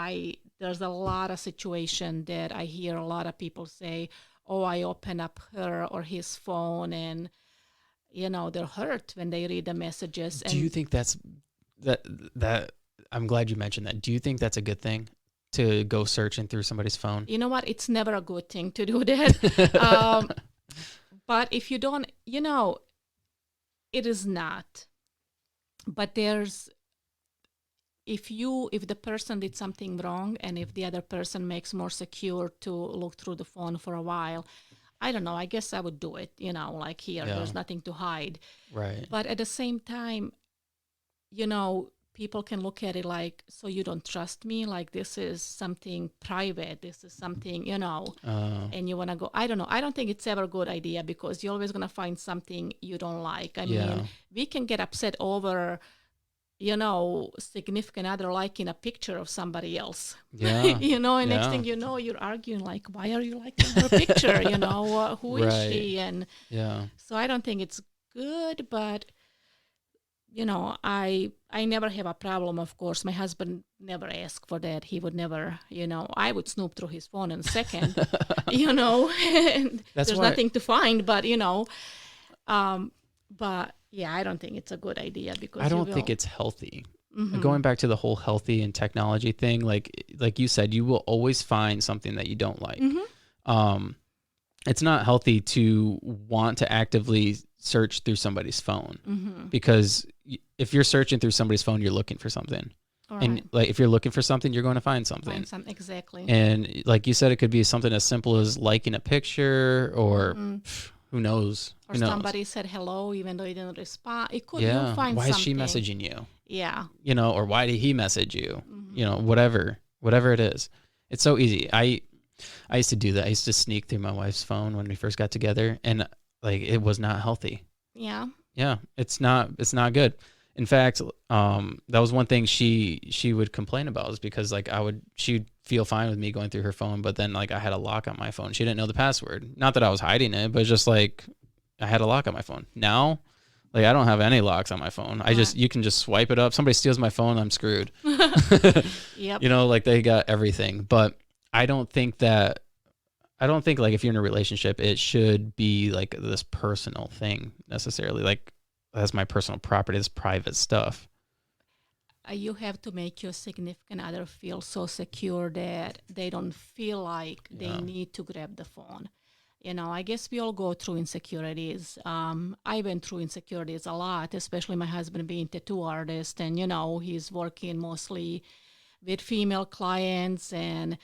[SPEAKER 2] there's a lot of situation that I hear a lot of people say, "Oh, I open up her or his phone," and you know they're hurt when they read the messages.
[SPEAKER 1] do you
[SPEAKER 2] And
[SPEAKER 1] think that that I'm glad you mentioned that. Do you think that's a good thing, to go searching through somebody's phone?
[SPEAKER 2] you know what? It's never a good thing to do that. But if you don't, you know, it is not. But there's if the person did something wrong, and if the other person makes more secure to look through the phone for a while, I don't know, I guess I would do it, you know, like here
[SPEAKER 1] Yeah,
[SPEAKER 2] there's nothing to hide.
[SPEAKER 1] right.
[SPEAKER 2] But at the same time, you know, people can look at it like, so you don't trust me, like this is something private, this is something, you know,
[SPEAKER 1] Uh,
[SPEAKER 2] and you want to go, I don't know, I don't think it's ever a good idea, because you're always going to find something you don't like. I mean,
[SPEAKER 1] yeah,
[SPEAKER 2] we can get upset over, you know, significant other liking a picture of somebody else.
[SPEAKER 1] yeah,
[SPEAKER 2] You know, and next
[SPEAKER 1] yeah,
[SPEAKER 2] thing you know, you're arguing like, why are you liking her picture? You know, who is
[SPEAKER 1] right.
[SPEAKER 2] she? And
[SPEAKER 1] Yeah,
[SPEAKER 2] so I don't think it's good, but you know, I never have a problem. Of course, my husband never asked for that. He would never, you know, I would snoop through his phone in a second, you know, and
[SPEAKER 1] that's
[SPEAKER 2] there's
[SPEAKER 1] why
[SPEAKER 2] nothing to find, but you know, um, but yeah, I don't think it's a good idea
[SPEAKER 1] I
[SPEAKER 2] because you
[SPEAKER 1] don't think
[SPEAKER 2] will.
[SPEAKER 1] it's healthy.
[SPEAKER 2] Mm-hmm.
[SPEAKER 1] Going back to the whole healthy and technology thing, like you said, you will always find something that you don't like.
[SPEAKER 2] Mm-hmm.
[SPEAKER 1] Um, it's not healthy to want to actively search through somebody's phone,
[SPEAKER 2] Mm-hmm.
[SPEAKER 1] because if you're searching through somebody's phone, you're looking for something.
[SPEAKER 2] All
[SPEAKER 1] And
[SPEAKER 2] right.
[SPEAKER 1] like if you're looking for something, you're going to find something.
[SPEAKER 2] Find some exactly.
[SPEAKER 1] And like you said, it could be something as simple as liking a picture, or
[SPEAKER 2] Mm-hmm.
[SPEAKER 1] who knows?
[SPEAKER 2] Or
[SPEAKER 1] Who knows?
[SPEAKER 2] somebody said hello even though you didn't respond. It could you'll
[SPEAKER 1] Yeah.
[SPEAKER 2] find
[SPEAKER 1] Why is she
[SPEAKER 2] something.
[SPEAKER 1] messaging you?
[SPEAKER 2] Yeah.
[SPEAKER 1] You know, or why did he message you? You
[SPEAKER 2] Mm-hmm.
[SPEAKER 1] know, whatever it is. It's so easy. I used to do that. I used to sneak through my wife's phone when we first got together, and like it was not healthy.
[SPEAKER 2] Yeah.
[SPEAKER 1] Yeah, it's not good. In fact, that was one thing she would complain about, is because like she'd feel fine with me going through her phone, but then like I had a lock on my phone. She didn't know the password. Not that I was hiding it, but it's just like I had a lock on my phone. Now, like I don't have any locks on my phone. You can just swipe it up. Somebody steals my phone, I'm screwed.
[SPEAKER 2] Yep.
[SPEAKER 1] You know, like they got everything. But I don't think like if you're in a relationship, it should be like this personal thing necessarily. Like that's my personal property. It's private stuff.
[SPEAKER 2] You have to make your significant other feel so secure that they don't feel like they need to grab the phone. You know, I guess we all go through insecurities. I went through insecurities a lot, especially my husband being a tattoo artist, and you know, he's working mostly with female clients, and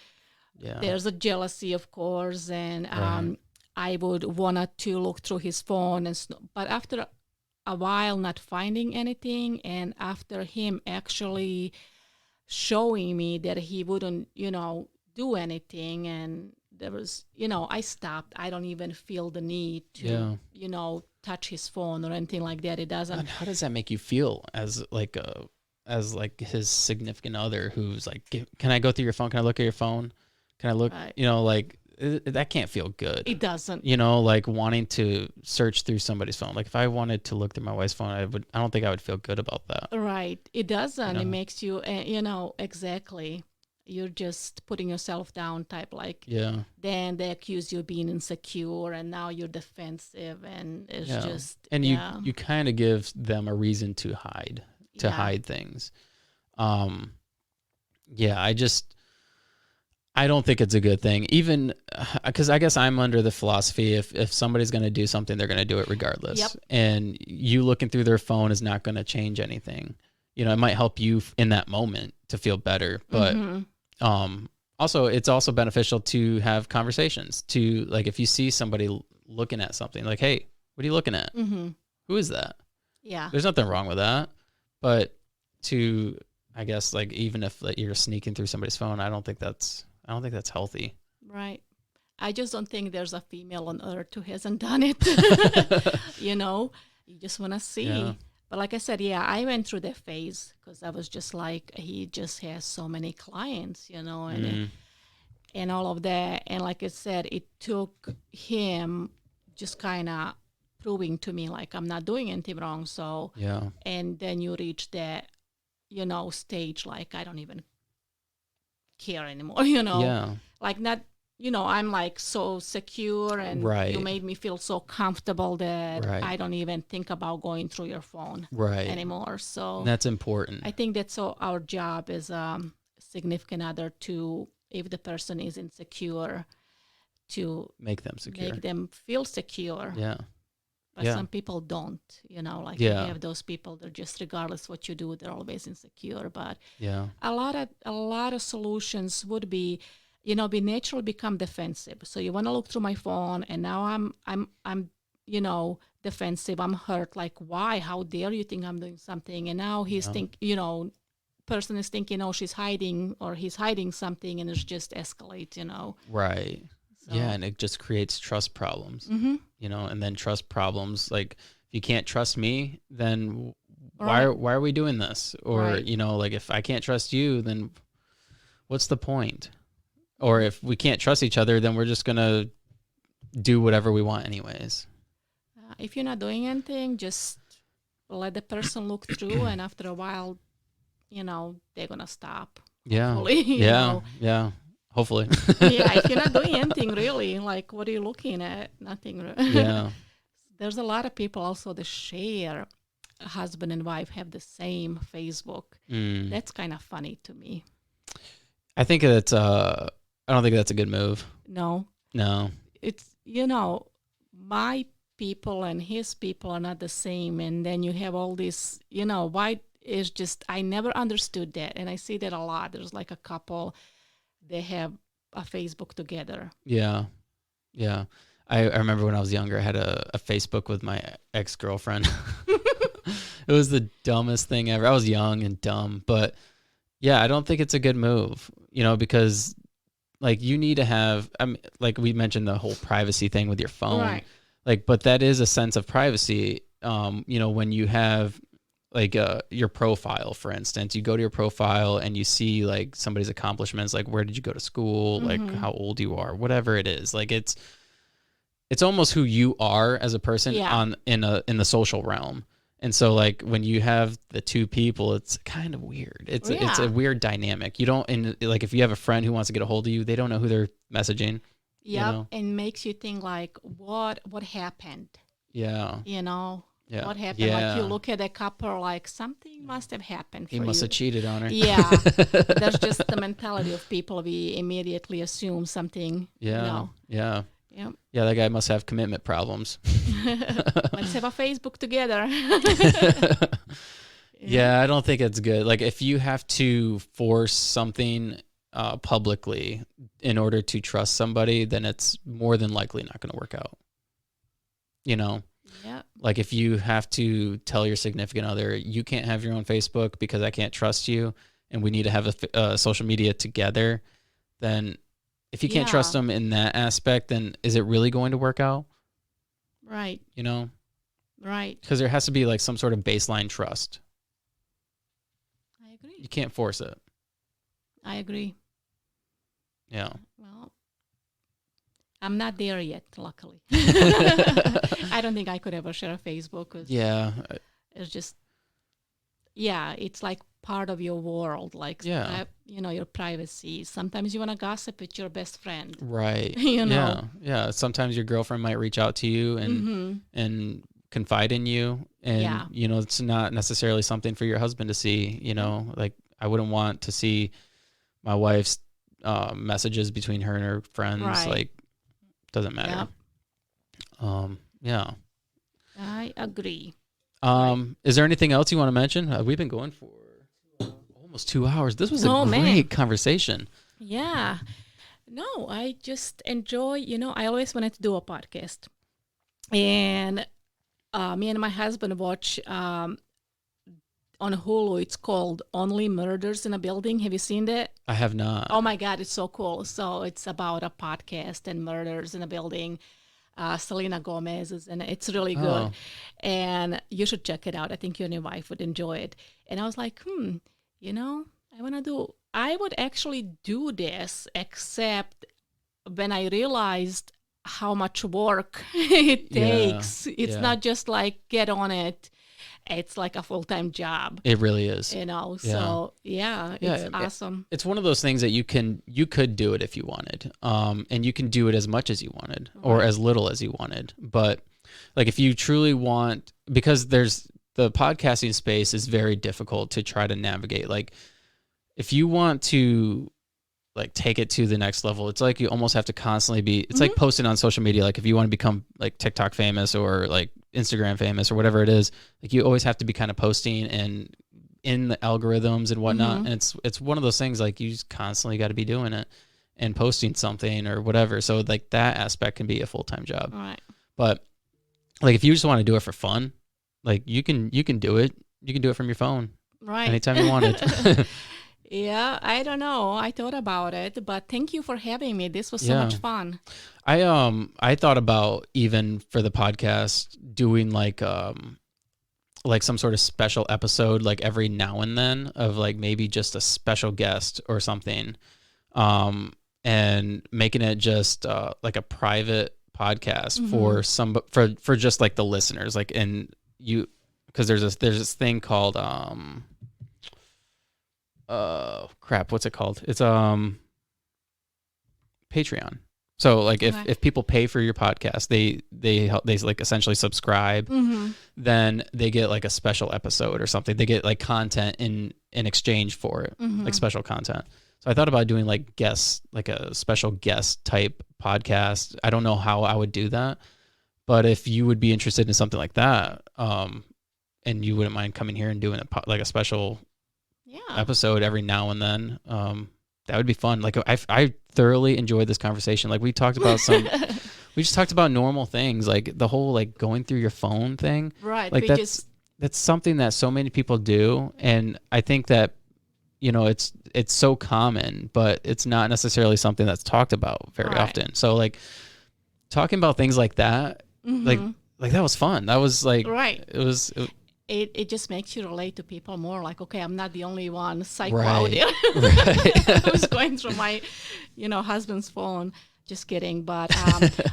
[SPEAKER 2] there's a jealousy, of course, and I would want to look through his phone, but after a while not finding anything, and after him actually showing me that he wouldn't, you know, do anything, and there was, you know, I stopped. I don't even feel the need to, you know, touch his phone or anything like that. It doesn't.
[SPEAKER 1] And how does that make you feel as his significant other who's like, can I go through your phone? Can I look at your phone? Can I look, you know, like that can't feel good.
[SPEAKER 2] It doesn't.
[SPEAKER 1] You know, like wanting to search through somebody's phone. Like if I wanted to look through my wife's phone, I don't think I would feel good about that.
[SPEAKER 2] Right. It doesn't.
[SPEAKER 1] You know?
[SPEAKER 2] It makes you, you know, exactly. You're just putting yourself down type, like, then they accuse you of being insecure, and now you're defensive, and it's just,
[SPEAKER 1] and you kind of give them a reason to hide things. I don't think it's a good thing, even because I guess I'm under the philosophy if somebody's going to do something, they're going to do it regardless.
[SPEAKER 2] Yep.
[SPEAKER 1] And you looking through their phone is not going to change anything. You know, it might help you in that moment to feel better, but also it's also beneficial to have conversations. To like, if you see somebody looking at something, like, hey, what are you looking at? Who is that?
[SPEAKER 2] Yeah,
[SPEAKER 1] there's nothing wrong with that, but I guess like even if like, you're sneaking through somebody's phone, I don't think that's healthy.
[SPEAKER 2] Right. I just don't think there's a female on earth who hasn't done it. You know, you just want to see.
[SPEAKER 1] Yeah.
[SPEAKER 2] But like I said, I went through that phase because I was just like, he just has so many clients, you know, and all of that. And like I said, it took him just kind of proving to me like I'm not doing anything wrong. So, and then you reach that, you know, stage like I don't even care anymore, you know, like not, you know, I'm like so secure, and you made me feel so comfortable that I don't even think about going through your phone anymore. So
[SPEAKER 1] that's important.
[SPEAKER 2] I think that's our job as a significant other to, if the person is insecure, to
[SPEAKER 1] make them secure,
[SPEAKER 2] make them feel secure. But some people don't, you know, like you have those people that just regardless what you do, they're always insecure. But a lot of solutions would be, you know, we naturally become defensive. So you want to look through my phone, and now I'm you know, defensive. I'm hurt. Like, why? How dare you think I'm doing something? And now he's you know, person is thinking, oh, she's hiding or he's hiding something, and it's just escalate, you know.
[SPEAKER 1] Right. So. Yeah, and it just creates trust problems. You know, and then trust problems, like if you can't trust me, then why are we doing this? Or you know, like if I can't trust you, then what's the point? Or if we can't trust each other, then we're just gonna do whatever we want anyways.
[SPEAKER 2] If you're not doing anything, just let the person look through, and after a while, you know, they're gonna stop. Hopefully, you know.
[SPEAKER 1] Hopefully.
[SPEAKER 2] If you're not doing anything really, like what are you looking at? Nothing. There's a lot of people also that share husband and wife have the same Facebook. That's kind of funny to me.
[SPEAKER 1] I think that's I don't think that's a good move.
[SPEAKER 2] No. It's, you know, my people and his people are not the same, and then you have all this, you know, why is just, I never understood that, and I see that a lot. There's like a couple, they have a Facebook together. Yeah. I remember when I was younger, I had a Facebook with my ex-girlfriend. It was the dumbest thing ever. I was young and dumb, but yeah, I don't think it's a good move, you know, because like you need to have, like we mentioned the whole privacy thing with your phone, like, but that is a sense of privacy. You know, when you have
[SPEAKER 1] like your profile, for instance. You go to your profile and you see like somebody's accomplishments, like where did you go to school, like how old you are, whatever it is. Like it's almost who you are as a person in the social realm. And so like when you have the two people, it's kind of weird. It's a weird dynamic. You don't, and like if you have a friend who wants to get a hold of you, they don't know who they're messaging.
[SPEAKER 2] Yeah,
[SPEAKER 1] you know?
[SPEAKER 2] and makes you think like, what happened?
[SPEAKER 1] Yeah.
[SPEAKER 2] You know,
[SPEAKER 1] Yeah.
[SPEAKER 2] what happened? Like you look at a couple, like something must have happened for
[SPEAKER 1] He must
[SPEAKER 2] you.
[SPEAKER 1] have cheated on her.
[SPEAKER 2] Yeah, that's just the mentality of people. We immediately assume something.
[SPEAKER 1] Yeah.
[SPEAKER 2] You know.
[SPEAKER 1] Yeah.
[SPEAKER 2] Yep.
[SPEAKER 1] Yeah, that guy must have commitment problems.
[SPEAKER 2] Let's have a Facebook together.
[SPEAKER 1] Yeah, I don't think it's good. Like if you have to force something publicly in order to trust somebody, then it's more than likely not going to work out. You know?
[SPEAKER 2] Yeah.
[SPEAKER 1] Like if you have to tell your significant other, you can't have your own Facebook because I can't trust you and we need to have a social media together, then if you can't trust them in that aspect, then is it really going to work out?
[SPEAKER 2] Right.
[SPEAKER 1] You know?
[SPEAKER 2] Right.
[SPEAKER 1] Because there has to be like some sort of baseline trust.
[SPEAKER 2] I agree.
[SPEAKER 1] You can't force it.
[SPEAKER 2] I agree.
[SPEAKER 1] Yeah.
[SPEAKER 2] Well, I'm not there yet, luckily. I don't think I could ever share a Facebook.
[SPEAKER 1] Yeah.
[SPEAKER 2] It's just, it's like part of your world, like, your privacy. Sometimes you want to gossip with your best friend.
[SPEAKER 1] Right.
[SPEAKER 2] You know?
[SPEAKER 1] Yeah. Sometimes your girlfriend might reach out to you and confide in you. And, it's not necessarily something for your husband to see, like I wouldn't want to see my wife's messages between her and her friends.
[SPEAKER 2] Right.
[SPEAKER 1] Like, doesn't matter. Yeah.
[SPEAKER 2] I agree.
[SPEAKER 1] Is there anything else you want to mention? We've been going for almost 2 hours. This was a great conversation.
[SPEAKER 2] Yeah. No, I just enjoy, I always wanted to do a podcast. And me and my husband watch on Hulu, it's called Only Murders in a Building. Have you seen that?
[SPEAKER 1] I have not.
[SPEAKER 2] Oh my God, it's so cool. So it's about a podcast and murders in a building. Selena Gomez is in it. It's really good. And you should check it out. I think you and your wife would enjoy it. And I was like, I would actually do this, except when I realized how much work it takes. It's not just like get on it. It's like a full-time job.
[SPEAKER 1] It really is.
[SPEAKER 2] So it's awesome.
[SPEAKER 1] It's one of those things that you could do it if you wanted. And you can do it as much as you wanted or as little as you wanted. But like if you truly want, because the podcasting space is very difficult to try to navigate. Like if you want to like take it to the next level, it's like you almost have to constantly be, it's like posting on social media. Like if you want to become like TikTok famous or like Instagram famous or whatever it is, like you always have to be kind of posting and in the algorithms and whatnot. And it's one of those things like you just constantly got to be doing it and posting something or whatever. So like that aspect can be a full-time job.
[SPEAKER 2] Right.
[SPEAKER 1] But like if you just want to do it for fun, like you can do it. You can do it from your phone.
[SPEAKER 2] Right.
[SPEAKER 1] Anytime you wanted.
[SPEAKER 2] Yeah, I don't know. I thought about it, but thank you for having me. This was so much fun.
[SPEAKER 1] I thought about even for the podcast doing like some sort of special episode like every now and then of like maybe just a special guest or something, and making it just like a private podcast for just like the listeners, like, and you, because there's this thing called what's it called? It's Patreon. So like if people pay for your podcast, they like essentially subscribe, then they get like a special episode or something. They get like content in exchange for it, like special content. So I thought about doing like guests, like a special guest type podcast. I don't know how I would do that, but if you would be interested in something like that, and you wouldn't mind coming here and doing like a special episode every now and then, that would be fun. Like I thoroughly enjoyed this conversation. Like we talked about we just talked about normal things, like the whole like going through your phone thing.
[SPEAKER 2] Right.
[SPEAKER 1] Like that's something that so many people do, and I think that it's so common, but it's not necessarily something that's talked about very often. So like talking about things like that, like that was fun. That was like
[SPEAKER 2] it it just makes you relate to people more. Like, okay, I'm not the only one psycho
[SPEAKER 1] Right.
[SPEAKER 2] out there
[SPEAKER 1] Right.
[SPEAKER 2] who's going through my, husband's phone. Just kidding, but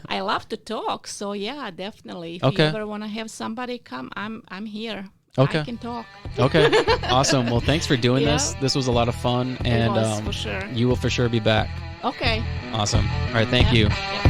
[SPEAKER 2] I love to talk. So yeah, definitely. If you
[SPEAKER 1] Okay.
[SPEAKER 2] ever want to have somebody come, I'm here.
[SPEAKER 1] Okay.
[SPEAKER 2] I can talk.
[SPEAKER 1] Okay. Awesome. Well, thanks for doing
[SPEAKER 2] Yeah.
[SPEAKER 1] this. This was a lot of fun,
[SPEAKER 2] It
[SPEAKER 1] and
[SPEAKER 2] was, for sure.
[SPEAKER 1] you will for sure be back.
[SPEAKER 2] Okay.
[SPEAKER 1] Awesome. All right. Thank you.
[SPEAKER 2] Yeah.